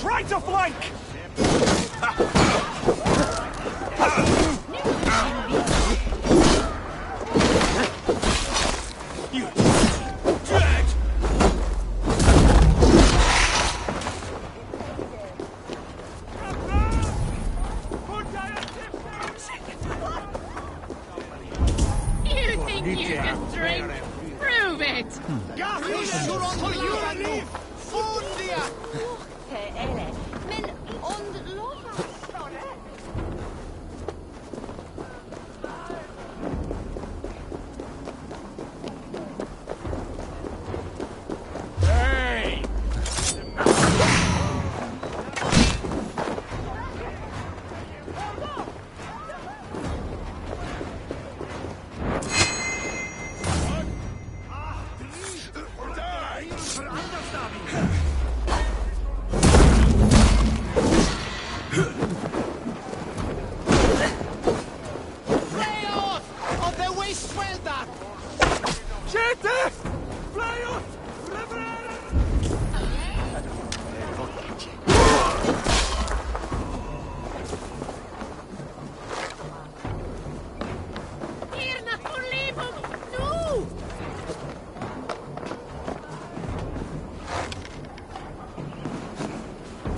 Try to flank! You dead! You think you can drink? Prove it! Hey!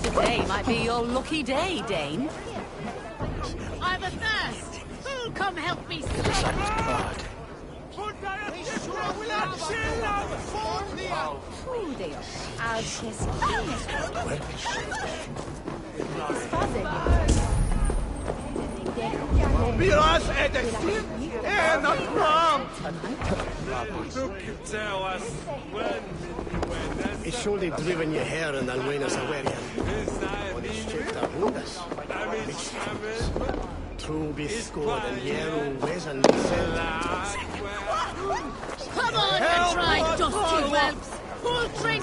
Today might be your lucky day, Dane. I'm athirst! Who'll come help me Miras et estim and a crumb! Tell us when. It's surely driven your hair and Alwenas Awarian. Or it's checked out Hundas. True Bisco and Yeru Wesan Come on, you tried dusty whelps! poultry!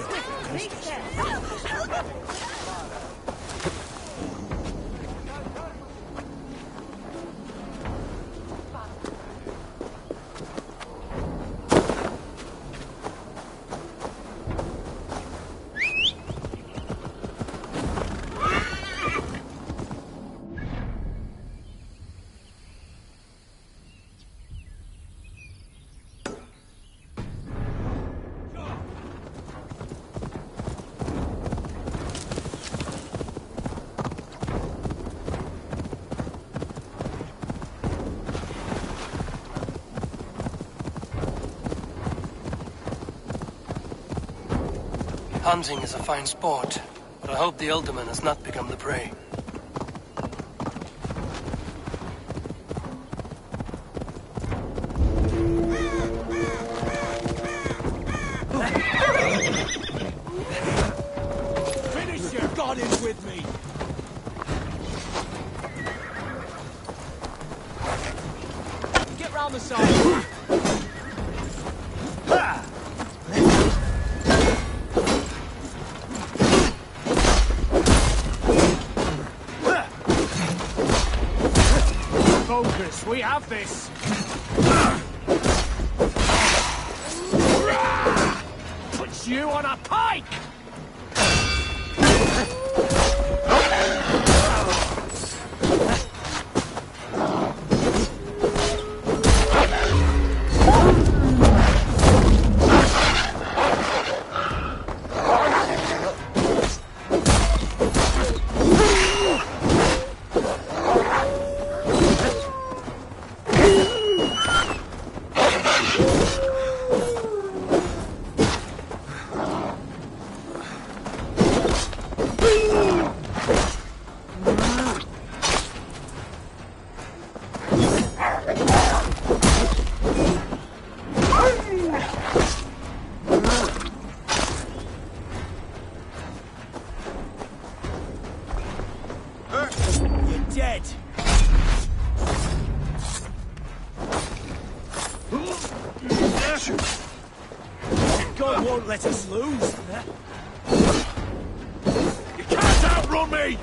Hunting is a fine sport, but I hope the Alderman has not become the prey. Finish your God is with me! Get round the side! Focus, we have this! Put you on a pike! Dead! God won't let us lose. You can't outrun me!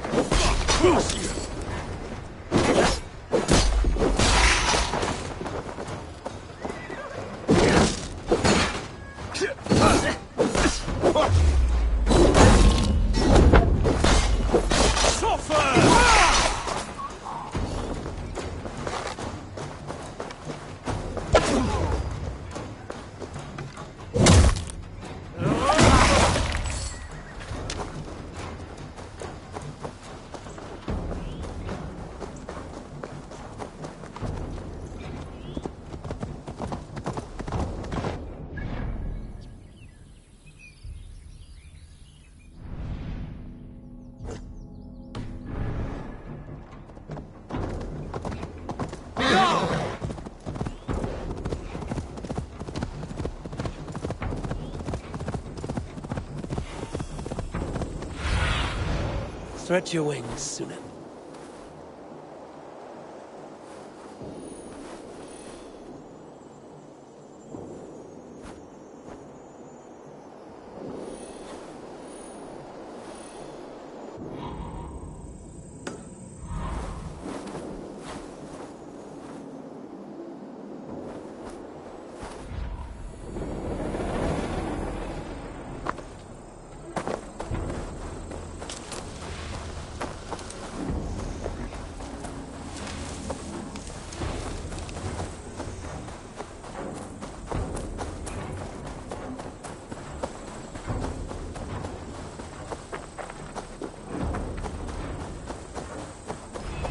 Stretch your wings, Sunan.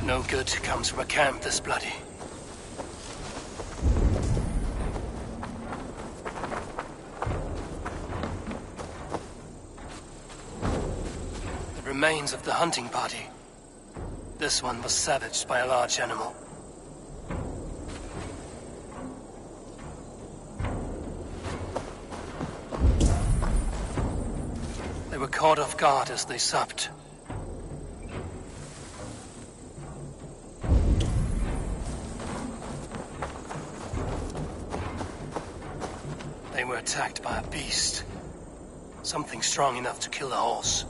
No good comes from a camp this bloody. The remains of the hunting party. This one was savaged by a large animal. They were caught off guard as they supped. They were attacked by a beast. Something strong enough to kill a horse.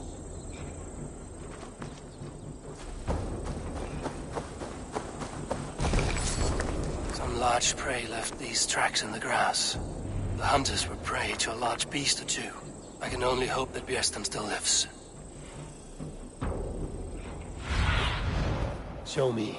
Some large prey left these tracks in the grass. The hunters were prey to a large beast or two. I can only hope that Björsten still lives. Show me.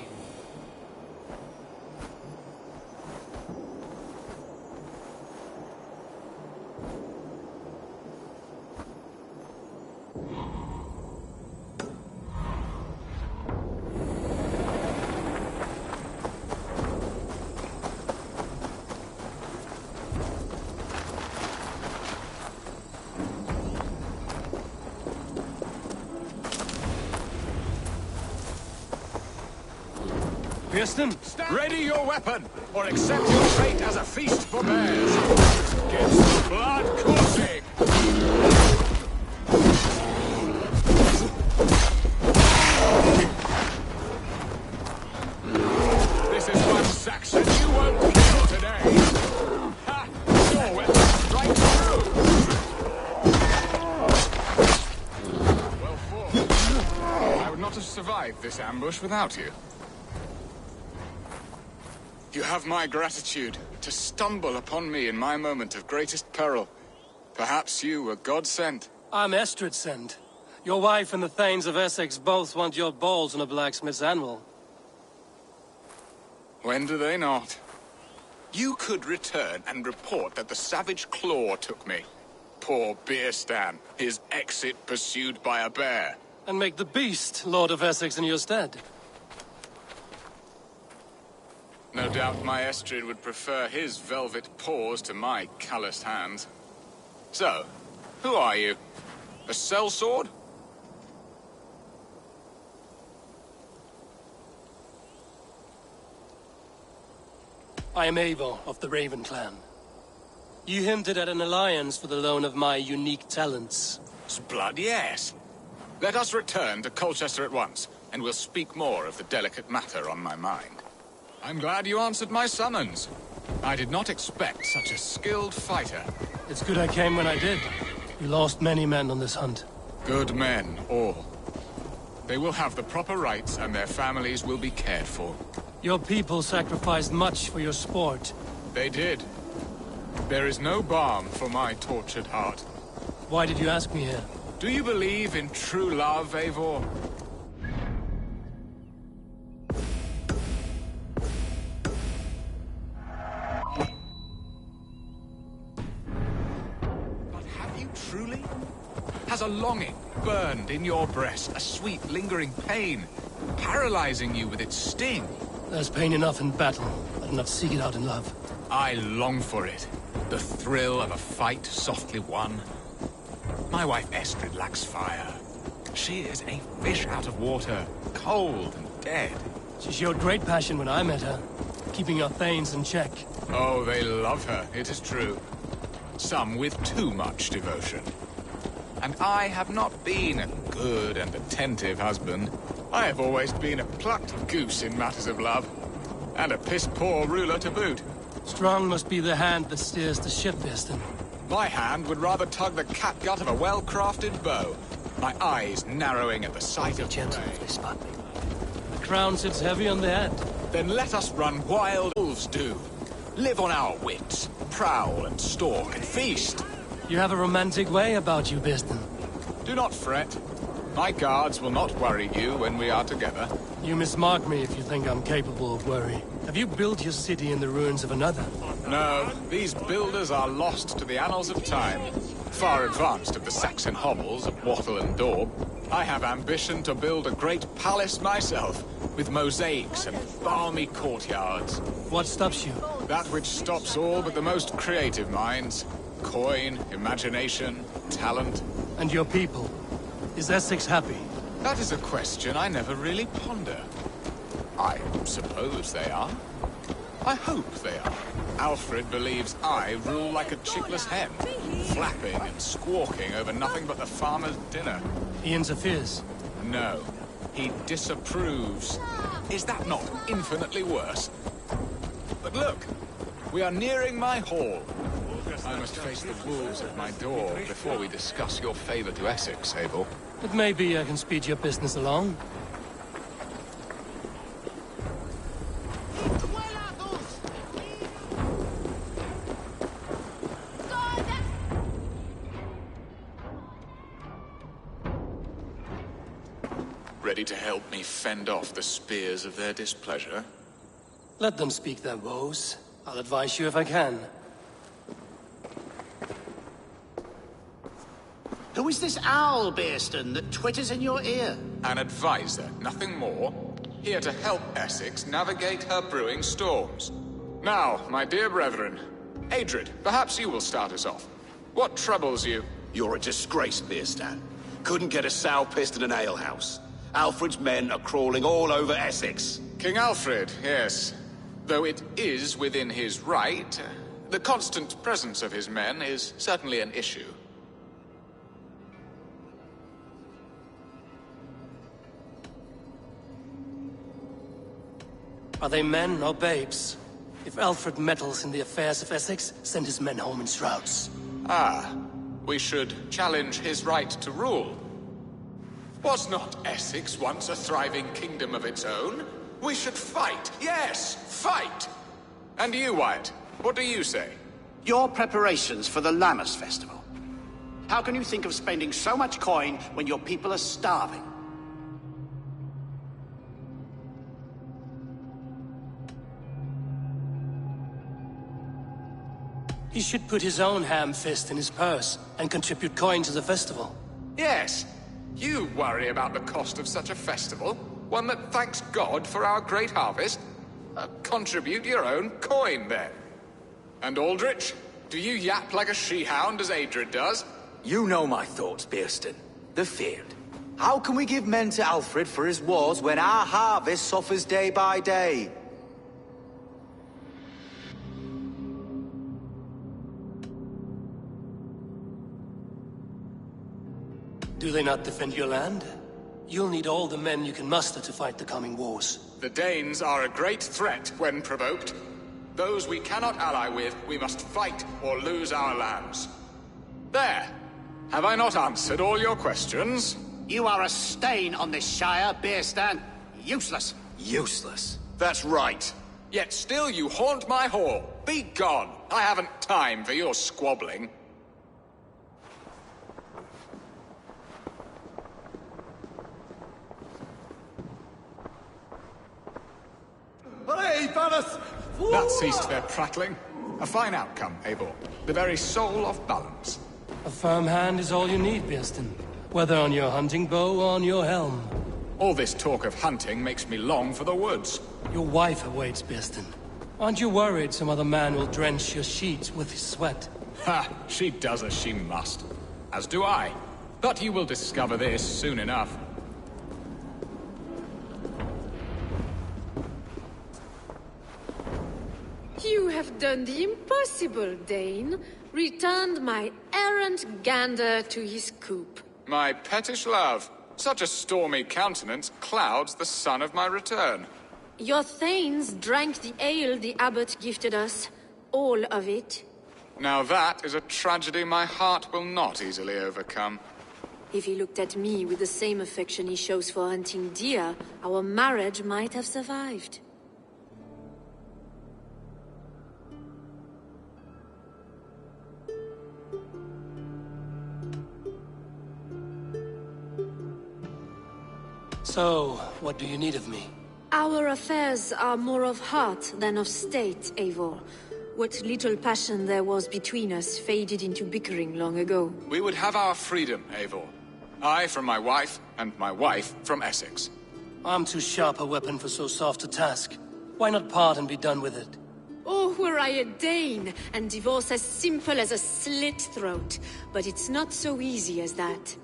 Ready your weapon, or accept your fate as a feast for bears. Get some blood coursing! This is one Saxon you won't kill today. Ha! Your weapon strikes through! Well fought. I would not have survived this ambush without you. You have my gratitude to stumble upon me in my moment of greatest peril. Perhaps you were God-sent. I'm Estrid sent. Your wife and the Thanes of Essex both want your balls on a blacksmith's anvil. When do they not? You could return and report that the savage Claw took me. Poor Björsten, his exit pursued by a bear. And make the beast Lord of Essex in your stead. No doubt my Estrid would prefer his velvet paws to my calloused hands. So, who are you? A sellsword? I am Eivor of the Raven clan. You hinted at an alliance for the loan of my unique talents. Blood, yes. Let us return to Colchester at once, and we'll speak more of the delicate matter on my mind. I'm glad you answered my summons. I did not expect such a skilled fighter. It's good I came when I did. You lost many men on this hunt. Good men, all. They will have the proper rights, and their families will be cared for. Your people sacrificed much for your sport. They did. There is no balm for my tortured heart. Why did you ask me here? Do you believe in true love, Eivor? Truly? Has a longing burned in your breast, a sweet, lingering pain, paralyzing you with its sting? There's pain enough in battle. I do not seek it out in love. I long for it. The thrill of a fight softly won. My wife Estrid lacks fire. She is a fish out of water, cold and dead. She showed great passion when I met her, keeping our Thanes in check. Oh, they love her, it is true. Some with too much devotion. And I have not been a good and attentive husband. I have always been a plucked goose in matters of love. And a piss-poor ruler to boot. Strong must be the hand that steers the ship, Björsten. My hand would rather tug the catgut of a well-crafted bow. My eyes narrowing at the sight of gentle if they spot me. The crown sits heavy on the head. Then let us run wild wolves do. Live on our wits. Prowl and stalk and feast. You have a romantic way about you, Björsten. Do not fret. My guards will not worry you when we are together. You mismark me if you think I'm capable of worry. Have you built your city in the ruins of another? No, these builders are lost to the annals of time. Far advanced of the Saxon hovels of Wattle and Daub. I have ambition to build a great palace myself, with mosaics and balmy courtyards. What stops you? That which stops all but the most creative minds. Coin, imagination, talent. And your people? Is Essex happy? That is a question I never really ponder. I suppose they are. I hope they are. Alfred believes I rule like a chickless hen, flapping and squawking over nothing but the farmer's dinner. He interferes? No. He disapproves. Is that not infinitely worse? But look, we are nearing my hall. I must face the wolves at my door before we discuss your favor to Essex, Abel. But maybe I can speed your business along. Ready to help me fend off the spears of their displeasure? Let them speak their woes. I'll advise you if I can. Who is this owl, Bearston, that twitters in your ear? An advisor, nothing more. Here to help Essex navigate her brewing storms. Now, my dear brethren, Adred, perhaps you will start us off. What troubles you? You're a disgrace, Bearstan. Couldn't get a sow pissed in an alehouse. Alfred's men are crawling all over Essex. King Alfred, yes. Though it is within his right, the constant presence of his men is certainly an issue. Are they men or babes? If Alfred meddles in the affairs of Essex, send his men home in shrouds. Ah, we should challenge his right to rule. Was not Essex once a thriving kingdom of its own? We should fight, yes, fight! And you, Wyatt, what do you say? Your preparations for the Lammas festival. How can you think of spending so much coin when your people are starving? He should put his own ham fist in his purse and contribute coin to the festival. Yes, you worry about the cost of such a festival, one that thanks God for our great harvest. Contribute your own coin, then. And Aldrich, do you yap like a she-hound as Adred does? You know my thoughts, Bearston. The feared. How can we give men to Alfred for his wars when our harvest suffers day by day? Do they not defend your land? You'll need all the men you can muster to fight the coming wars. The Danes are a great threat when provoked. Those we cannot ally with, we must fight or lose our lands. There! Have I not answered all your questions? You are a stain on this Shire, Bearstan. Useless. Useless? That's right. Yet still you haunt my hall. Be gone. I haven't time for your squabbling. That ceased their prattling. A fine outcome, Eivor. The very soul of balance. A firm hand is all you need, Bearston. Whether on your hunting bow or on your helm. All this talk of hunting makes me long for the woods. Your wife awaits, Bearston. Aren't you worried some other man will drench your sheets with his sweat? Ha! She does as she must. As do I. But you will discover this soon enough. You have done the impossible, Dane. Returned my errant gander to his coop. My pettish love. Such a stormy countenance clouds the sun of my return. Your thanes drank the ale the abbot gifted us. All of it. Now that is a tragedy my heart will not easily overcome. If he looked at me with the same affection he shows for hunting deer, our marriage might have survived. So, what do you need of me? Our affairs are more of heart than of state, Eivor. What little passion there was between us faded into bickering long ago. We would have our freedom, Eivor. I from my wife, and my wife from Essex. I'm too sharp a weapon for so soft a task. Why not part and be done with it? Oh, were I a Dane, and divorce as simple as a slit throat. But it's not so easy as that.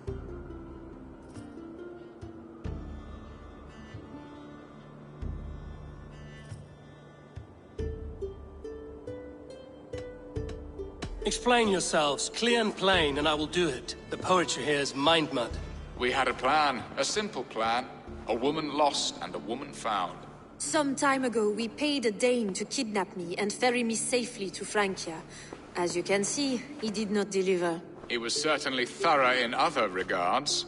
Explain yourselves, clear and plain, and I will do it. The poetry here is mind mud. We had a plan, a simple plan. A woman lost and a woman found. Some time ago, we paid a Dane to kidnap me and ferry me safely to Francia. As you can see, he did not deliver. He was certainly thorough in other regards.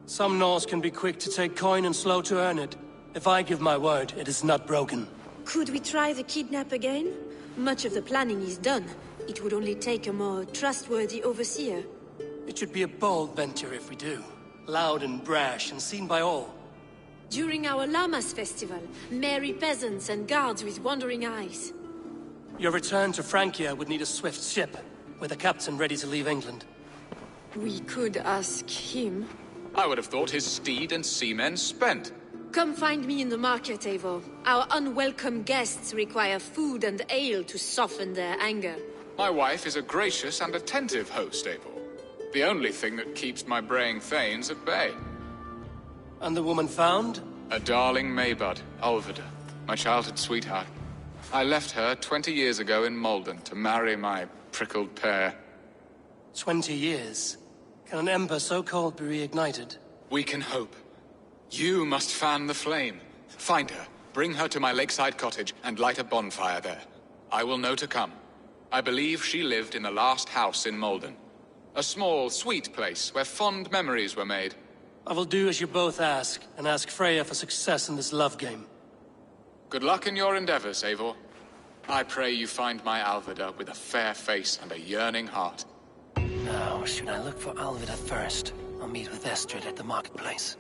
Some Norse can be quick to take coin and slow to earn it. If I give my word, it is not broken. Could we try the kidnap again? Much of the planning is done. It would only take a more trustworthy overseer. It should be a bold venture if we do. Loud and brash and seen by all. During our Llamas festival, merry peasants and guards with wandering eyes. Your return to Francia would need a swift ship, with a captain ready to leave England. We could ask him. I would have thought his steed and seamen spent. Come find me in the market, Eivor. Our unwelcome guests require food and ale to soften their anger. My wife is a gracious and attentive host, Eivor. The only thing that keeps my braying thanes at bay. And the woman found? A darling Maybud, Ulvida, my childhood sweetheart. I left her 20 years ago in Malden to marry my prickled pear. 20 years? Can an ember so cold be reignited? We can hope. You must fan the flame. Find her, bring her to my lakeside cottage, and light a bonfire there. I will know to come. I believe she lived in the last house in Malden. A small, sweet place where fond memories were made. I will do as you both ask, and ask Freya for success in this love game. Good luck in your endeavors, Eivor. I pray you find my Alvida with a fair face and a yearning heart. Now, should I look for Alvida first? I'll meet with Estrid at the marketplace.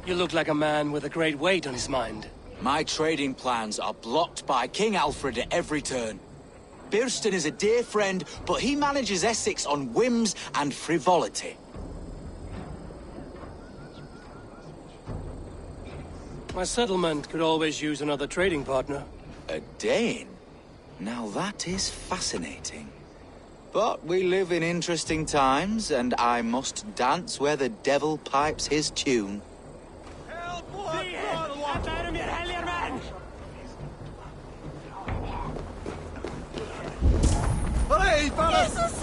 You look like a man with a great weight on his mind. My trading plans are blocked by King Alfred at every turn. Birston is a dear friend, but he manages Essex on whims and frivolity. My settlement could always use another trading partner. A Dane? Now that is fascinating. But we live in interesting times, and I must dance where the devil pipes his tune. Jesus!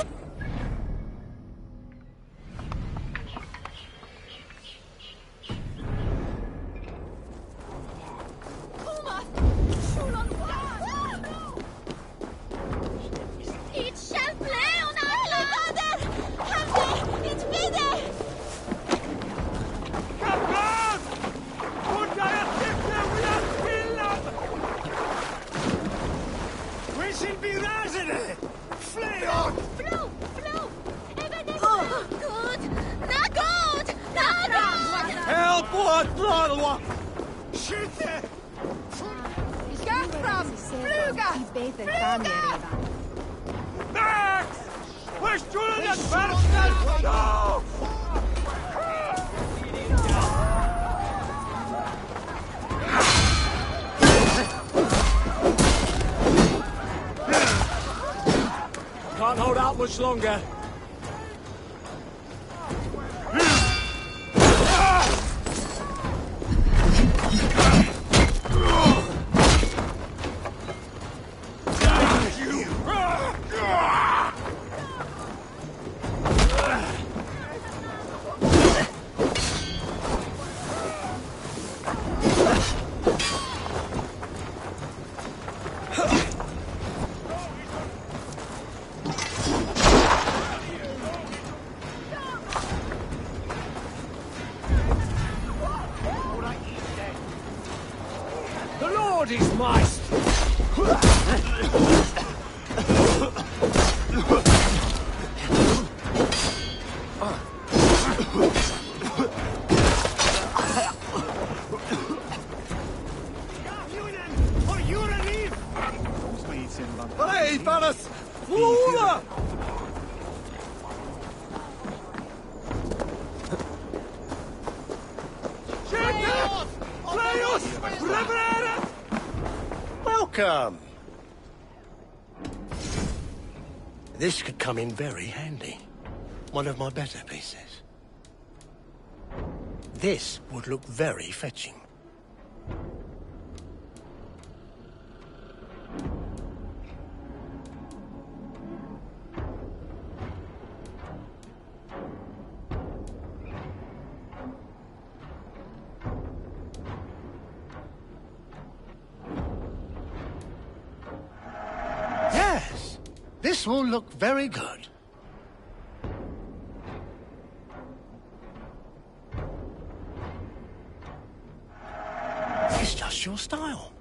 Can't hold out much longer. body's moist! Hey, fellas! Flora! Welcome! This could come in very handy. One of my better pieces. This would look very fetching. Yes, this will look very good. It's just your style.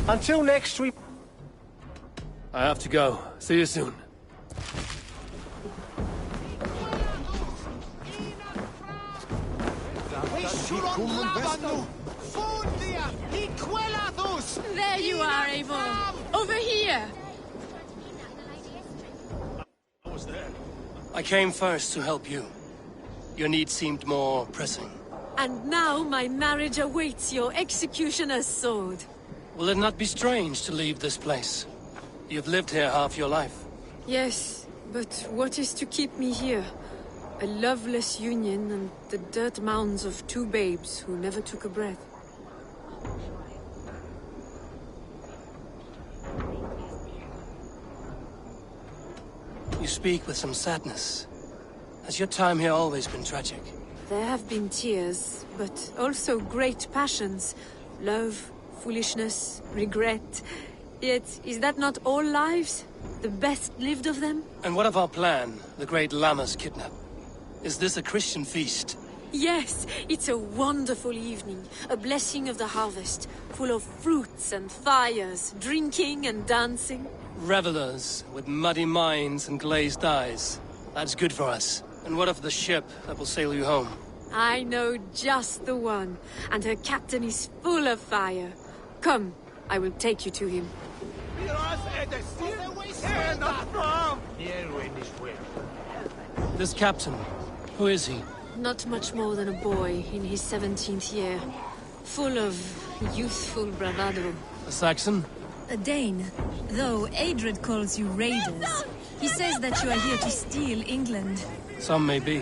Until next week. I have to go. See you soon. There you are, Eivor. Over here. I came first to help you. Your need seemed more pressing. And now my marriage awaits your executioner's sword. Will it not be strange to leave this place? You've lived here half your life. Yes, but what is to keep me here? A loveless union and the dirt mounds of two babes who never took a breath. You speak with some sadness. Has your time here always been tragic? There have been tears, but also great passions. Love, foolishness, regret. Yet, is that not all lives? The best lived of them? And what of our plan, the great Llama's kidnap? Is this a Christian feast? Yes, it's a wonderful evening. A blessing of the harvest, full of fruits and fires, drinking and dancing. Revelers with muddy minds and glazed eyes. That's good for us. And what of the ship that will sail you home? I know just the one, and her captain is full of fire. Come, I will take you to him. This captain, who is he? Not much more than a boy in his 17th year. Full of youthful bravado. A Saxon? A Dane, though Adred calls you raiders. He says that you are here to steal England. Some may be.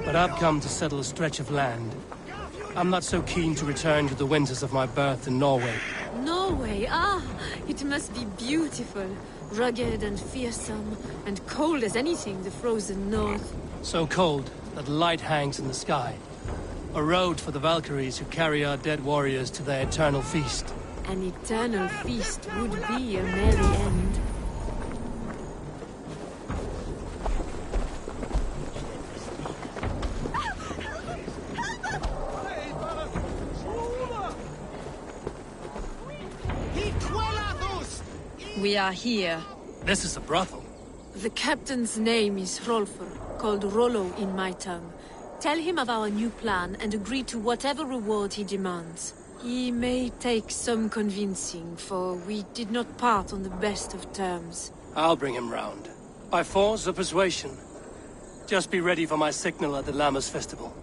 But I've come to settle a stretch of land. I'm not so keen to return to the winters of my birth in Norway. Norway, it must be beautiful. Rugged and fearsome, and cold as anything the frozen north. So cold that light hangs in the sky. A road for the Valkyries who carry our dead warriors to their eternal feast. An eternal feast would be a merry end. We are here. This is a brothel. The captain's name is Hrolfr, called Rollo in my tongue. Tell him of our new plan and agree to whatever reward he demands. He may take some convincing, for we did not part on the best of terms. I'll bring him round. By force or persuasion. Just be ready for my signal at the Lammas festival.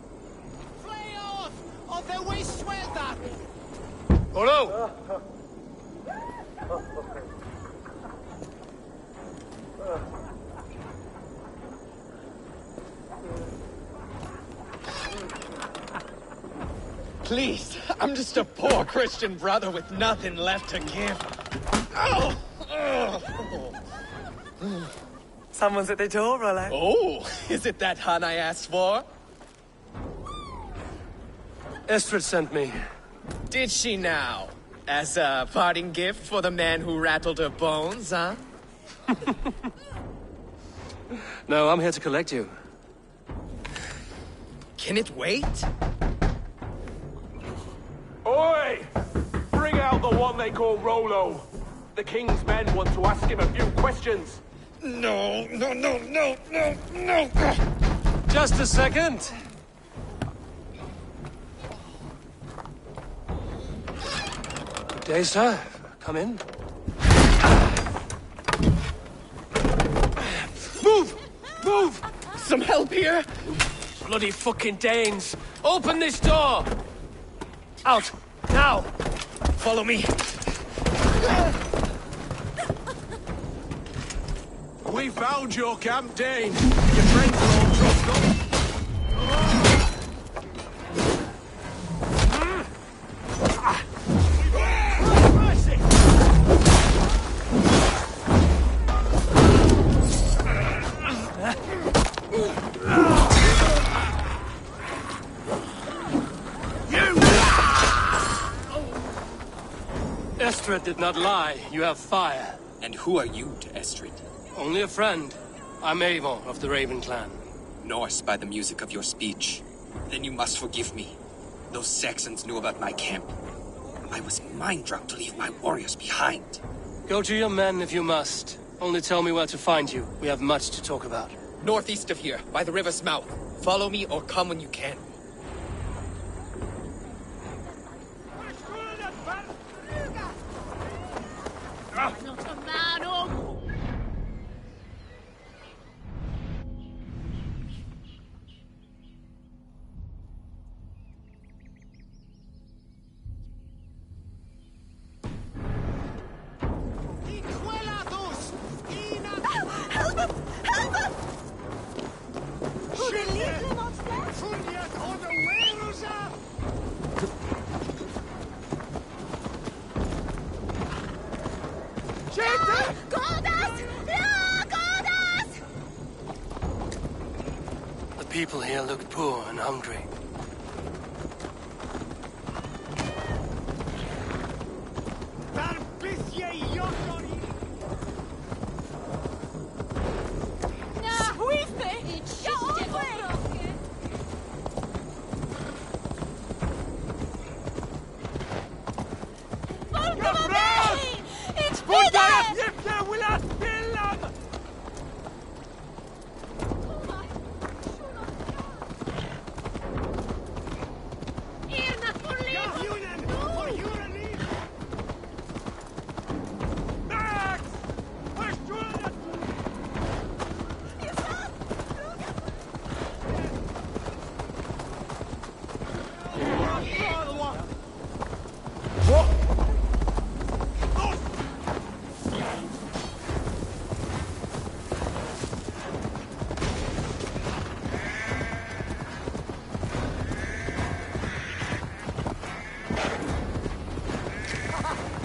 Fly off! Or they will swear that! Hello! Please, I'm just a poor Christian brother with nothing left to give. Oh! Someone's at the door, Rollo. Oh, is it that hun I asked for? Estrid sent me. Did she now? As a parting gift for the man who rattled her bones, huh? No, I'm here to collect you. Can it wait? Oi! Bring out the one they call Rolo. The king's men want to ask him a few questions. No. Just a second. Good day, sir. Come in. Move! Move! Some help here? Bloody fucking Danes! Open this door! Out! Now! Follow me. We found your camp, Dane. Your friends are all dropped off. Estrid did not lie. You have fire. And who are you to Estrid? Only a friend. I'm Avon of the Raven clan. Norse by the music of your speech. Then you must forgive me. Those Saxons knew about my camp. I was mind-drunk to leave my warriors behind. Go to your men if you must. Only tell me where to find you. We have much to talk about. Northeast of here, by the river's mouth. Follow me or come when you can. Not a man or... Help us! Help us! The people here look poor and hungry.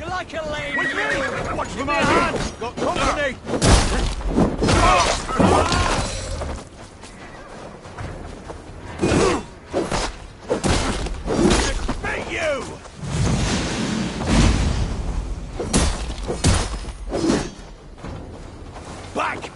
Like a lady. With me! Watch for my hands! Got company! Expect you! Back!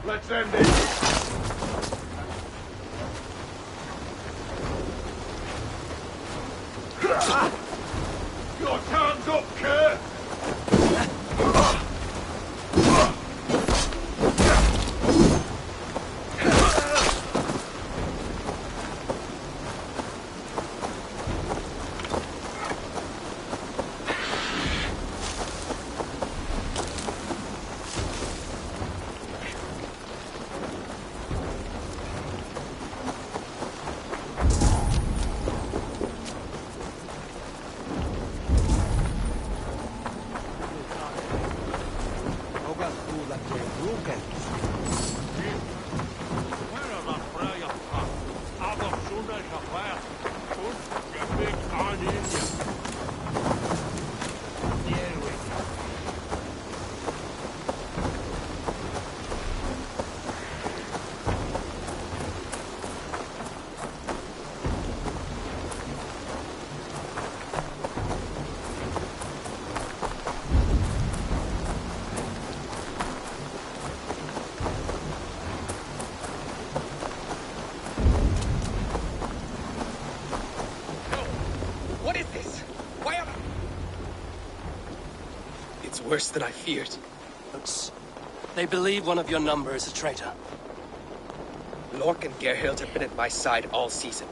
Let's end it. Your time's up, Kurt. worse than I feared. They believe one of your number is a traitor. Lork and Gerhild have been at my side all season.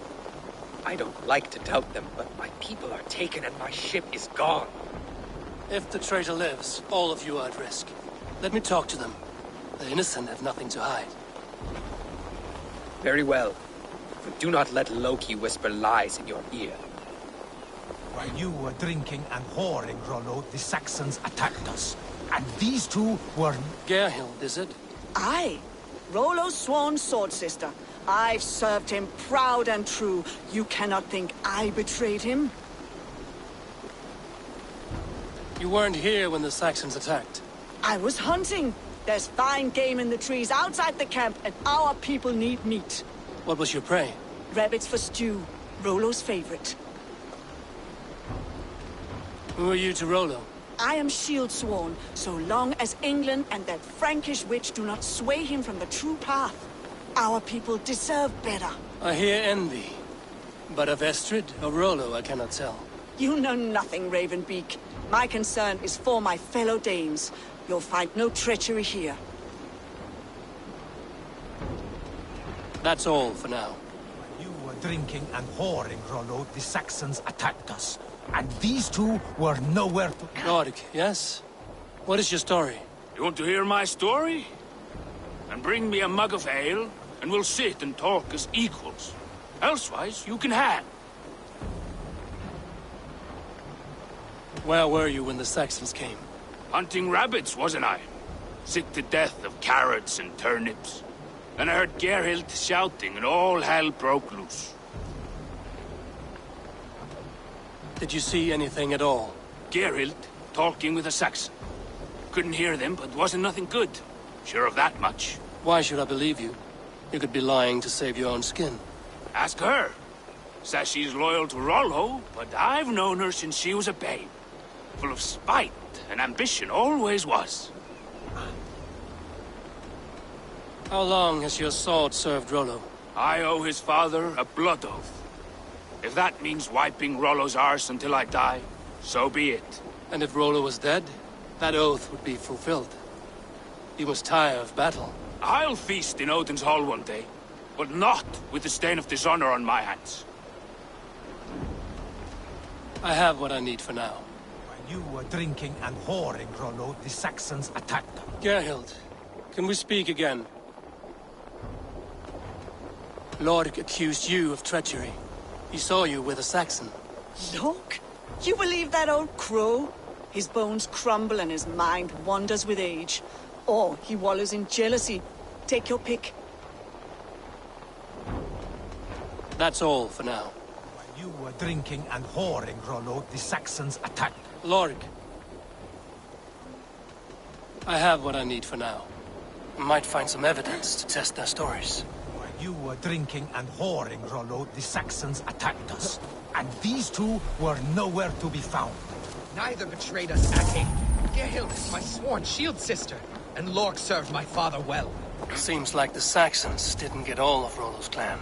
I don't like to doubt them, but my people are taken and my ship is gone. If the traitor lives, all of you are at risk. Let me talk to them. The innocent have nothing to hide. Very well. But do not let Loki whisper lies in your ear. While you were drinking and whoring, Rollo, the Saxons attacked us. And these two were... Gerhild, is it? Aye. Rollo's sworn sword sister. I've served him proud and true. You cannot think I betrayed him? You weren't here when the Saxons attacked. I was hunting. There's fine game in the trees outside the camp, and our people need meat. What was your prey? Rabbits for stew. Rollo's favorite. Who are you to Rollo? I am shield sworn, so long as England and that Frankish witch do not sway him from the true path. Our people deserve better. I hear envy. But of Estrid or Rollo, I cannot tell. You know nothing, Ravenbeak. My concern is for my fellow Danes. You'll find no treachery here. That's all for now. While you were drinking and whoring, Rollo, the Saxons attacked us. And these two were nowhere to... Lork, yes? What is your story? You want to hear my story? And bring me a mug of ale, and we'll sit and talk as equals. Elsewise, you can hang. Where were you when the Saxons came? Hunting rabbits, wasn't I? Sick to death of carrots and turnips. Then I heard Gerhild shouting, and all hell broke loose. Did you see anything at all? Gerhild talking with a Saxon. Couldn't hear them, but wasn't nothing good. Sure of that much. Why should I believe you? You could be lying to save your own skin. Ask her. Says she's loyal to Rollo, but I've known her since she was a babe. Full of spite and ambition, always was. How long has your sword served Rollo? I owe his father a blood oath. If that means wiping Rollo's arse until I die, so be it. And if Rollo was dead, that oath would be fulfilled. You must tire of battle. I'll feast in Odin's hall one day, but not with the stain of dishonor on my hands. I have what I need for now. While you were drinking and whoring, Rollo, the Saxons attacked them. Gerhild, can we speak again? Lork accused you of treachery. He saw you with a Saxon. Look, you believe that old crow? His bones crumble and his mind wanders with age. Or he wallows in jealousy. Take your pick. That's all for now. While you were drinking and whoring, Rollo, the Saxons attacked. Lork. I have what I need for now. I might find some evidence to test their stories. While you were drinking and whoring, Rollo, the Saxons attacked us. And these two were nowhere to be found. Neither betrayed us, Ake. Gerhild is my sworn shield sister, and Lork served my father well. Seems like the Saxons didn't get all of Rollo's clan.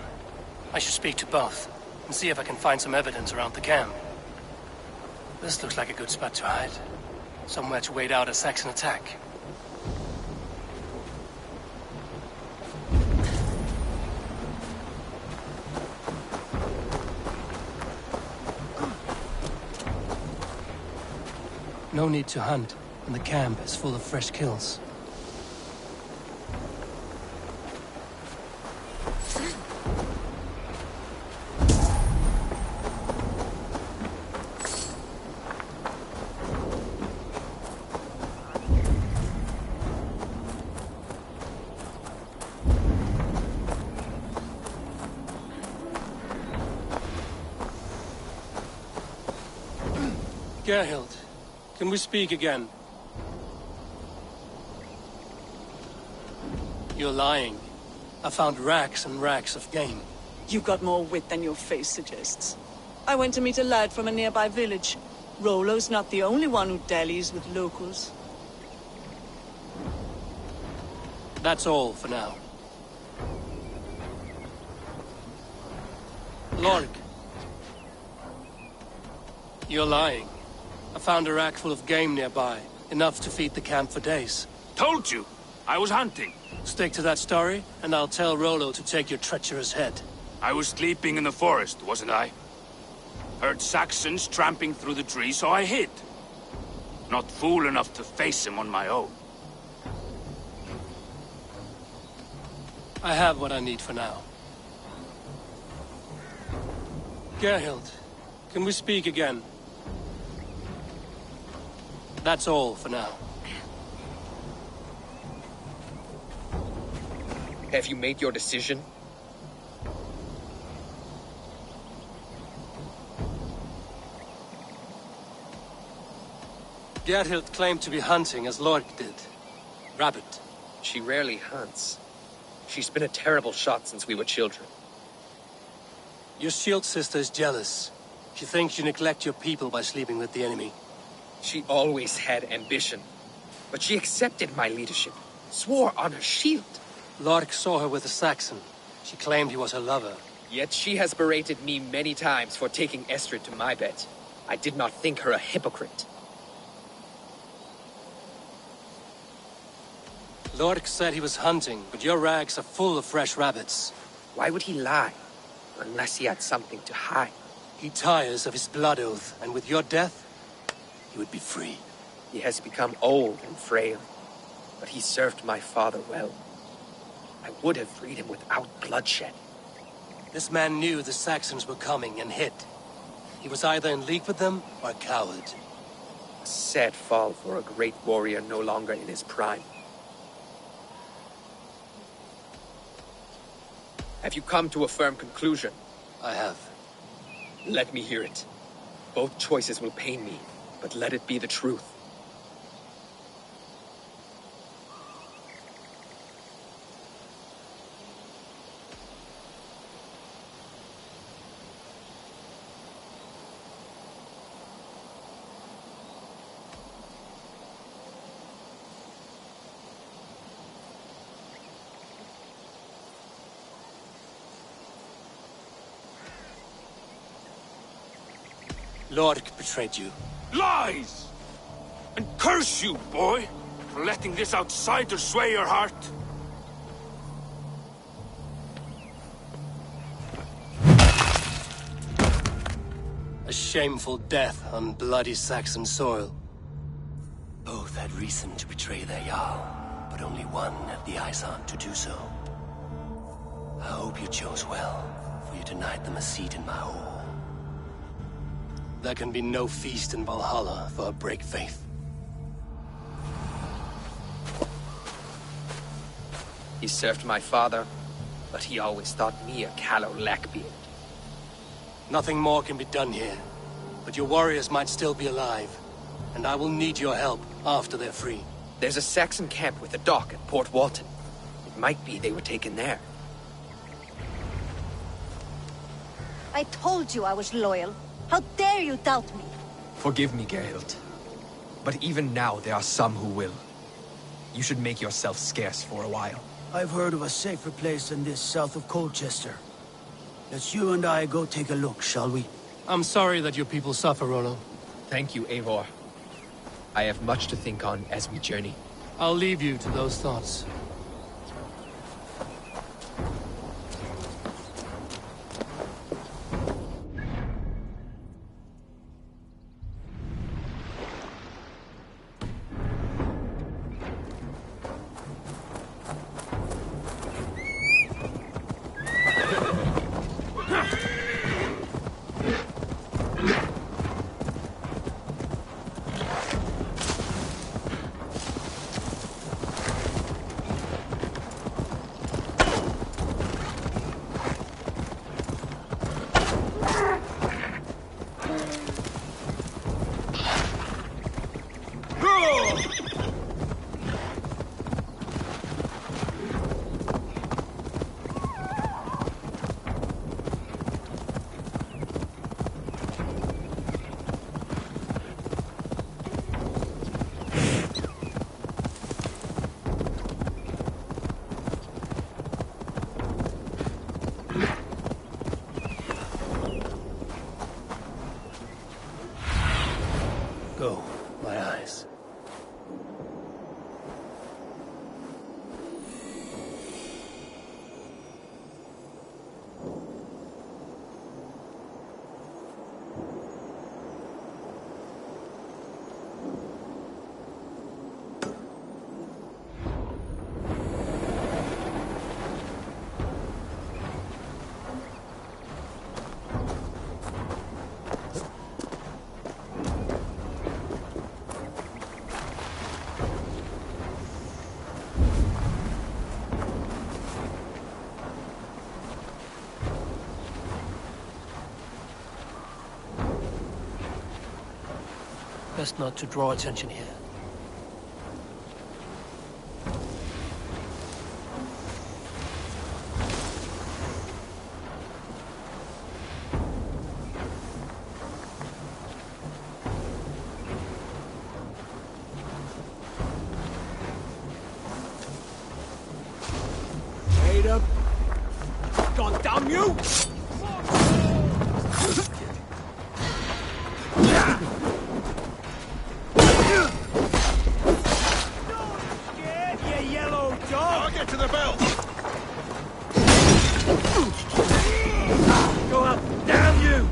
I should speak to both, and see if I can find some evidence around the camp. This looks like a good spot to hide. Somewhere to wait out a Saxon attack. No need to hunt, and the camp is full of fresh kills. Gerhild, can we speak again? You're lying. I found racks and racks of game. You've got more wit than your face suggests. I went to meet a lad from a nearby village. Rollo's not the only one who dallies with locals. That's all for now. Lork. You're lying. I found a rack full of game nearby, Enough to feed the camp for days. Told you! I was hunting. Stick to that story, and I'll tell Rollo to take your treacherous head. I was sleeping in the forest, wasn't I? Heard Saxons tramping through the trees, so I hid. Not fool enough to face him on my own. I have what I need for now. Gerhild, can we speak again? That's all for now. Have you made your decision? Gerhild claimed to be hunting as Lork did. Rabbit. She rarely hunts. She's been a terrible shot since we were children. Your shield sister is jealous. She thinks you neglect your people by sleeping with the enemy. She always had ambition. But she accepted my leadership. Swore on her shield. Lork saw her with a Saxon. She claimed he was her lover. Yet she has berated me many times for taking Estrid to my bed. I did not think her a hypocrite. Lork said he was hunting, but your rags are full of fresh rabbits. Why would he lie? Unless he had something to hide. He tires of his blood oath, and with your death, he would be free. He has become old and frail, but he served my father well. I would have freed him without bloodshed. This man knew the Saxons were coming and hid. He was either in league with them or a coward. A sad fall for a great warrior no longer in his prime. Have you come to a firm conclusion? I have. Let me hear it. Both choices will pain me, but let it be the truth. Lork betrayed you. Lies! And curse you, boy, for letting this outsider sway your heart. A shameful death on bloody Saxon soil. Both had reason to betray their Jarl, but only one had the eyes on to do so. I hope you chose well, for you denied them a seat in my hall. There can be no feast in Valhalla for a break faith. He served my father, but he always thought me a callow lackbeard. Nothing more can be done here, but your warriors might still be alive, and I will need your help after they're free. There's a Saxon camp with a dock at Port Walton. It might be they were taken there. I told you I was loyal. How dare you doubt me? Forgive me, Gerhild. But even now there are some who will. You should make yourself scarce for a while. I've heard of a safer place than this south of Colchester. Let's you and I go take a look, shall we? I'm sorry that your people suffer, Rollo. Thank you, Eivor. I have much to think on as we journey. I'll leave you to those thoughts. Best not to draw attention here. God damn you! You yellow dog! I'll get to the belt! Go up, damn you!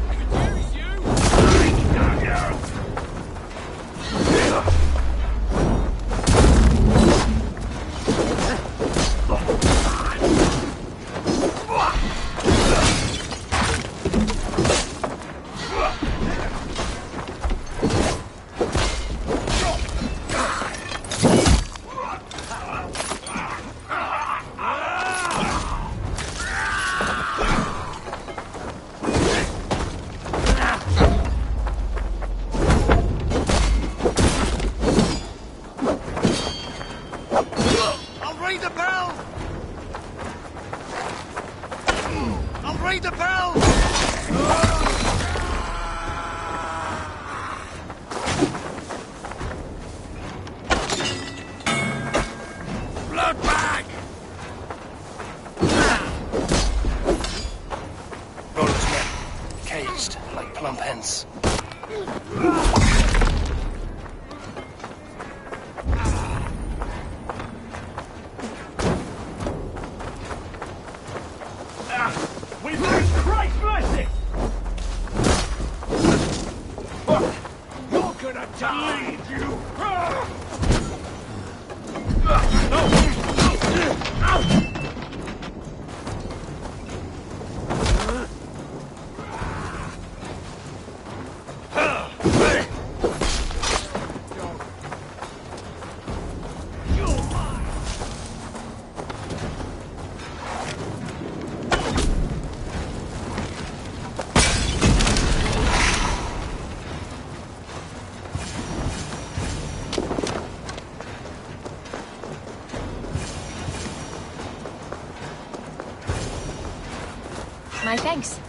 My thanks.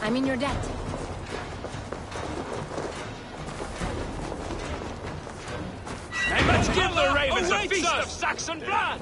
I'm in your debt. Hey, let's give the ravens a feast of Saxon blood!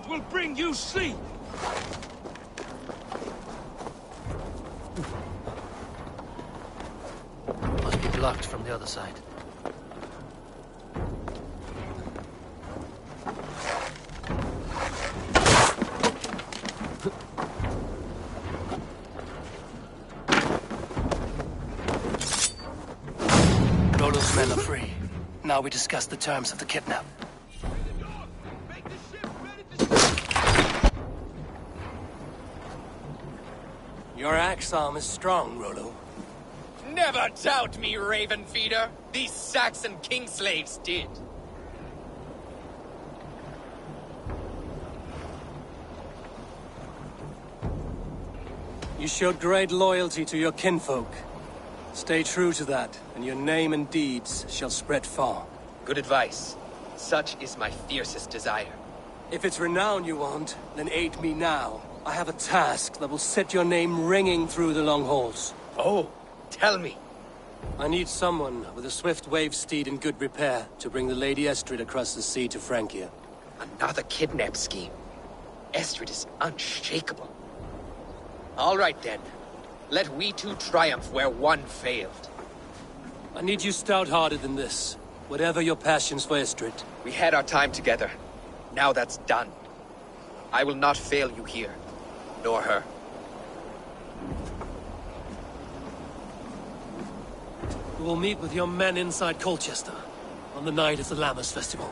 Will bring you sleep. Must be blocked from the other side. Rollo's men are free. Now we discuss the terms of the kidnap. Your axe arm is strong, Rollo. Never doubt me, Raven Feeder. These Saxon king slaves did. You showed great loyalty to your kinfolk. Stay true to that, and your name and deeds shall spread far. Good advice. Such is my fiercest desire. If it's renown you want, then aid me now. I have a task that will set your name ringing through the long halls. Oh, tell me. I need someone with a swift wave steed in good repair to bring the Lady Estrid across the sea to Francia. Another kidnap scheme. Estrid is unshakable. All right then. Let we two triumph where one failed. I need you stout-hearted in this. Whatever your passions for Estrid. We had our time together. Now that's done. I will not fail you here, nor her. We will meet with your men inside Colchester on the night of the Lammas Festival.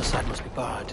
Side must be barred.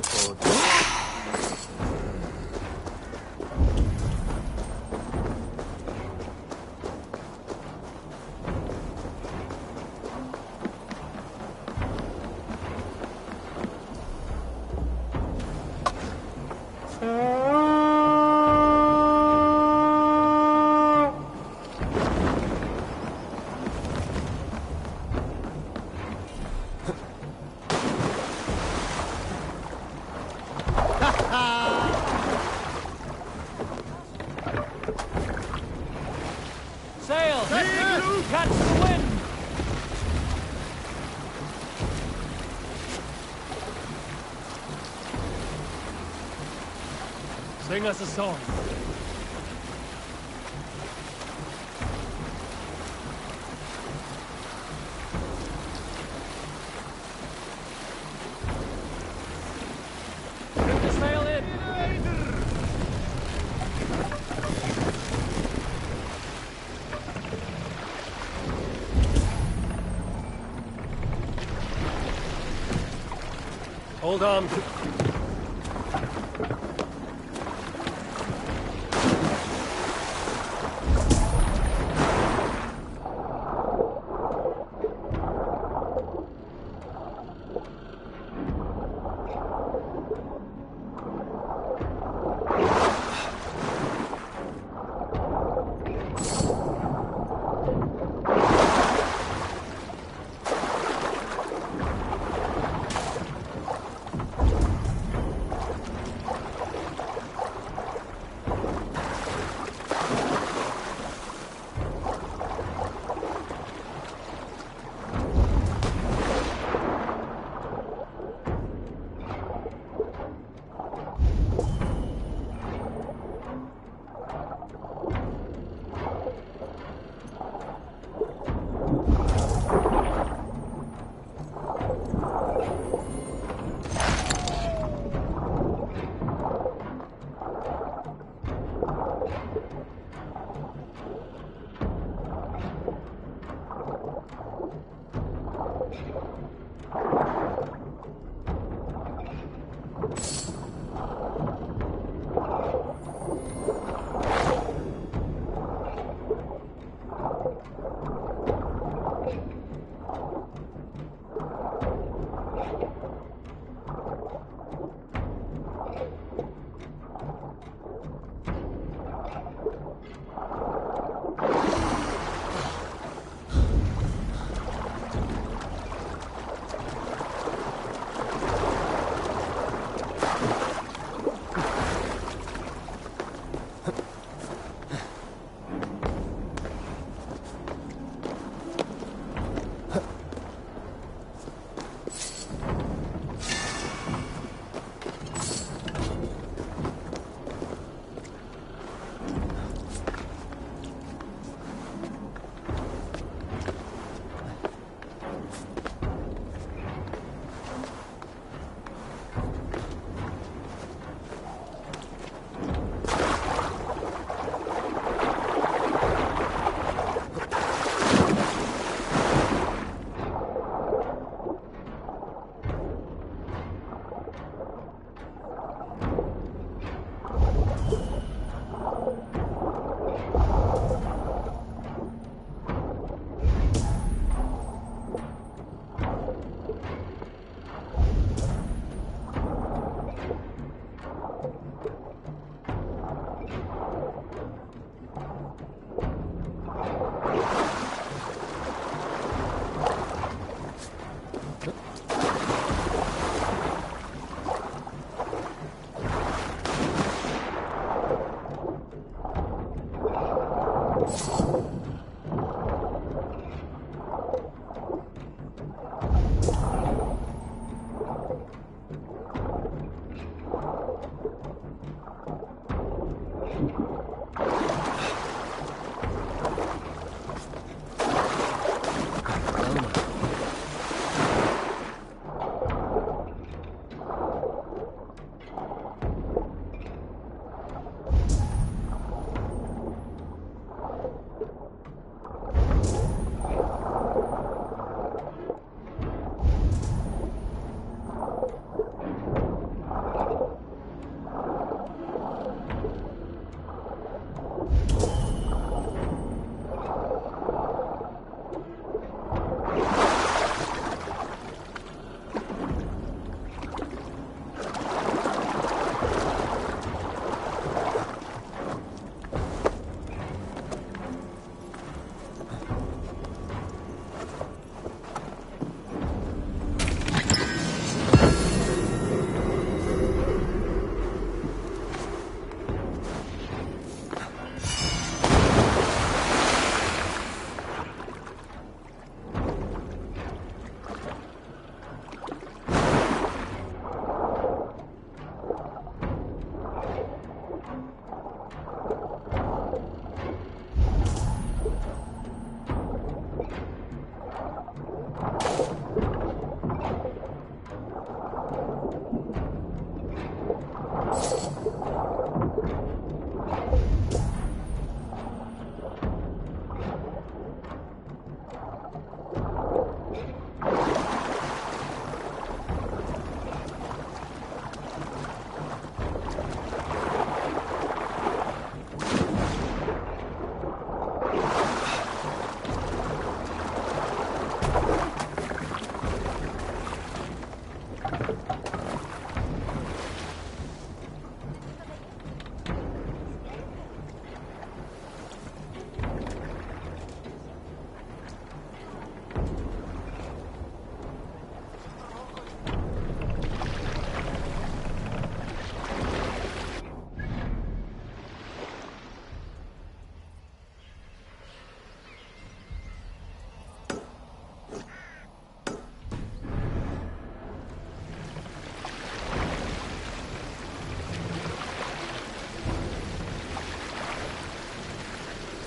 Clifford. Sail! Catch the wind! Sing us a song. Bring the sail in! Hold on.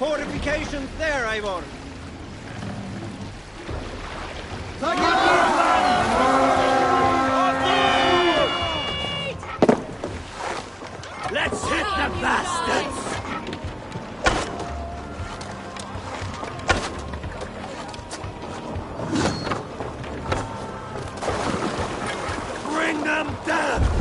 fortifications there, Eivor. Let's hit the bastards! Bring them down!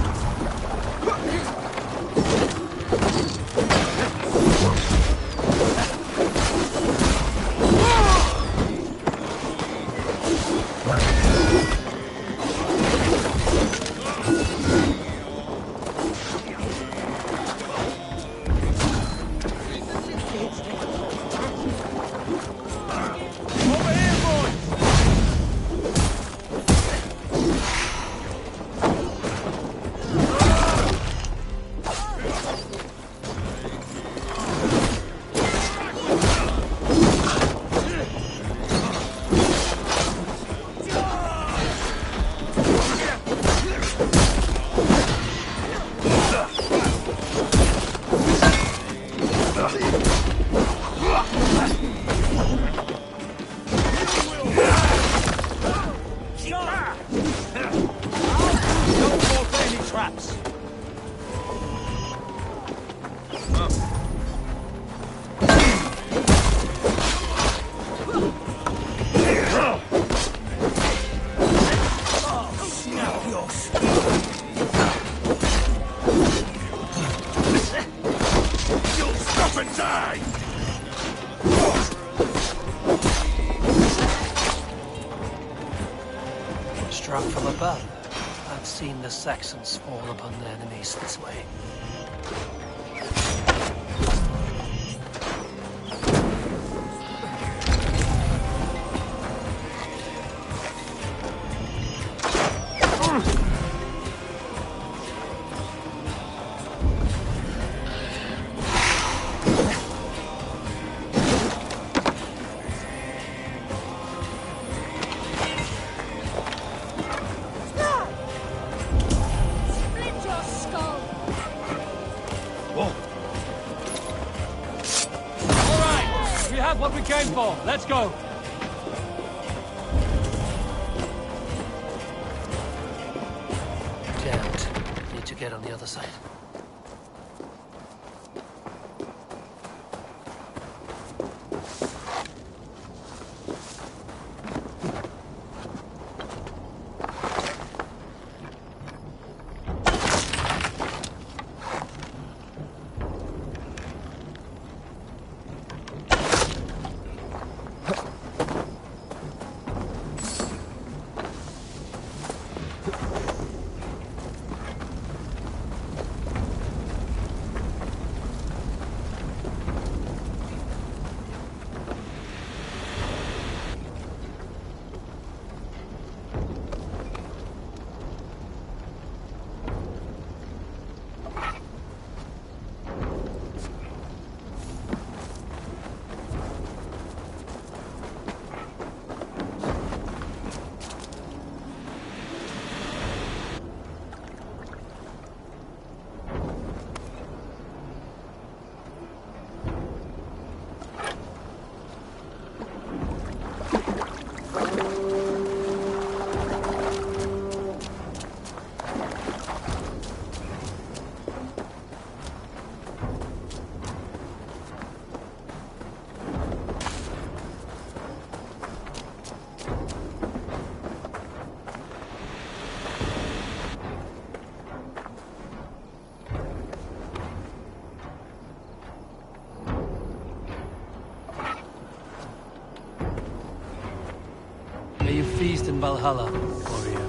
Struck from above. I've seen the Saxons fall upon their enemies this way. What we came for. Let's go. Damned. Need to get on the other side. May you feast in Valhalla, warrior.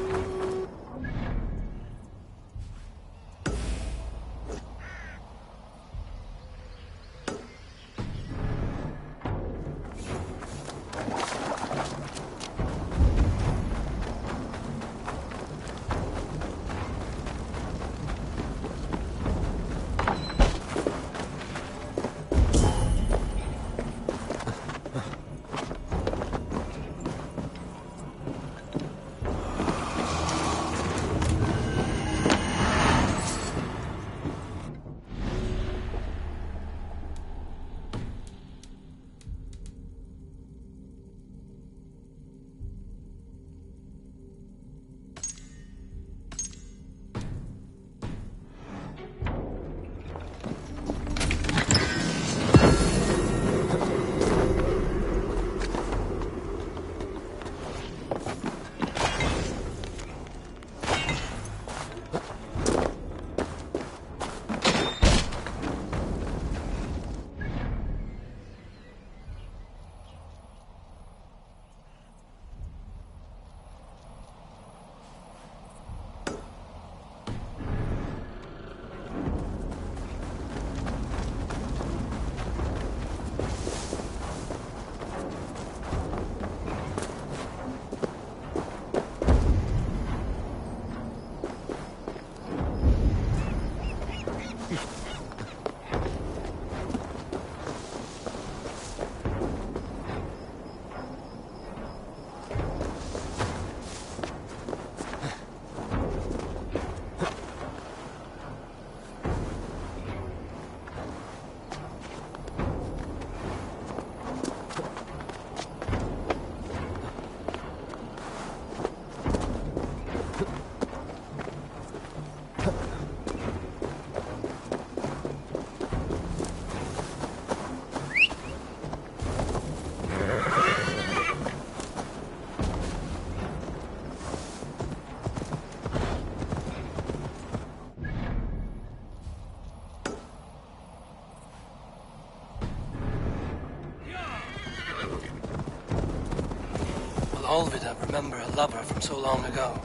Olvida remember a lover from so long ago?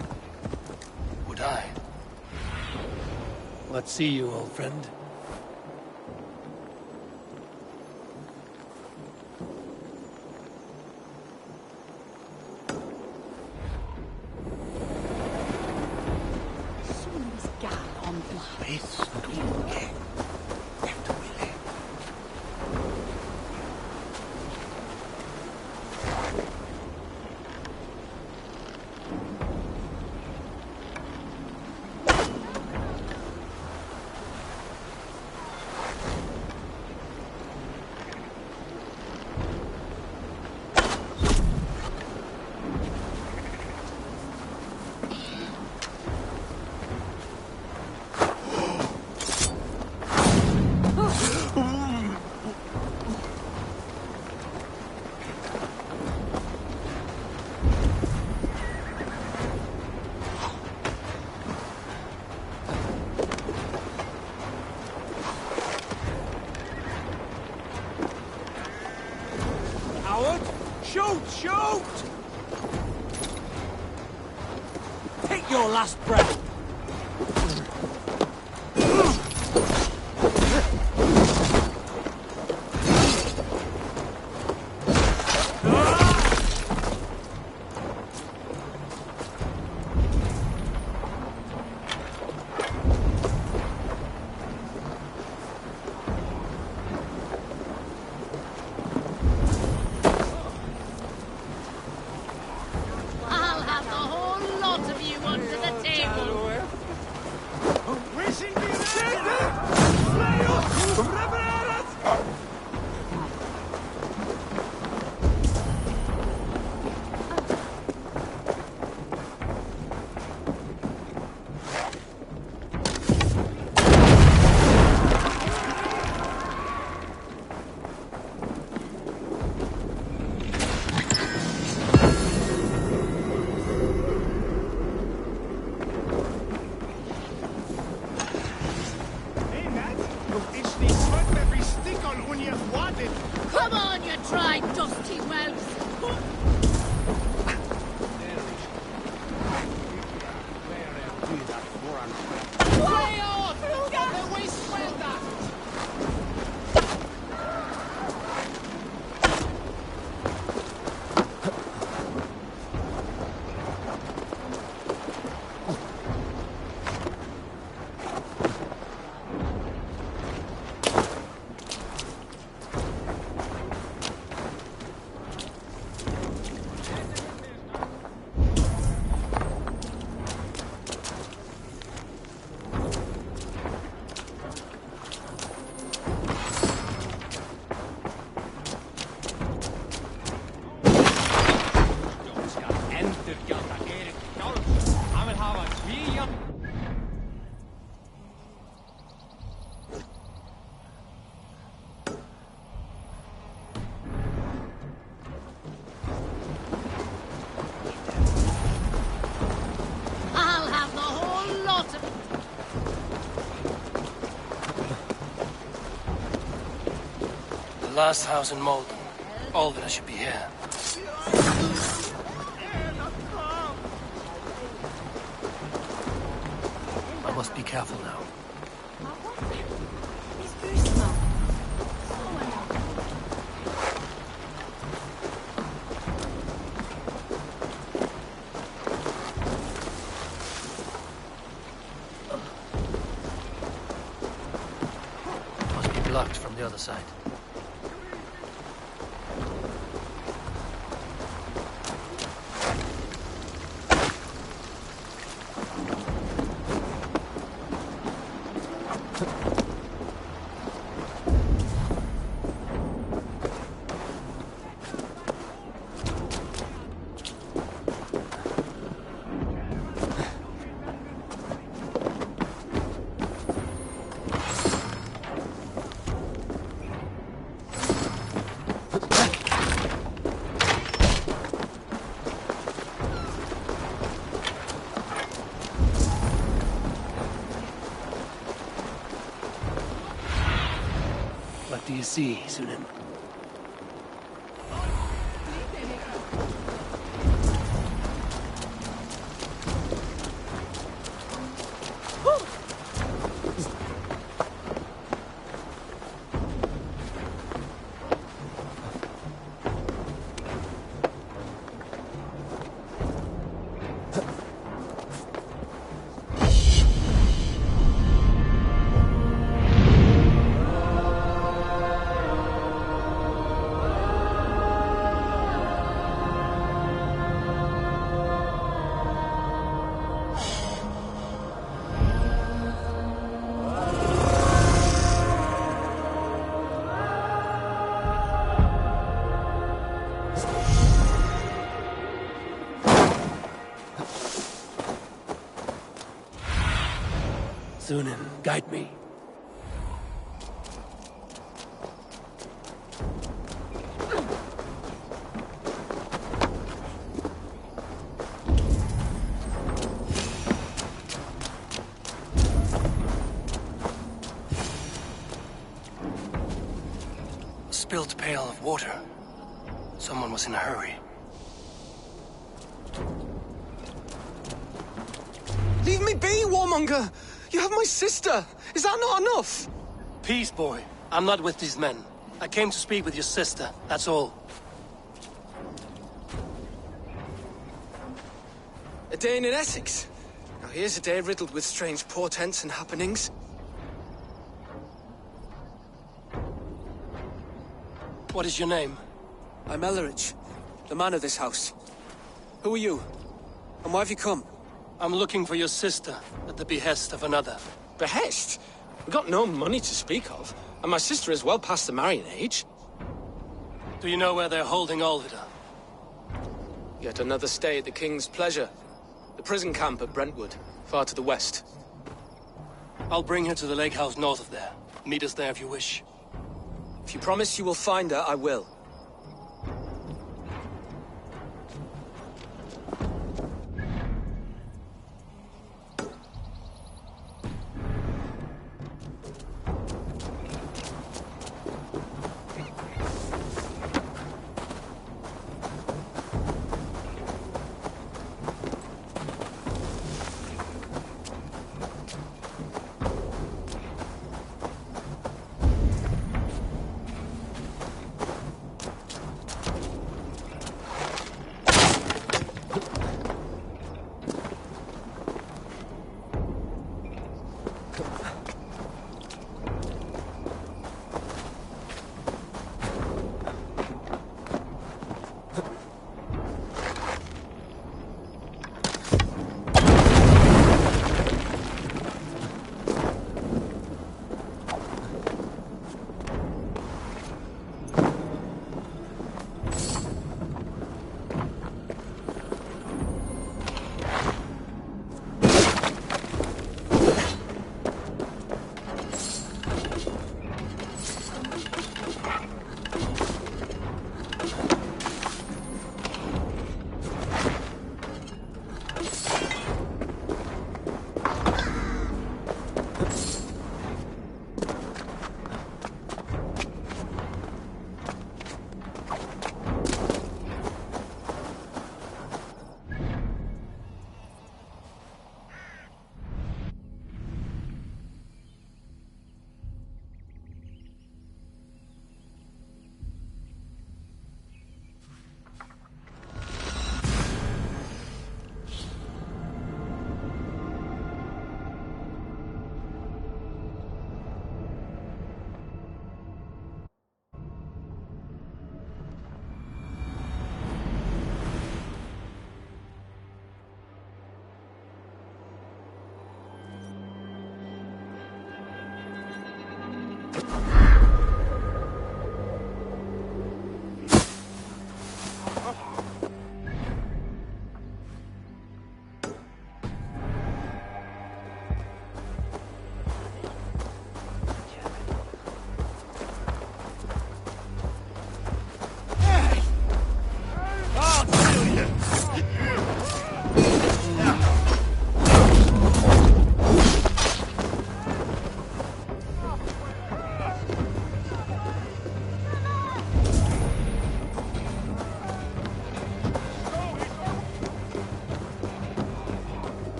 Would I? Let's see you, old friend. Shoot! Take your last breath. Come on, you dry, dusty whelps! Way off! The way swell that! I'll have the whole lot of... The last house in Malden. Olvida should be here. I must be careful now. Must be blocked from the other side. What do you see, Sunan? Thunin, guide me. Spilled pail of water. Someone was in a hurry. Leave me be, warmonger! You have my sister! Is that not enough? Peace, boy. I'm not with these men. I came to speak with your sister, that's all. A day in Essex. Now here's a day riddled with strange portents and happenings. What is your name? I'm Ellerich, the man of this house. Who are you? And why have you come? I'm looking for your sister, at the behest of another. Behest? We've got no money to speak of, and my sister is well past the marrying age. Do you know where they're holding Alvida? Yet another stay at the King's pleasure. The prison camp at Brentwood, far to the west. I'll bring her to the lake house north of there. Meet us there if you wish. If you promise you will find her, I will.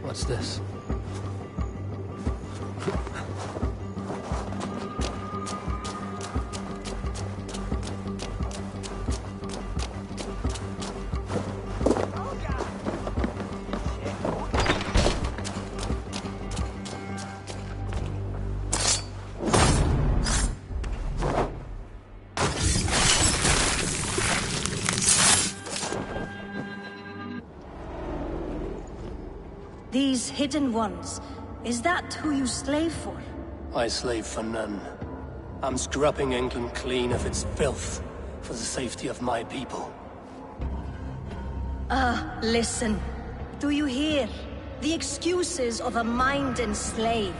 What's this? These hidden ones, is that who you slave for? I slave for none. I'm scrubbing England clean of its filth for the safety of my people. Ah, listen. Do you hear? The excuses of a mind enslaved.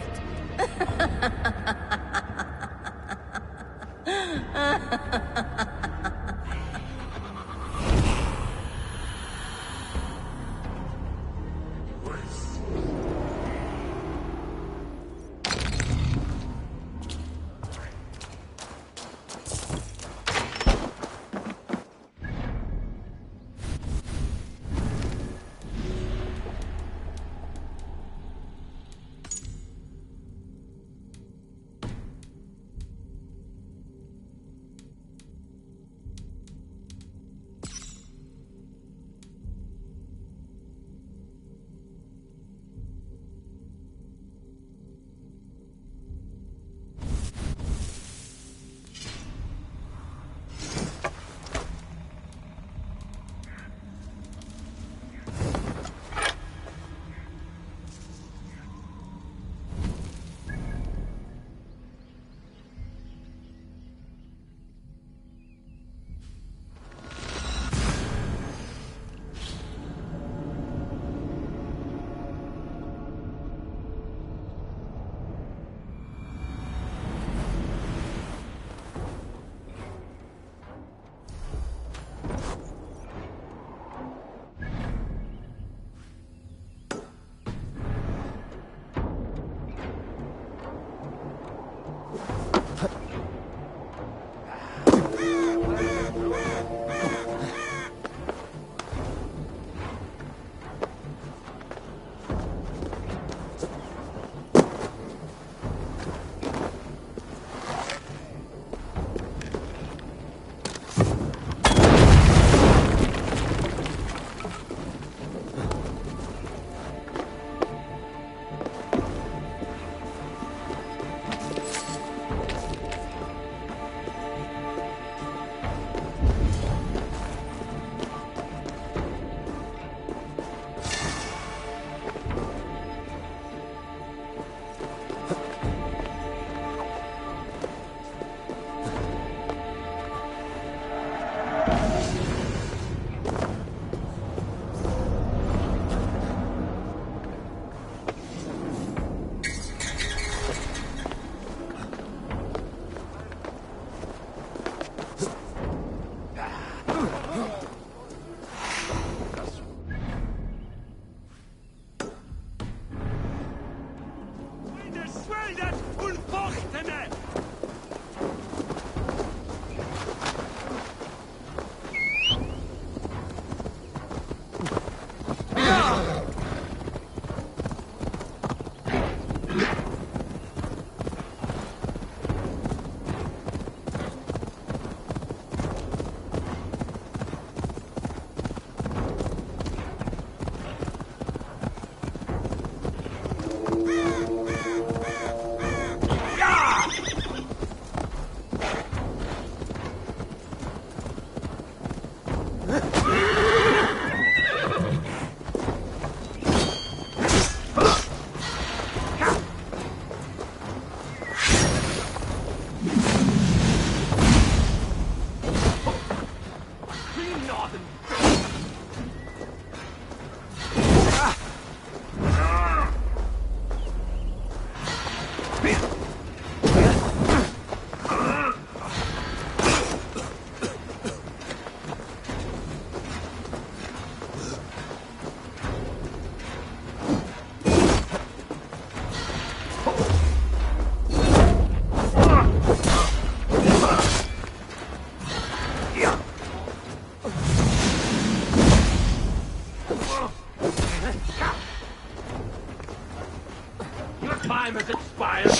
Time has expired.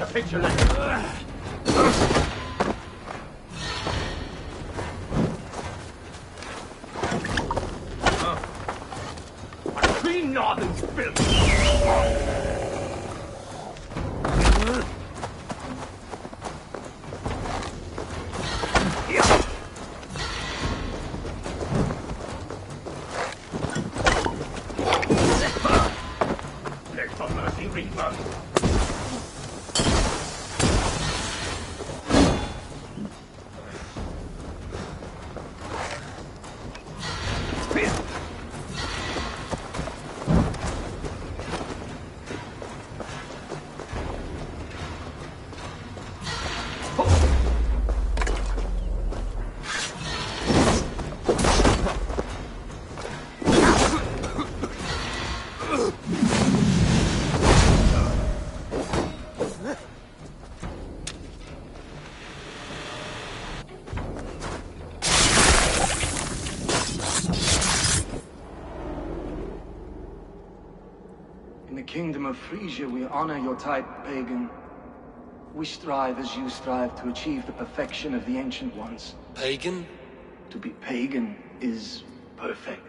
capitulate. Clean northern filth. In the kingdom of Frisia, we honor your type, pagan. We strive as you strive to achieve the perfection of the Ancient Ones. Pagan? To be pagan is perfect.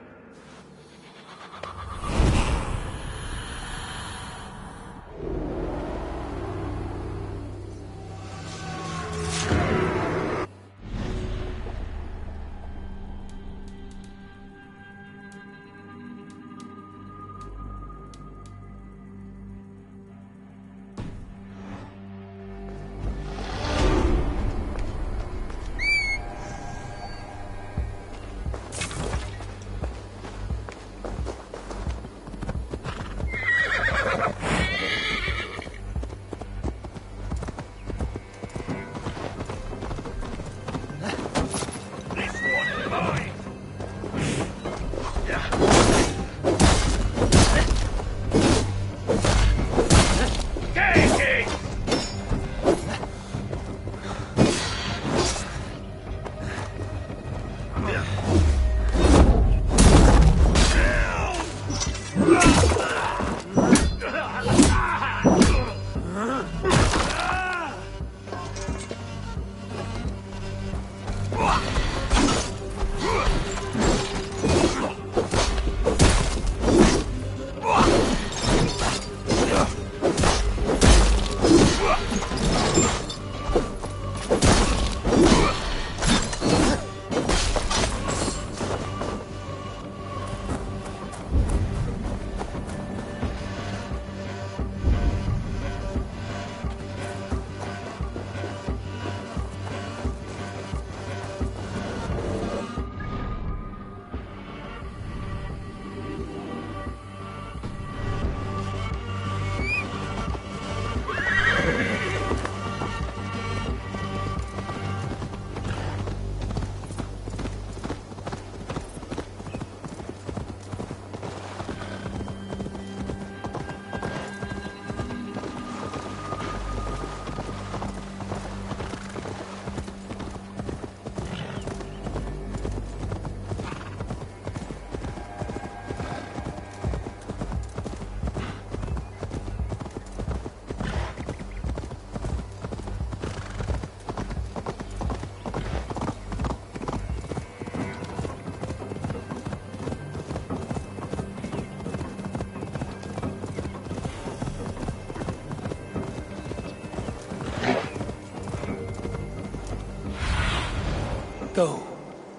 Go,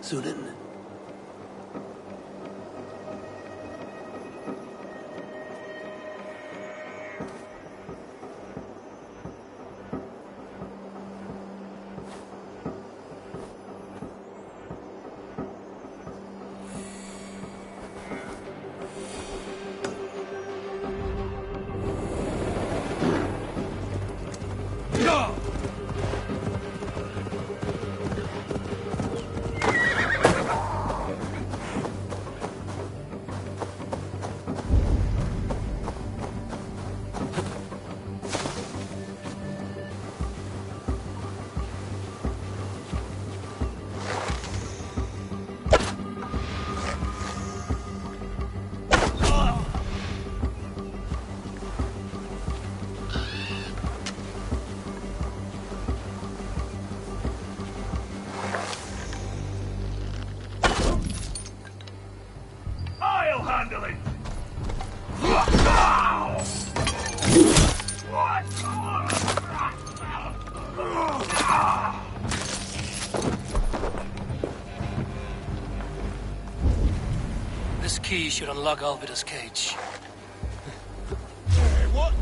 Sunan. key should unlock Alvida's cage. What?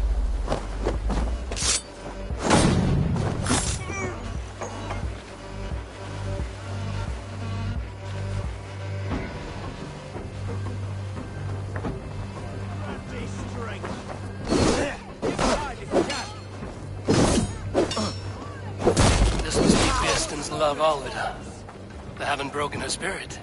This must be Bieston's love, Alvida. They haven't broken her spirit.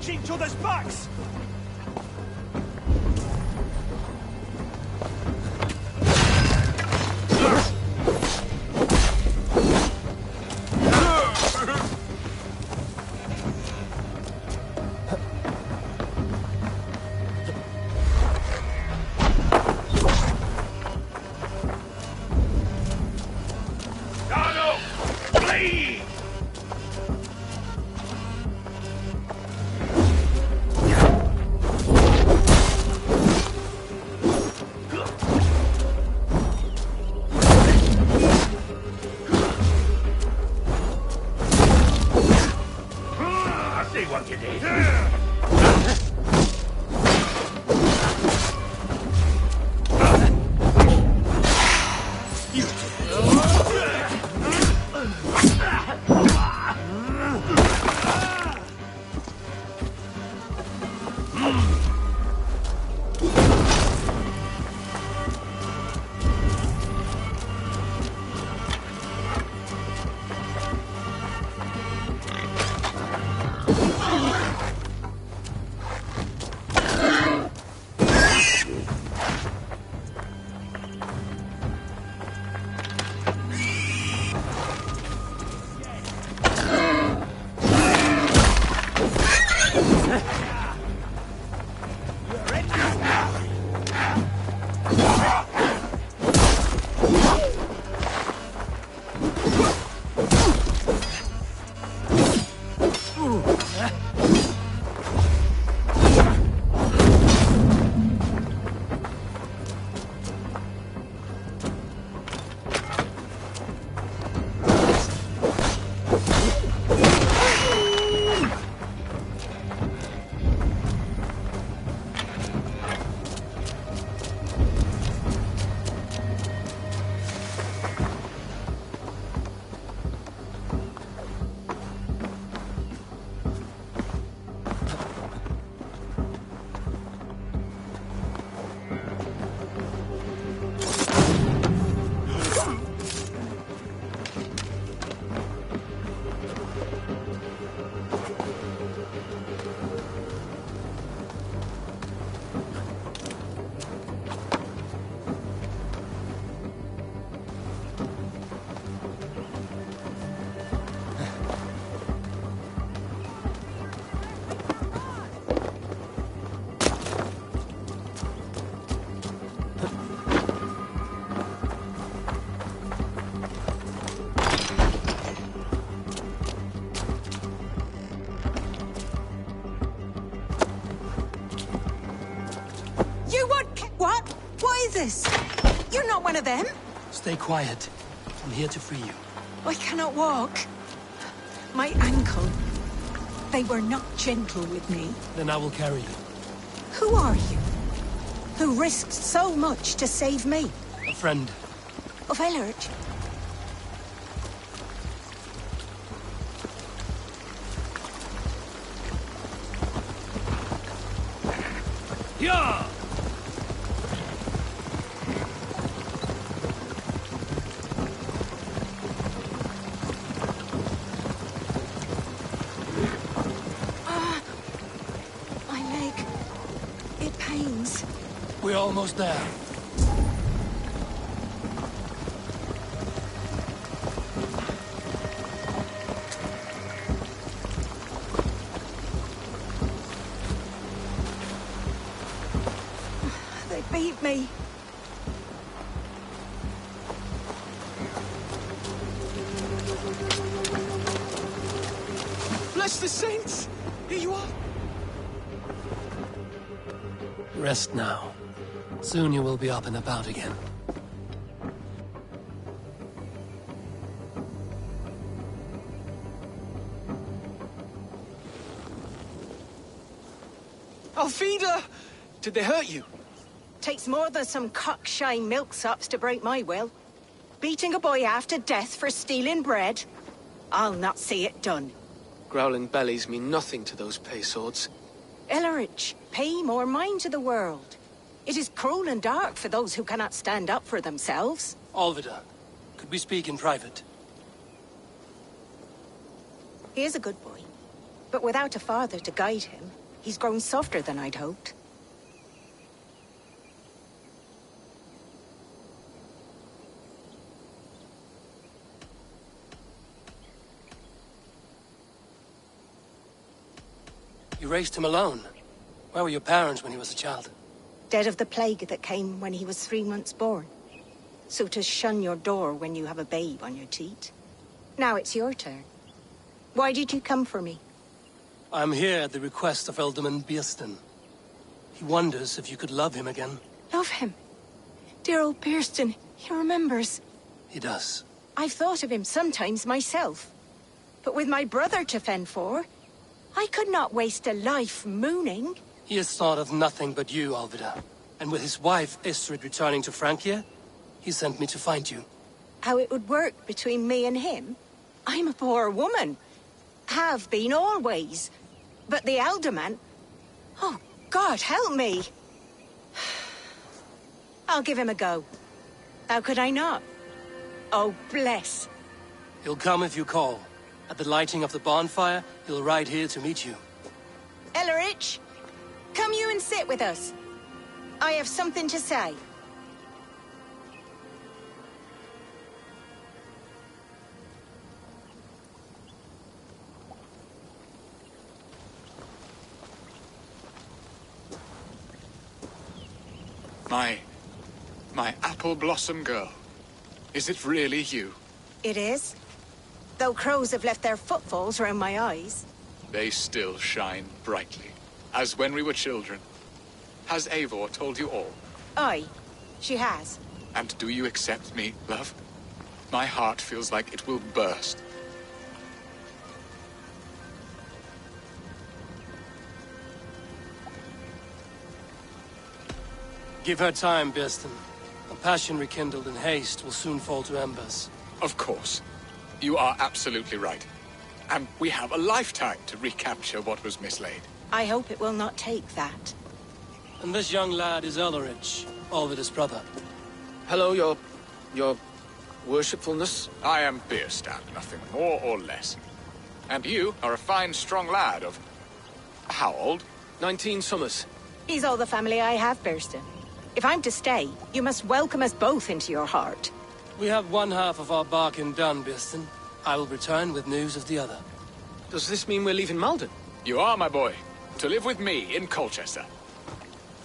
Each other's backs! is this? You're not one of them? Stay quiet. I'm here to free you. I cannot walk. My ankle. They were not gentle with me. Then I will carry you. Who are you? Who risked so much to save me? A friend. Of Ellerich? Yeah! My leg. It pains. We're almost there. They beat me. Bless the saints! Here you are. Rest now. Soon you will be up and about again. Alfida! Did they hurt you? Takes more than some cockshy milksops to break my will. Beating a boy half to death for stealing bread? I'll not see it done. Growling bellies mean nothing to those pay swords. Ellerich, pay more mind to the world. It is cruel and dark for those who cannot stand up for themselves. Alvida, could we speak in private? He is a good boy, but without a father to guide him, he's grown softer than I'd hoped. You raised him alone. Where were your parents when he was a child? Dead of the plague that came when he was 3 months born. So to shun your door when you have a babe on your teat. Now it's your turn. Why did you come for me? I'm here at the request of Alderman Biersten. He wonders if you could love him again. Love him? Dear old Biersten, he remembers. He does. I've thought of him sometimes myself. But with my brother to fend for, I could not waste a life mooning. He has thought of nothing but you, Alvida. And with his wife, Istrid, returning to Francia, he sent me to find you. How it would work between me and him? I'm a poor woman. Have been always. But the alderman... Oh, God, help me. I'll give him a go. How could I not? Oh, bless. He'll come if you call. At the lighting of the bonfire, he'll ride here to meet you. Ellerich, come you and sit with us. I have something to say. My apple blossom girl. Is it really you? It is. Though crows have left their footfalls around my eyes. They still shine brightly, as when we were children. Has Eivor told you all? Aye, she has. And do you accept me, love? My heart feels like it will burst. Give her time, Biersten. A passion rekindled in haste will soon fall to embers. Of course. You are absolutely right. And we have a lifetime to recapture what was mislaid. I hope it will not take that. And this young lad is Ellerich, Alvida's brother. Hello, your worshipfulness. I am Bierstadt, nothing more or less. And you are a fine, strong lad of... how old? 19 summers. He's all the family I have, Biersten. If I'm to stay, you must welcome us both into your heart. We have one half of our bargain done, Biersten. I will return with news of the other. Does this mean we're leaving Malden? You are, my boy. To live with me in Colchester.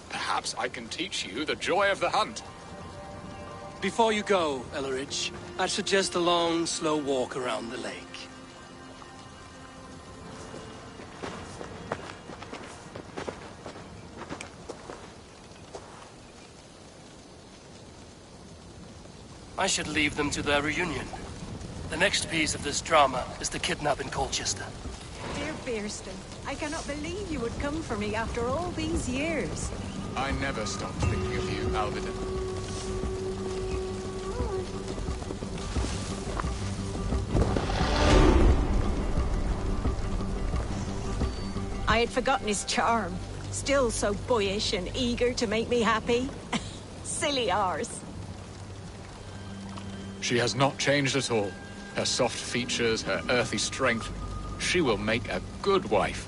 Perhaps I can teach you the joy of the hunt. Before you go, Ellerich, I'd suggest a long, slow walk around the lake. I should leave them to their reunion. The next piece of this drama is the kidnap in Colchester. Dear Bearston, I cannot believe you would come for me after all these years. I never stopped thinking of you, Alvida. I had forgotten his charm. Still so boyish and eager to make me happy. Silly ours. She has not changed at all. Her soft features, her earthy strength. She will make a good wife.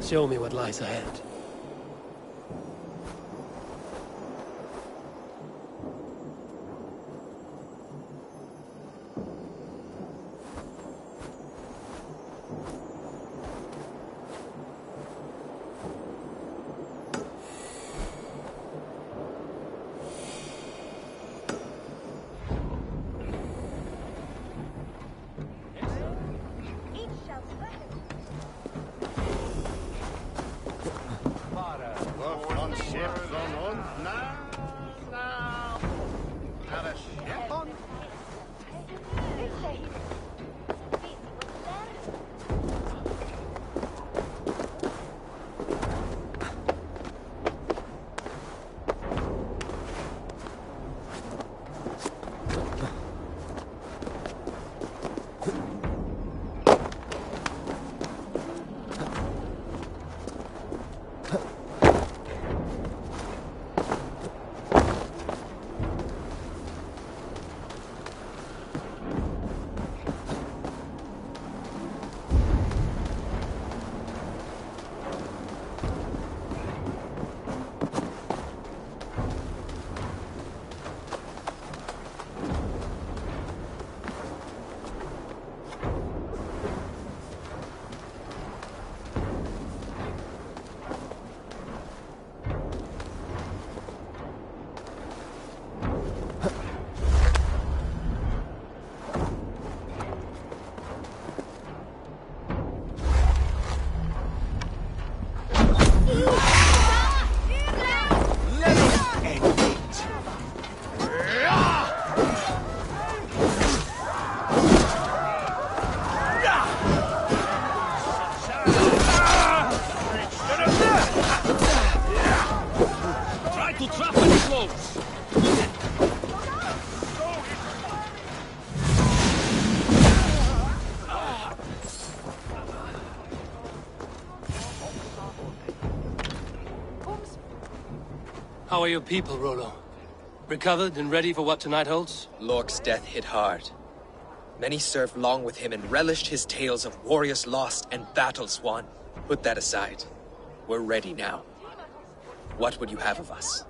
Show me what lies ahead. To trap and close! How are your people, Rollo? Recovered and ready for what tonight holds? Lork's death hit hard. Many served long with him and relished his tales of warriors lost and battles won. Put that aside. We're ready now. What would you have of us?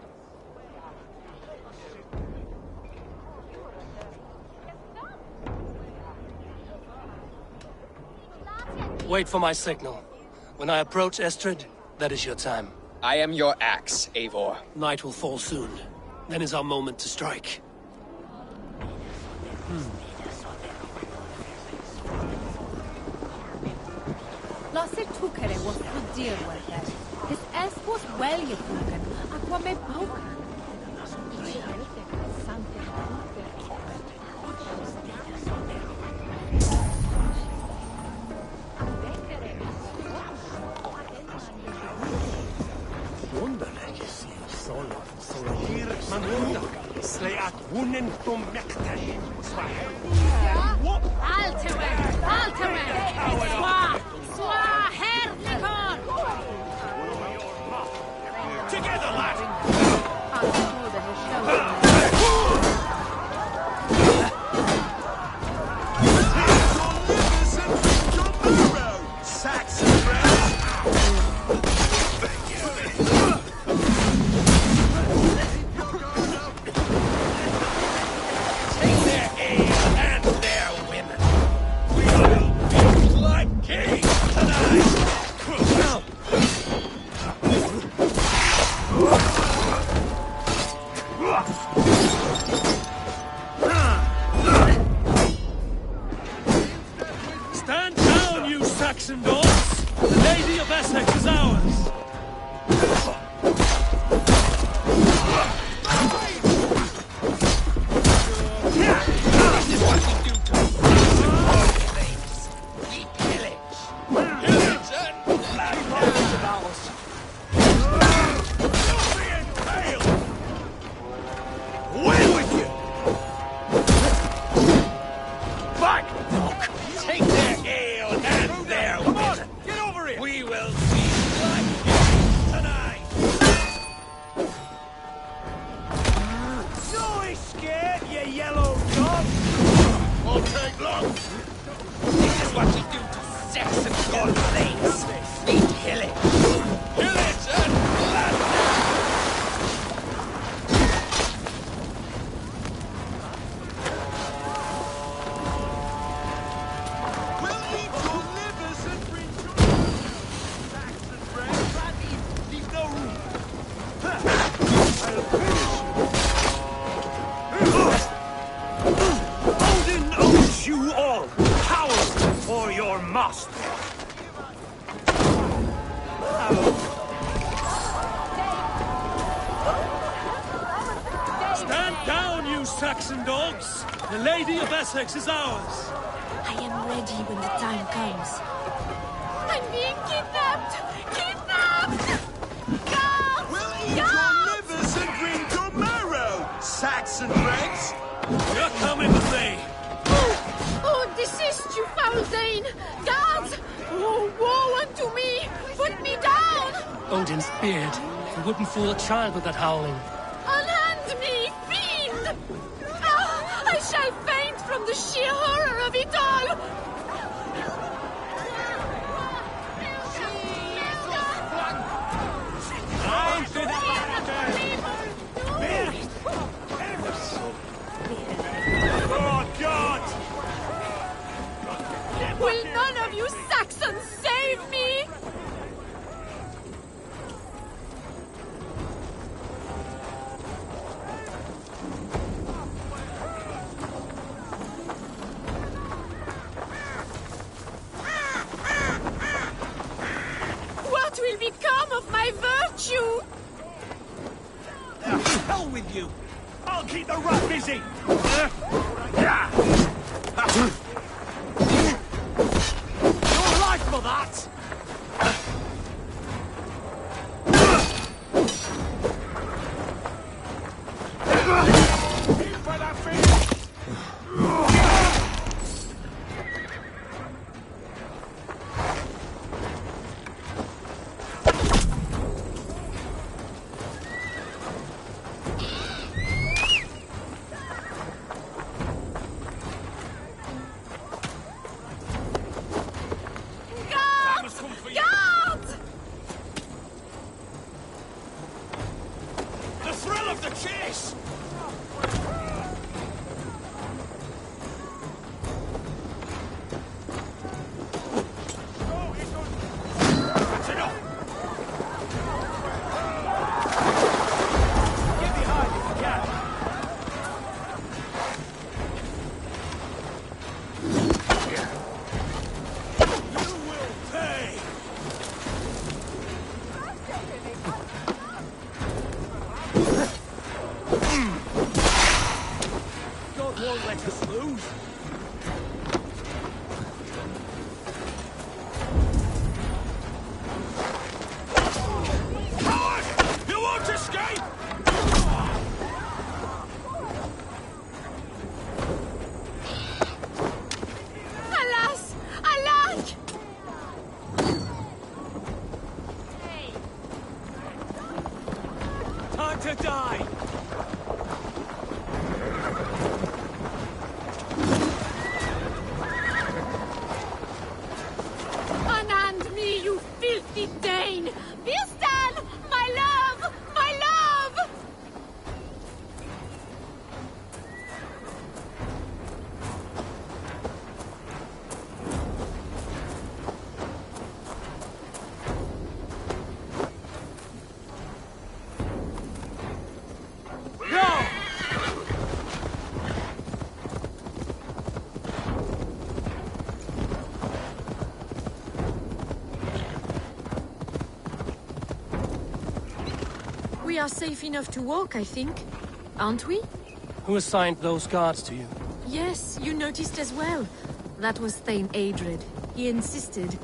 Wait for my signal. When I approach Estrid, that is your time. I am your axe, Eivor. Night will fall soon. Then is our moment to strike. Lasser tukere was dear with his ass was well yet aqua me broken. Slay at wunnen from Mekte. Altewen! Swa herrlikon! Together, lad! Stand down, you Saxon dogs! The Lady of Essex is ours! This is what we do to things. We pillage. Pillage and knowledge of ours. Away with you! Back, dog! Take their ale and their women. Get over here! We will feast like kings tonight. So scared, you yellow dog! Won't take long. This is what we do to Saxon gold blades. We pillage. Pillage and blood. Odin owes you all power for your master. Stand down, you Saxon dogs! The Lady of Essex is ours! I am ready when the time comes. I'm being kidnapped! Kidnapped! Guards! We'll eat your livers and drink your marrow, Saxon friends! You're coming with me! Oh, desist, you foul Dane! Guards! Oh, woe unto me! Put me down! Odin's beard. He wouldn't fool a child with that howling. Unhand me, fiend! Ah, I shall faint from the sheer horror of it all! Oh, God! Will none of you Saxons save me? What will become of my virtue? Hell with you! I'll keep the rat busy! Your life for that! this! That's enough! Get behind if you can! You will pay! God won't let us lose. Coward! You won't escape! Alas! Alack! Time to die! Unhand me, you filthy Dane! Birsten! My love! My love! No! We are safe enough to walk, I think. Aren't we? Who assigned those guards to you? Yes, you noticed as well. That was Thane Adred. He insisted.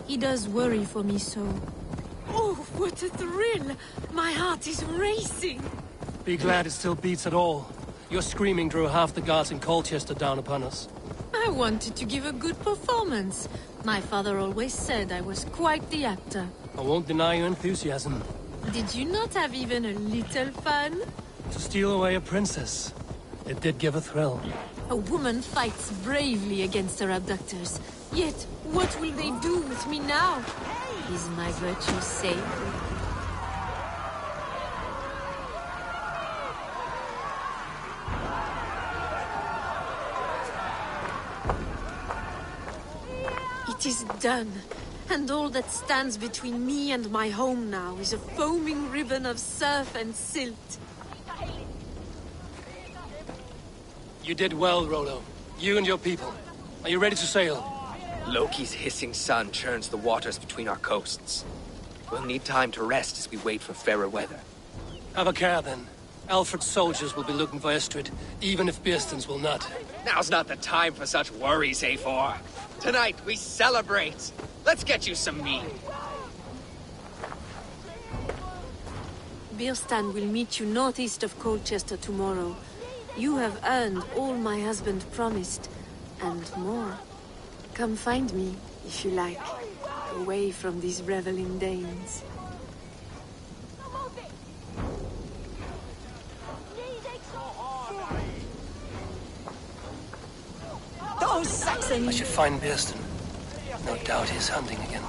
He does worry for me so. Oh, what a thrill! My heart is racing! Be glad it still beats at all. Your screaming drew half the guards in Colchester down upon us. I wanted to give a good performance. My father always said I was quite the actor. I won't deny your enthusiasm. Did you not have even a little fun? To steal away a princess. It did give a thrill. A woman fights bravely against her abductors. Yet, what will they do with me now? Is my virtue safe? It is done. And all that stands between me and my home now is a foaming ribbon of surf and silt. You did well, Rollo. You and your people. Are you ready to sail? Loki's hissing sun churns the waters between our coasts. We'll need time to rest as we wait for fairer weather. Have a care, then. Alfred's soldiers will be looking for Estrid, even if Birsten's will not. Now's not the time for such worries, A4. Tonight, we celebrate. Let's get you some meat. Birstan will meet you northeast of Colchester tomorrow. You have earned all my husband promised, and more. Come find me, if you like, away from these reveling Danes. Those Saxons! I should find Birsten. No doubt he's hunting again.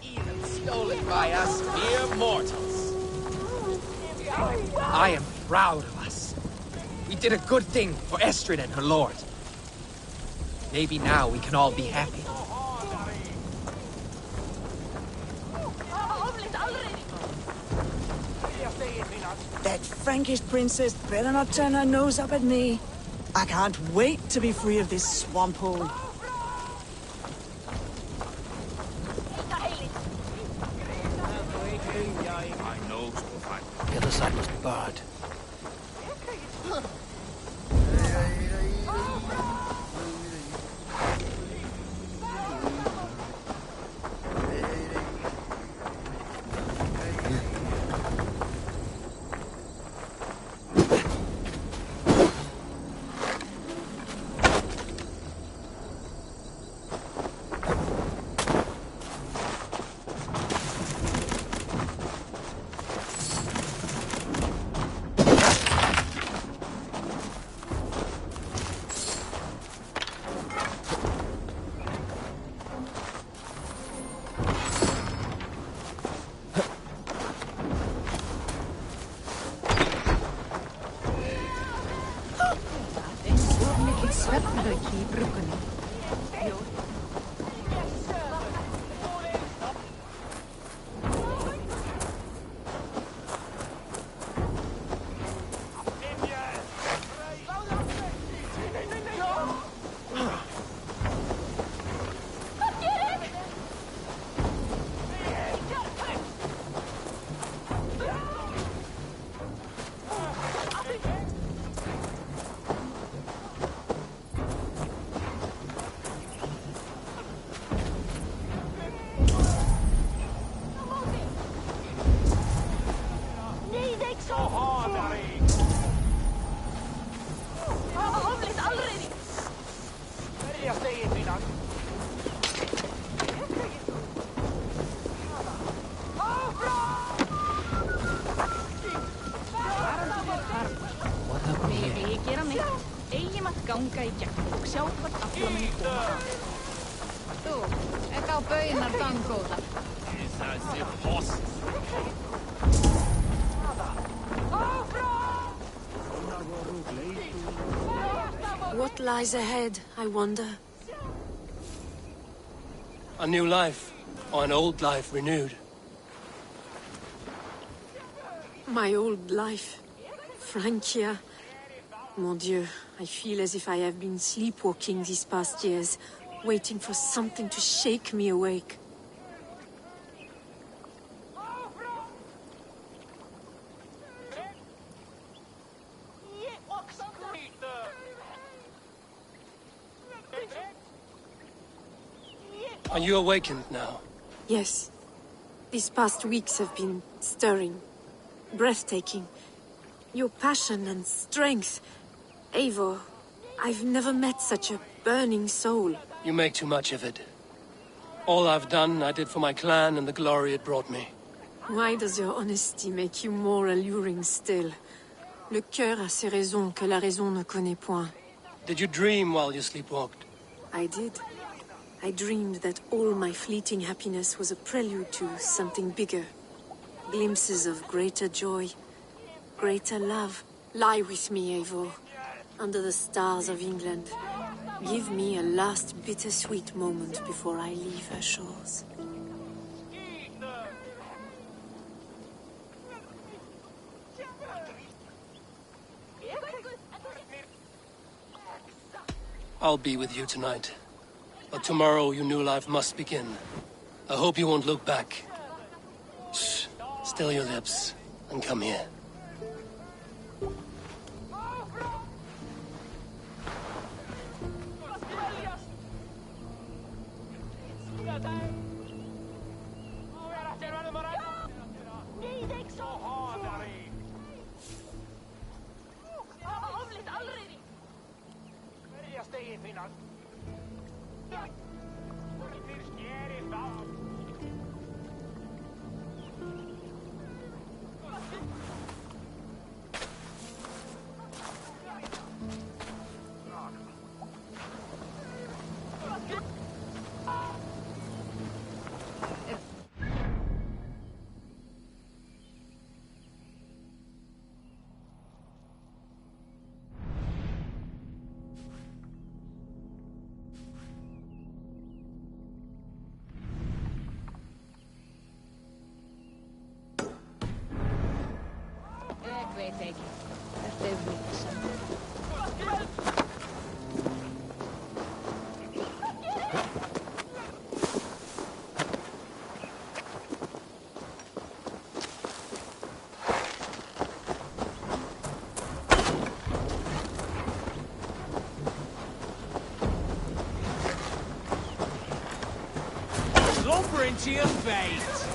Even stolen by us mere mortals. I am proud of us. We did a good thing for Estrid and her lord. Maybe now we can all be happy. That Frankish princess better not turn her nose up at me. I can't wait to be free of this swamp hole. My nose will find. The other side was barred. What lies ahead, I wonder? A new life, or an old life renewed. My old life. Francia. Mon Dieu, I feel as if I have been sleepwalking these past years, waiting for something to shake me awake. Are you awakened now? Yes. These past weeks have been stirring, breathtaking. Your passion and strength. Eivor, I've never met such a burning soul. You make too much of it. All I've done, I did for my clan and the glory it brought me. Why does your honesty make you more alluring still? Le cœur a ses raisons que la raison ne connaît point. Did you dream while you sleepwalked? I did. I dreamed that all my fleeting happiness was a prelude to something bigger. Glimpses of greater joy, greater love. Lie with me, Eivor, under the stars of England. Give me a last bittersweet moment before I leave her shores. I'll be with you tonight. But tomorrow your new life must begin. I hope you won't look back. Shh. Still your lips, and come here. Lumber into your face!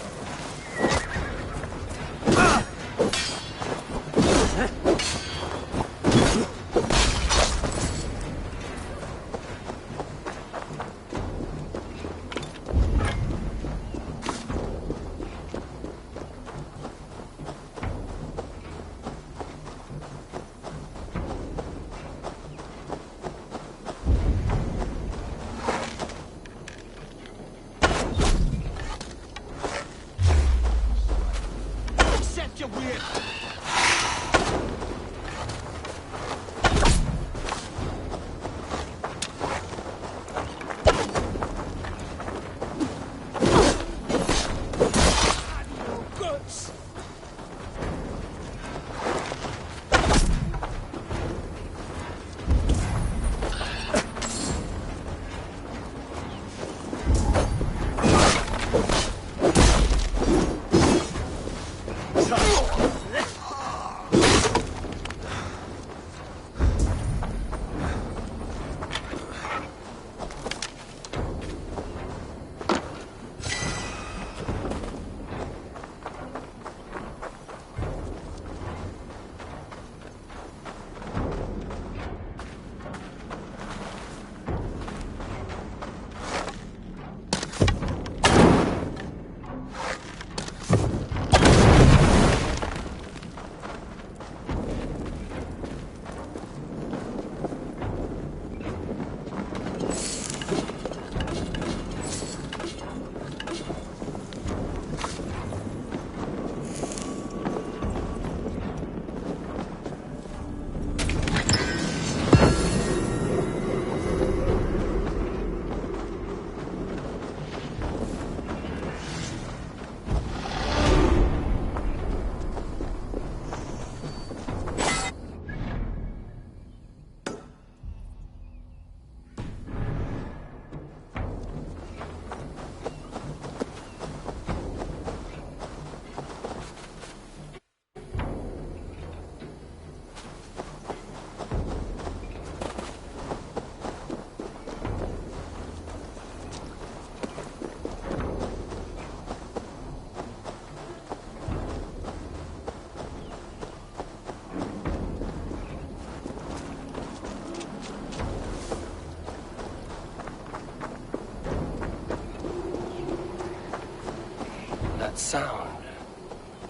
That sound.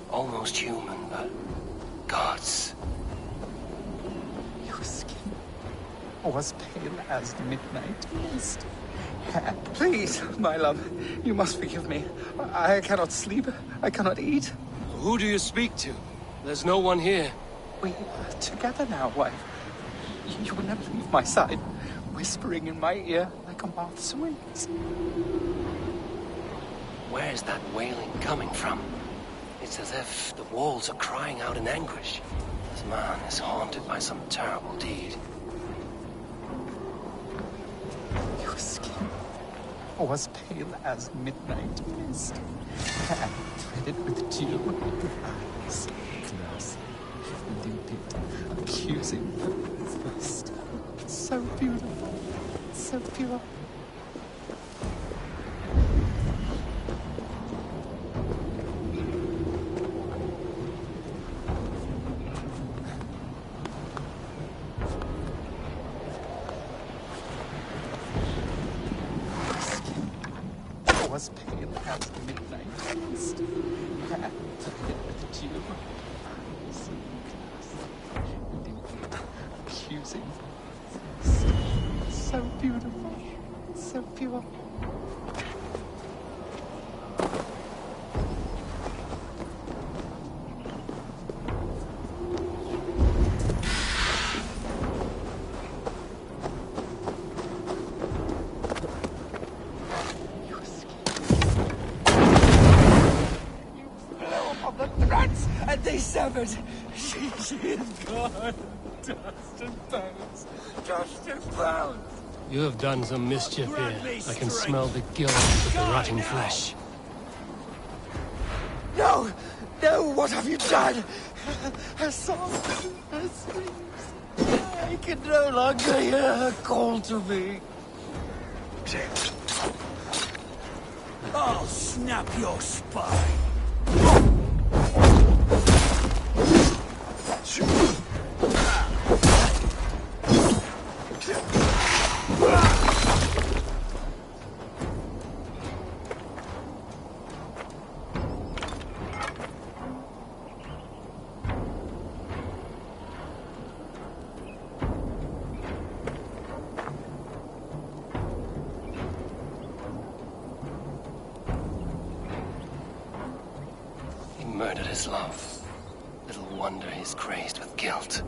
Almost human, but gods. Your skin was pale as midnight mist. Please, my love, you must forgive me. I cannot sleep. I cannot eat. Who do you speak to? There's no one here. We are together now, wife. You will never leave my side, whispering in my ear like a moth's wings. Where's that wailing coming from? It's as if the walls are crying out in anguish. This man is haunted by some terrible deed. Your skin was pale as midnight mist, and threaded with dew. Your eyes close, limpid, accusing, thirst. So beautiful, so pure. Was pale as midnight mist, and threaded with dew. Eyes close, limpid, accusing, thirst. So beautiful, so pure. And they severed. She is gone. Dust and bones. Dust and bones. You have done some mischief here. I can smell the guilt of the rotting flesh. No! No, what have you done? Her song, her screams. I can no longer hear her call to me. I'll snap your spine. Murdered his love. Little wonder he's crazed with guilt.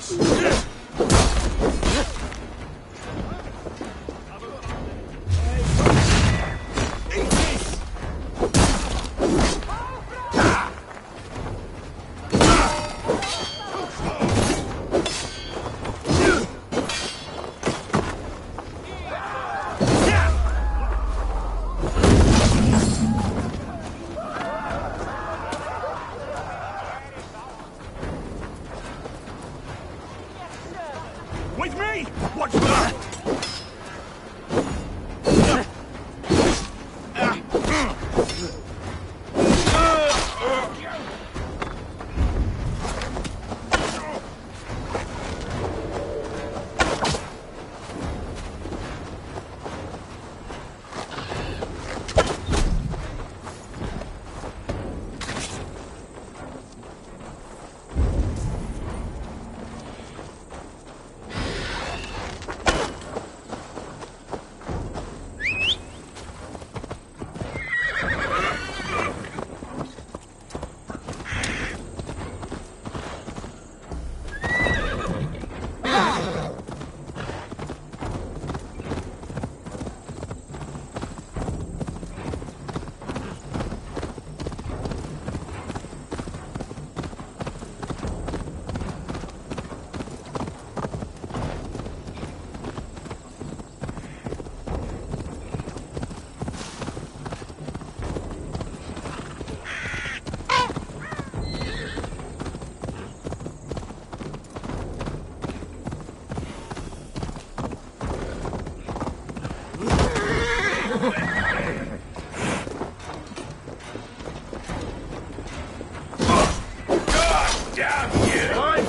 this! With me! Watch that!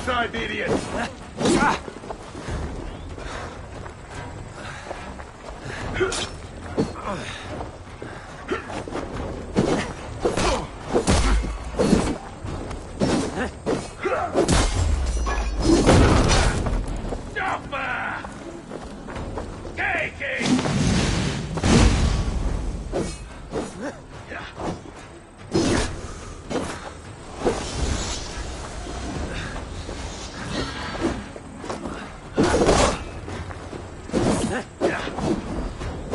Blindside, idiot!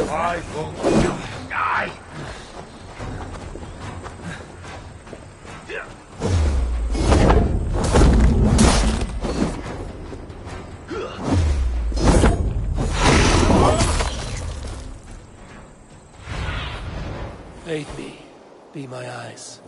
I won't die! Aid me. Be my eyes.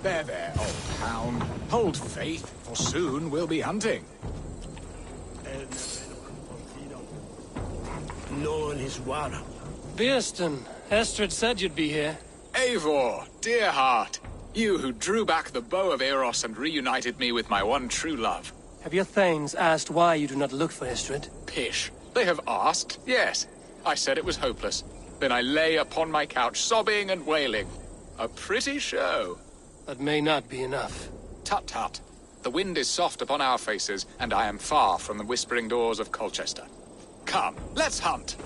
There, old hound. Hold faith, for soon we'll be hunting. No one is one. Beerston, Estrid said you'd be here. Eivor, dear heart. You who drew back the bow of Eros and reunited me with my one true love. Have your thanes asked why you do not look for Estrid? Pish. They have asked, yes. I said it was hopeless. Then I lay upon my couch, sobbing and wailing. A pretty show. That may not be enough. Tut tut. The wind is soft upon our faces, and I am far from the whispering doors of Colchester. Come, let's hunt.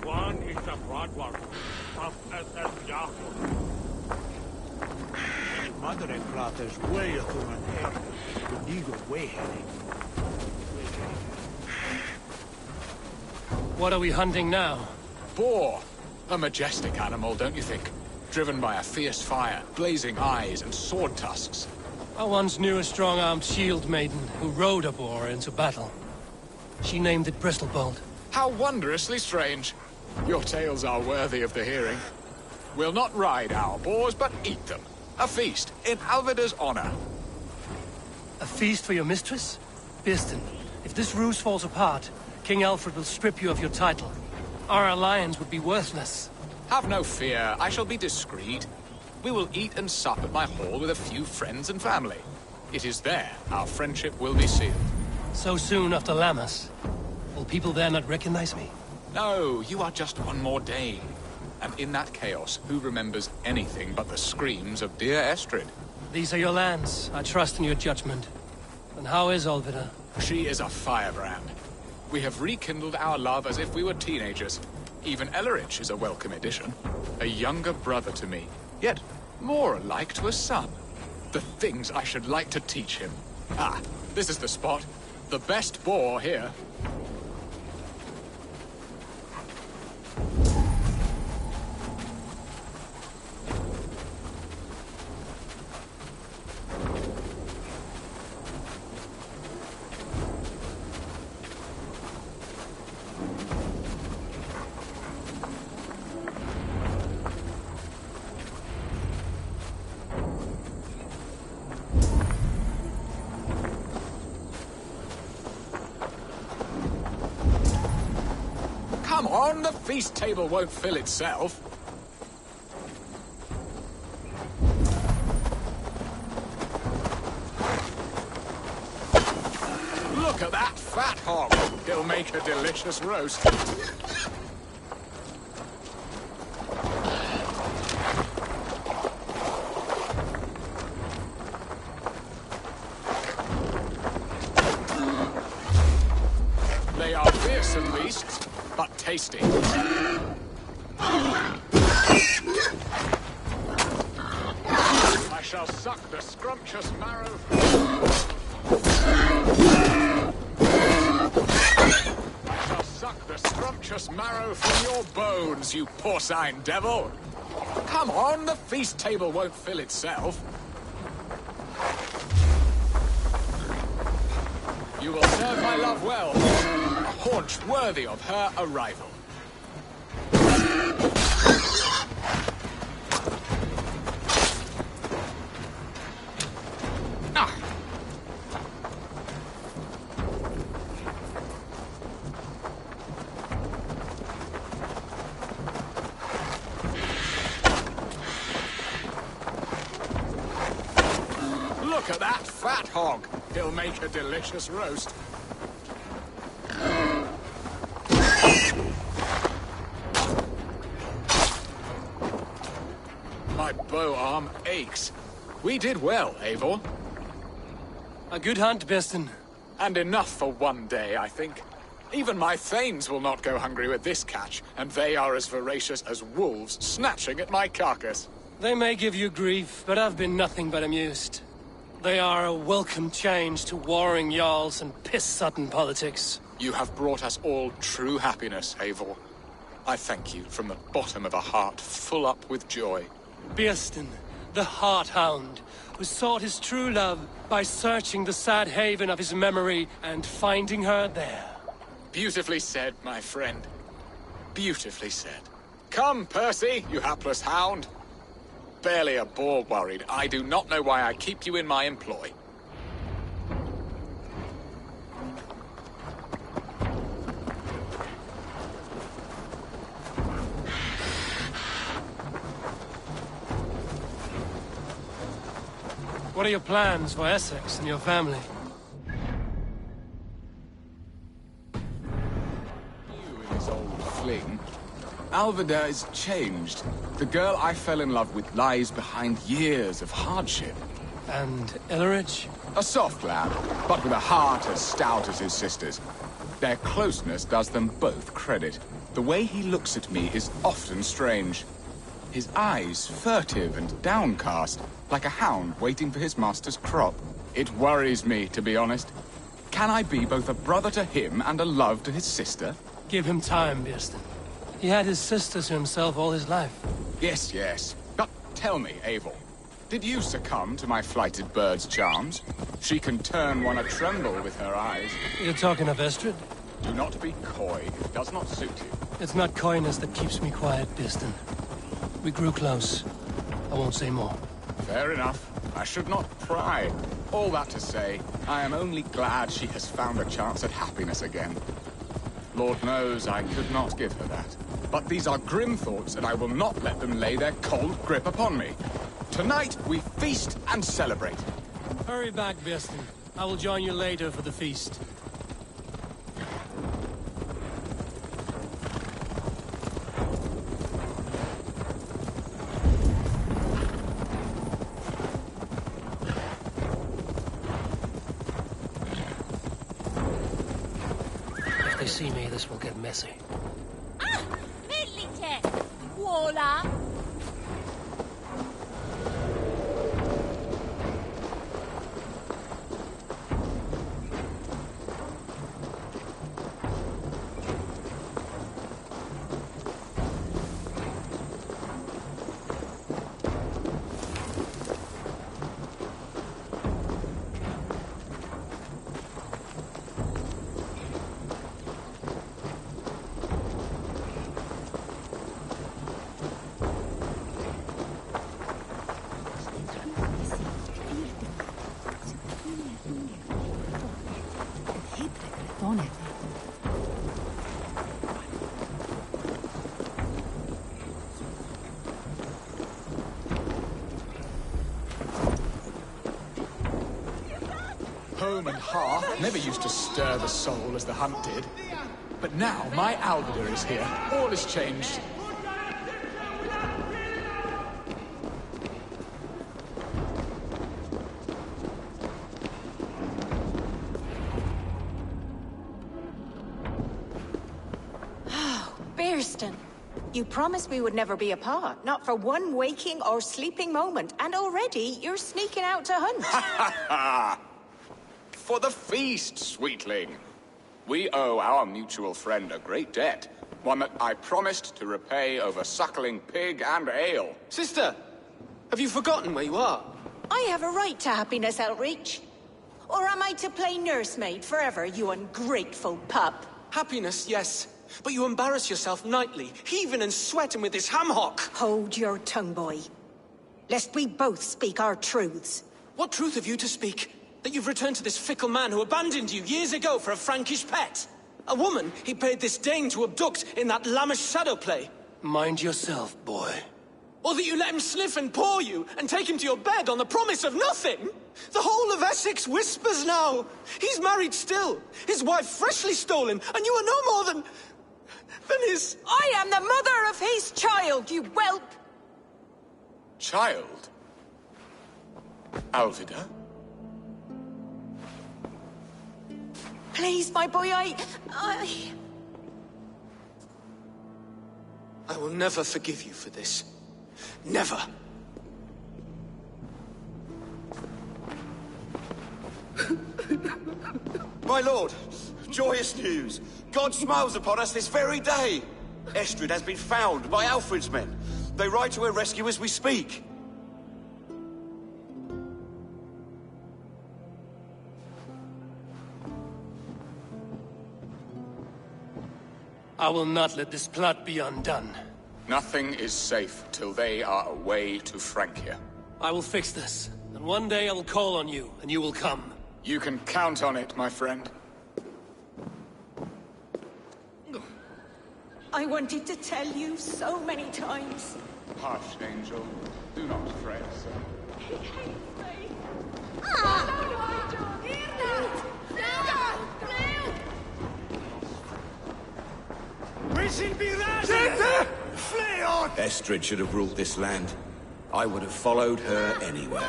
One is a broad one, tough as a jackal. Mother Prater's way to an air, the legal way heading. What are we hunting now? Boar. A majestic animal, don't you think? Driven by a fierce fire, blazing eyes, and sword tusks. I once knew a strong-armed shield maiden who rode a boar into battle. She named it Bristolbolt. How wondrously strange. Your tales are worthy of the hearing. We'll not ride our boars, but eat them. A feast, in Alvida's honor. A feast for your mistress? Beerston, if this ruse falls apart, King Alfred will strip you of your title. Our alliance would be worthless. Have no fear, I shall be discreet. We will eat and sup at my hall with a few friends and family. It is there our friendship will be sealed. So soon after Lammas? Will people there not recognize me? No, you are just one more Dane. And in that chaos, who remembers anything but the screams of dear Estrid? These are your lands. I trust in your judgment. And how is Olvida? She is a firebrand. We have rekindled our love as if we were teenagers. Even Ellerich is a welcome addition. A younger brother to me, yet more alike to a son. The things I should like to teach him. Ah, this is the spot. The best boar here. Come on, the feast table won't fill itself. Look at that fat hog. He'll make a delicious roast. They are fearsome beasts, but tasty. I shall suck the scrumptious marrow. I shall suck the scrumptious marrow from your bones, you porcine devil. Come on, the feast table won't fill itself. You will serve my love well. A haunch worthy of her arrival. Ah. Look at that fat hog. He'll make a delicious roast. My bow arm aches. We did well, Eivor. A good hunt, Beston. And enough for one day, I think. Even my thanes will not go hungry with this catch, and they are as voracious as wolves snatching at my carcass. They may give you grief, but I've been nothing but amused. They are a welcome change to warring jarls and piss-sodden politics. You have brought us all true happiness, Eivor. I thank you from the bottom of a heart full up with joy. Birsten, the Heart Hound, who sought his true love by searching the sad haven of his memory and finding her there. Beautifully said, my friend. Beautifully said. Come, Percy, you hapless hound. Barely a boar worried. I do not know why I keep you in my employ. What are your plans for Essex and your family? You in this old fling. Alvida is changed. The girl I fell in love with lies behind years of hardship. And Ellerich? A soft lad, but with a heart as stout as his sister's. Their closeness does them both credit. The way he looks at me is often strange. His eyes furtive and downcast, like a hound waiting for his master's crop. It worries me, to be honest. Can I be both a brother to him and a love to his sister? Give him time, Birsten. He had his sister to himself all his life. Yes, yes. But tell me, Eivor, did you succumb to my flighted bird's charms? She can turn one a-tremble with her eyes. You're talking of Estrid? Do not be coy. It does not suit you. It's not coyness that keeps me quiet, Birsten. We grew close. I won't say more. Fair enough. I should not pry. All that to say, I am only glad she has found a chance at happiness again. Lord knows I could not give her that. But these are grim thoughts, and I will not let them lay their cold grip upon me. Tonight, we feast and celebrate. Hurry back, Birsten. I will join you later for the feast. If they see me, this will get messy. Ah! Millite! Voila! Home and hearth never used to stir the soul as the hunt did. But now my Alvida is here. All is changed. Birsten, you promised we would never be apart, not for one waking or sleeping moment, and already you're sneaking out to hunt. For the feast, sweetling. We owe our mutual friend a great debt. One that I promised to repay over suckling pig and ale. Sister! Have you forgotten where you are? I have a right to happiness, Outreach. Or am I to play nursemaid forever, you ungrateful pup? Happiness, yes. But you embarrass yourself nightly, heaving and sweating with this ham-hock. Hold your tongue, boy. Lest we both speak our truths. What truth have you to speak? That you've returned to this fickle man who abandoned you years ago for a Frankish pet? A woman he paid this Dane to abduct in that lammish shadow play? Mind yourself, boy. Or that you let him sniff and paw you, and take him to your bed on the promise of nothing? The whole of Essex whispers now. He's married still, his wife freshly stolen, and you are no more than his... I am the mother of his child, you whelp! Child? Alvida? Please, my boy, I will never forgive you for this. Never. My lord, joyous news. God smiles upon us this very day. Estrid has been found by Alfred's men. They ride to her rescue as we speak. I will not let this plot be undone. Nothing is safe till they are away to Francia. I will fix this, and one day I will call on you, and you will come. You can count on it, my friend. I wanted to tell you so many times. Hush, Angel. Do not fret, sir. He hates me. Estrid should have ruled this land. I would have followed her anywhere.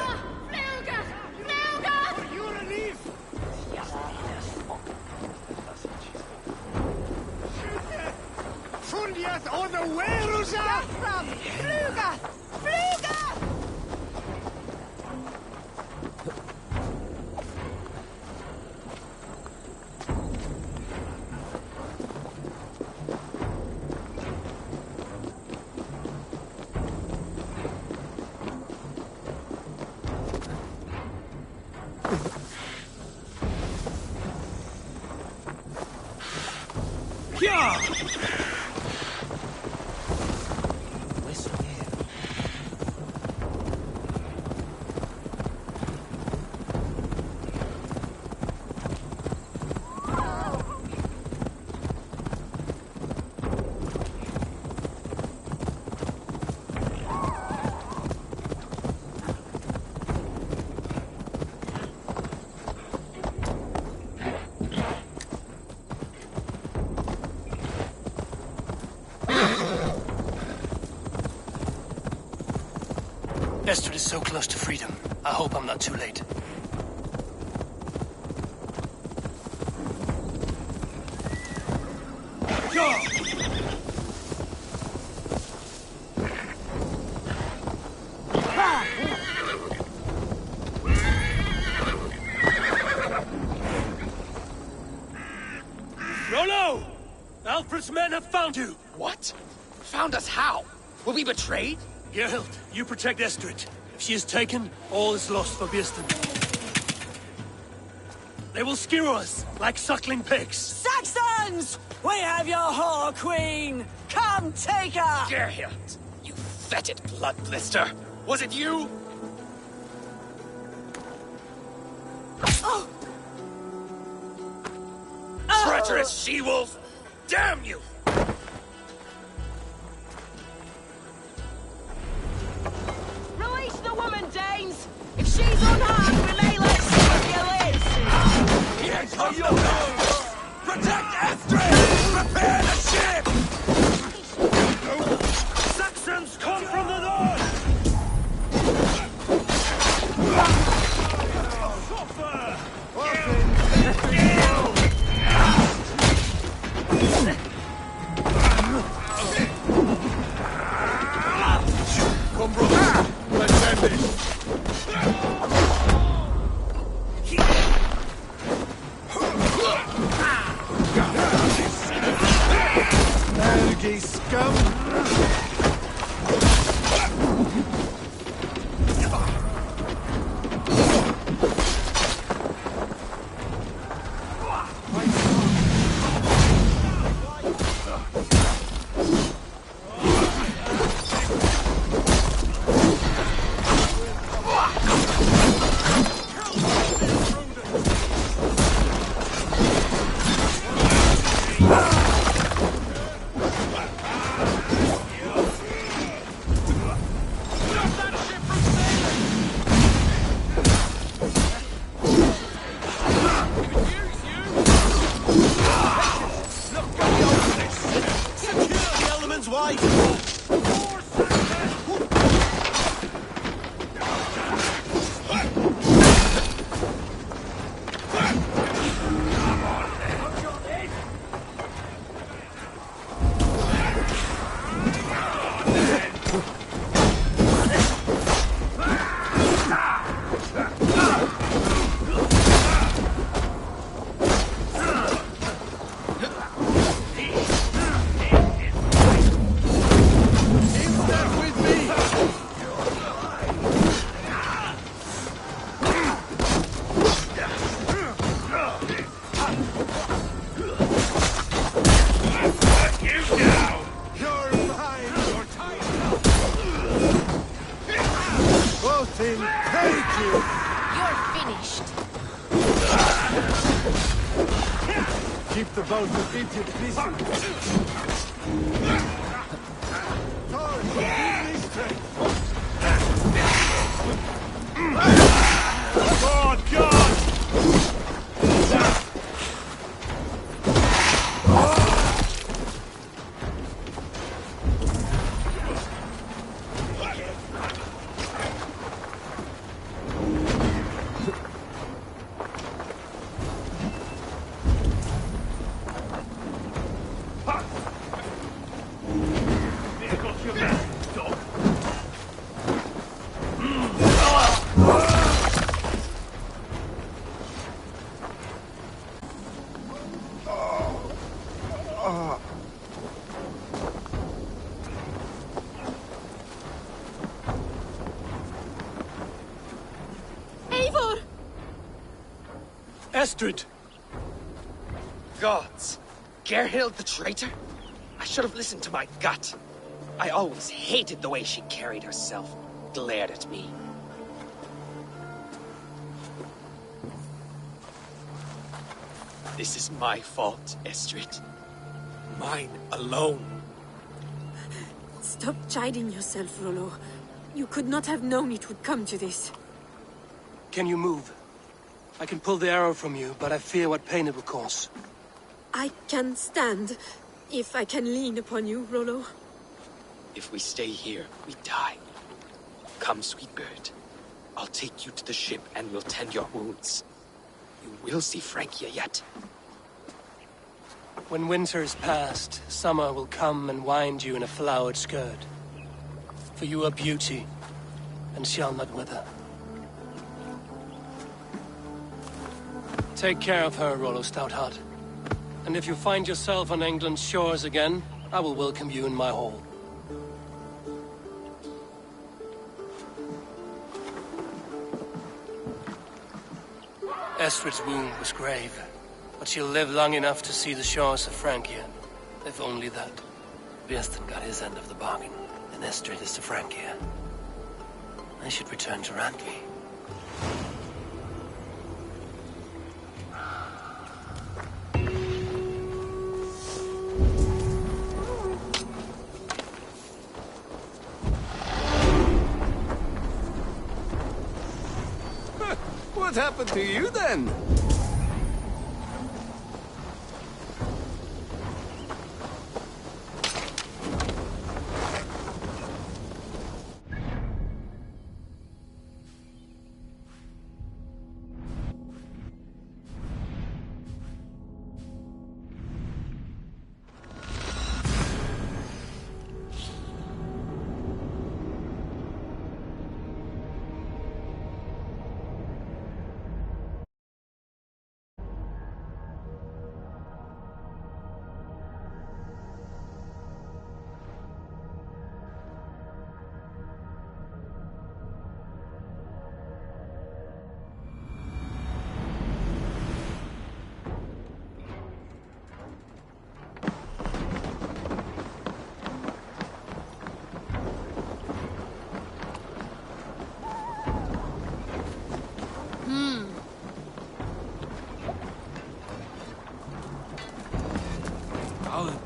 Fundiat on the Werusa! Fluga! Fluga! Yeah! Estrid is so close to freedom. I hope I'm not too late. Rollo! Alfred's men have found you! What? Found us how? Were we betrayed? Geralt, you protect Estrid. If she is taken, all is lost for Birsten. They will skewer us like suckling pigs. Saxons! We have your whore queen! Come take her! Geralt, you fetid blood blister! Was it you? Oh. Treacherous she-wolf! Damn you! Release the woman, Danes! If she's unharmed, we may let some of you live! Here comes the boat! Protect Estrid! Prepare the ship! Saxons come from the north! Come, brother! Let's end this! Energy scum! Keep the boat with idiot pieces. Thor, give me strength. God, God! Estrid! Gods! Gerhild the traitor? I should have listened to my gut. I always hated the way she carried herself, glared at me. This is my fault, Estrid. Mine alone. Stop chiding yourself, Rollo. You could not have known it would come to this. Can you move? I can pull the arrow from you, but I fear what pain it will cause. I can stand, if I can lean upon you, Rollo. If we stay here, we die. Come, sweet bird. I'll take you to the ship and we'll tend your wounds. You will see Francia yet. When winter is past, summer will come and wind you in a flowered skirt. For you are beauty, and shall not wither. Take care of her, Rollo Stoutheart. And if you find yourself on England's shores again, I will welcome you in my hall. Estrid's wound was grave, but she'll live long enough to see the shores of Francia. If only that. Bieston got his end of the bargain, and Estrid is to Francia. I should return to Randvi. What happened to you then?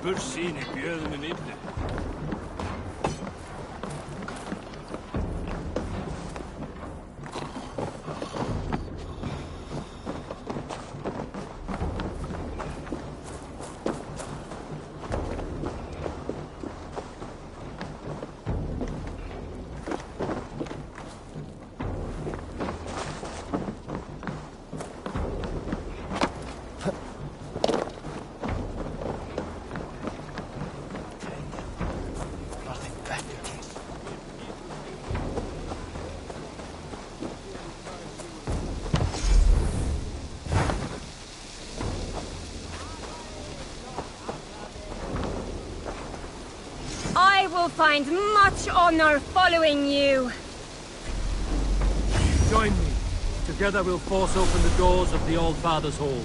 Bursien i björnen med middag. I will find much honor following you. Join me. Together we'll force open the doors of the Old Father's Hall.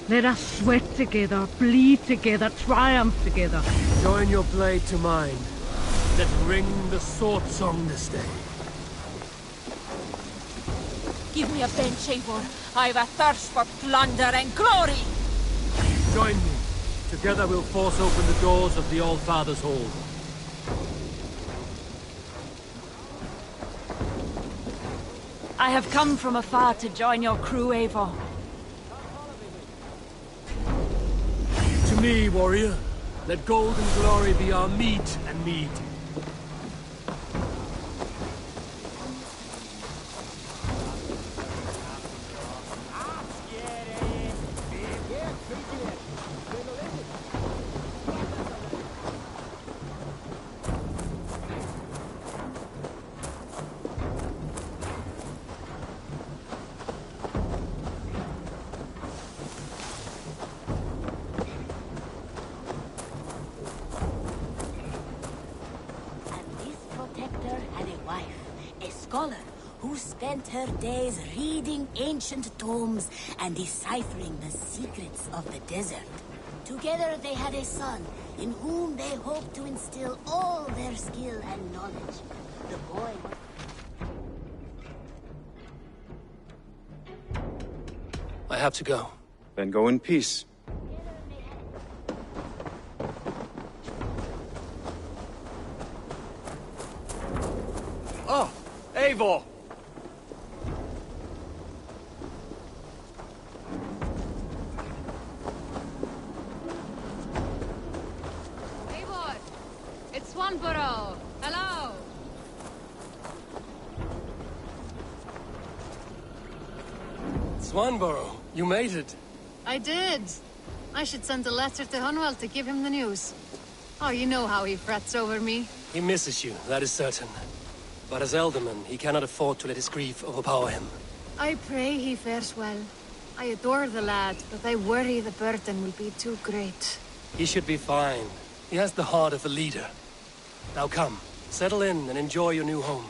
Let us sweat together, bleed together, triumph together. Join your blade to mine. Let's ring the sword song this day. Give me a bench, Eivor. I've a thirst for plunder and glory. Join me. Together we'll force open the doors of the Old Father's Hall. I have come from afar to join your crew, Eivor. To me, warrior, let gold and glory be our meat and mead. Spent her days reading ancient tomes and deciphering the secrets of the desert. Together they had a son, in whom they hoped to instill all their skill and knowledge. The boy... I have to go. Then go in peace. Oh, Eivor! Swanborough, you made it. I did. I should send a letter to Hunwell to give him the news. Oh, you know how he frets over me. He misses you, that is certain. But as Elderman, he cannot afford to let his grief overpower him. I pray he fares well. I adore the lad, but I worry the burden will be too great. He should be fine. He has the heart of a leader. Now come, settle in and enjoy your new home.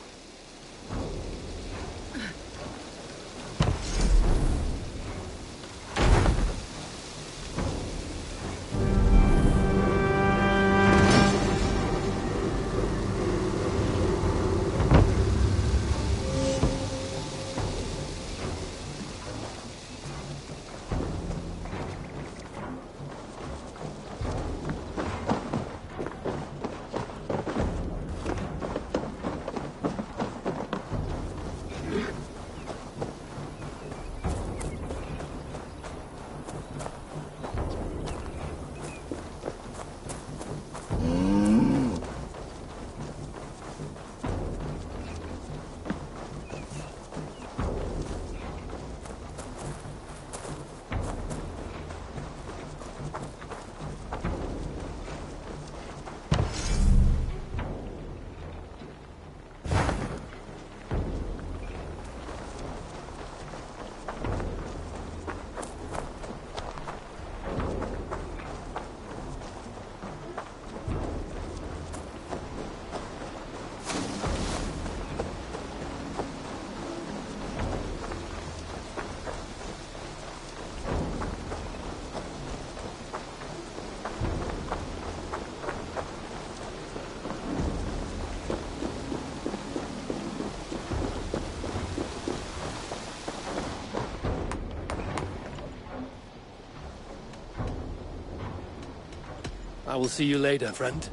I will see you later, friend.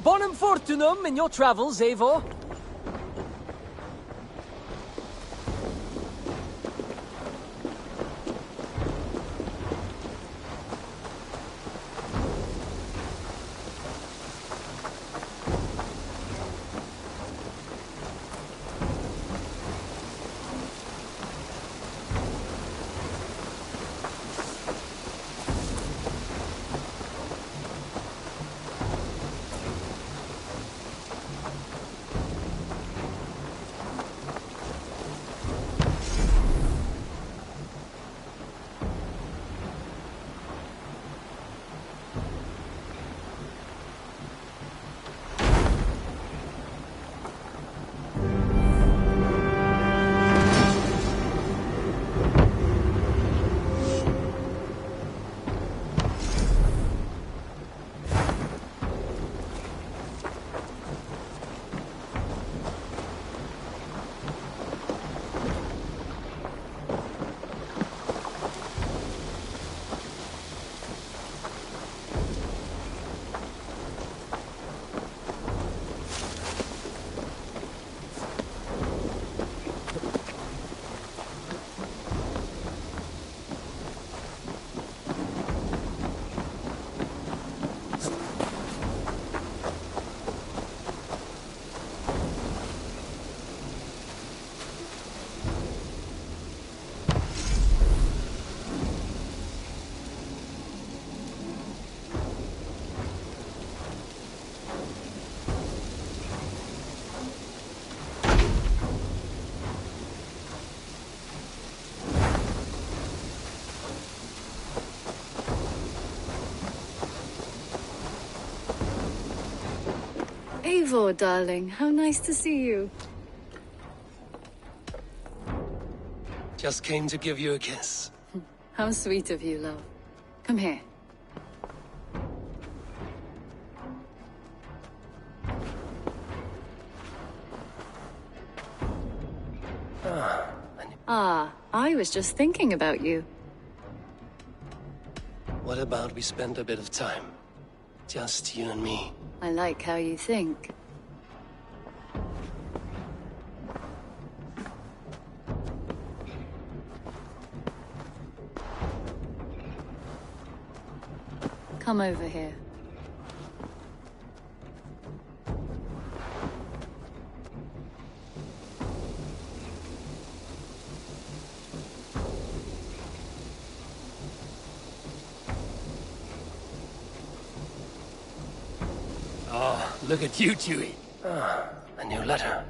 Bonum fortunum in your travels, Eivor. Eivor, darling, how nice to see you. Just came to give you a kiss. How sweet of you, love. Come here. I was just thinking about you. What about we spend a bit of time? Just you and me. I like how you think. Come over here. Look at you, Dewey. Ah, a new letter.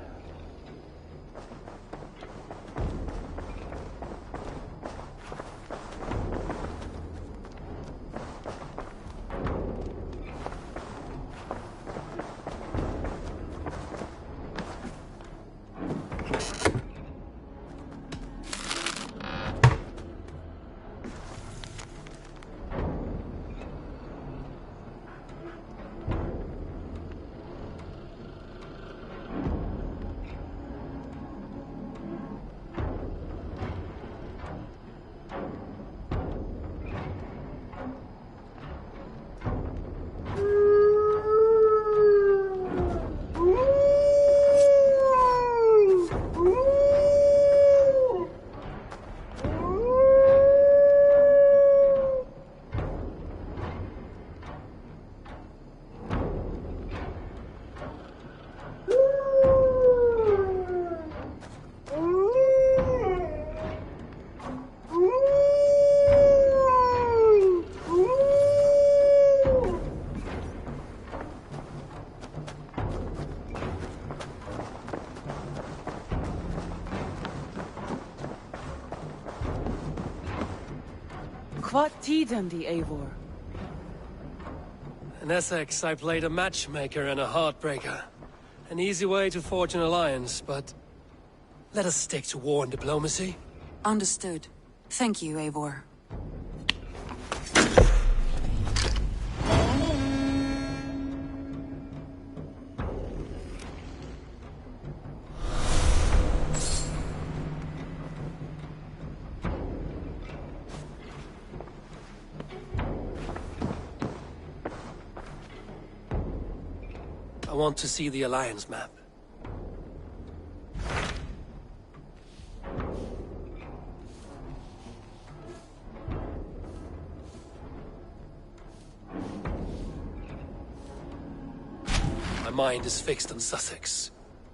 What tiden the Eivor? In Essex, I played a matchmaker and a heartbreaker. An easy way to forge an alliance, but... let us stick to war and diplomacy. Understood. Thank you, Eivor. I want to see the Alliance map. My mind is fixed on Sussex.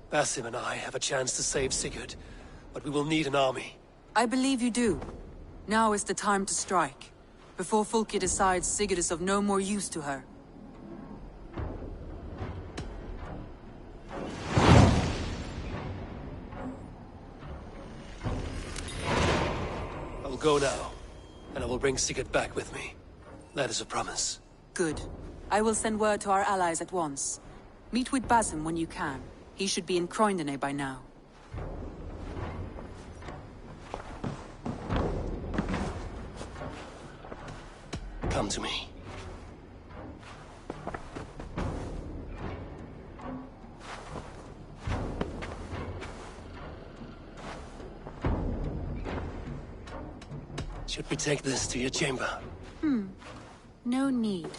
Basim and I have a chance to save Sigurd, but we will need an army. I believe you do. Now is the time to strike, before Fulke decides Sigurd is of no more use to her. I will go now, and I will bring Sigurd back with me. That is a promise. Good. I will send word to our allies at once. Meet with Basim when you can. He should be in Croydon by now. Come to me. Should we take this to your chamber? No need.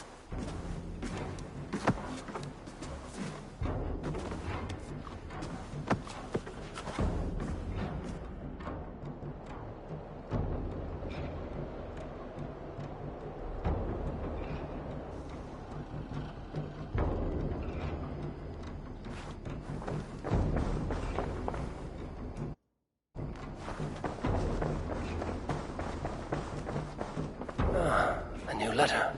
A new letter.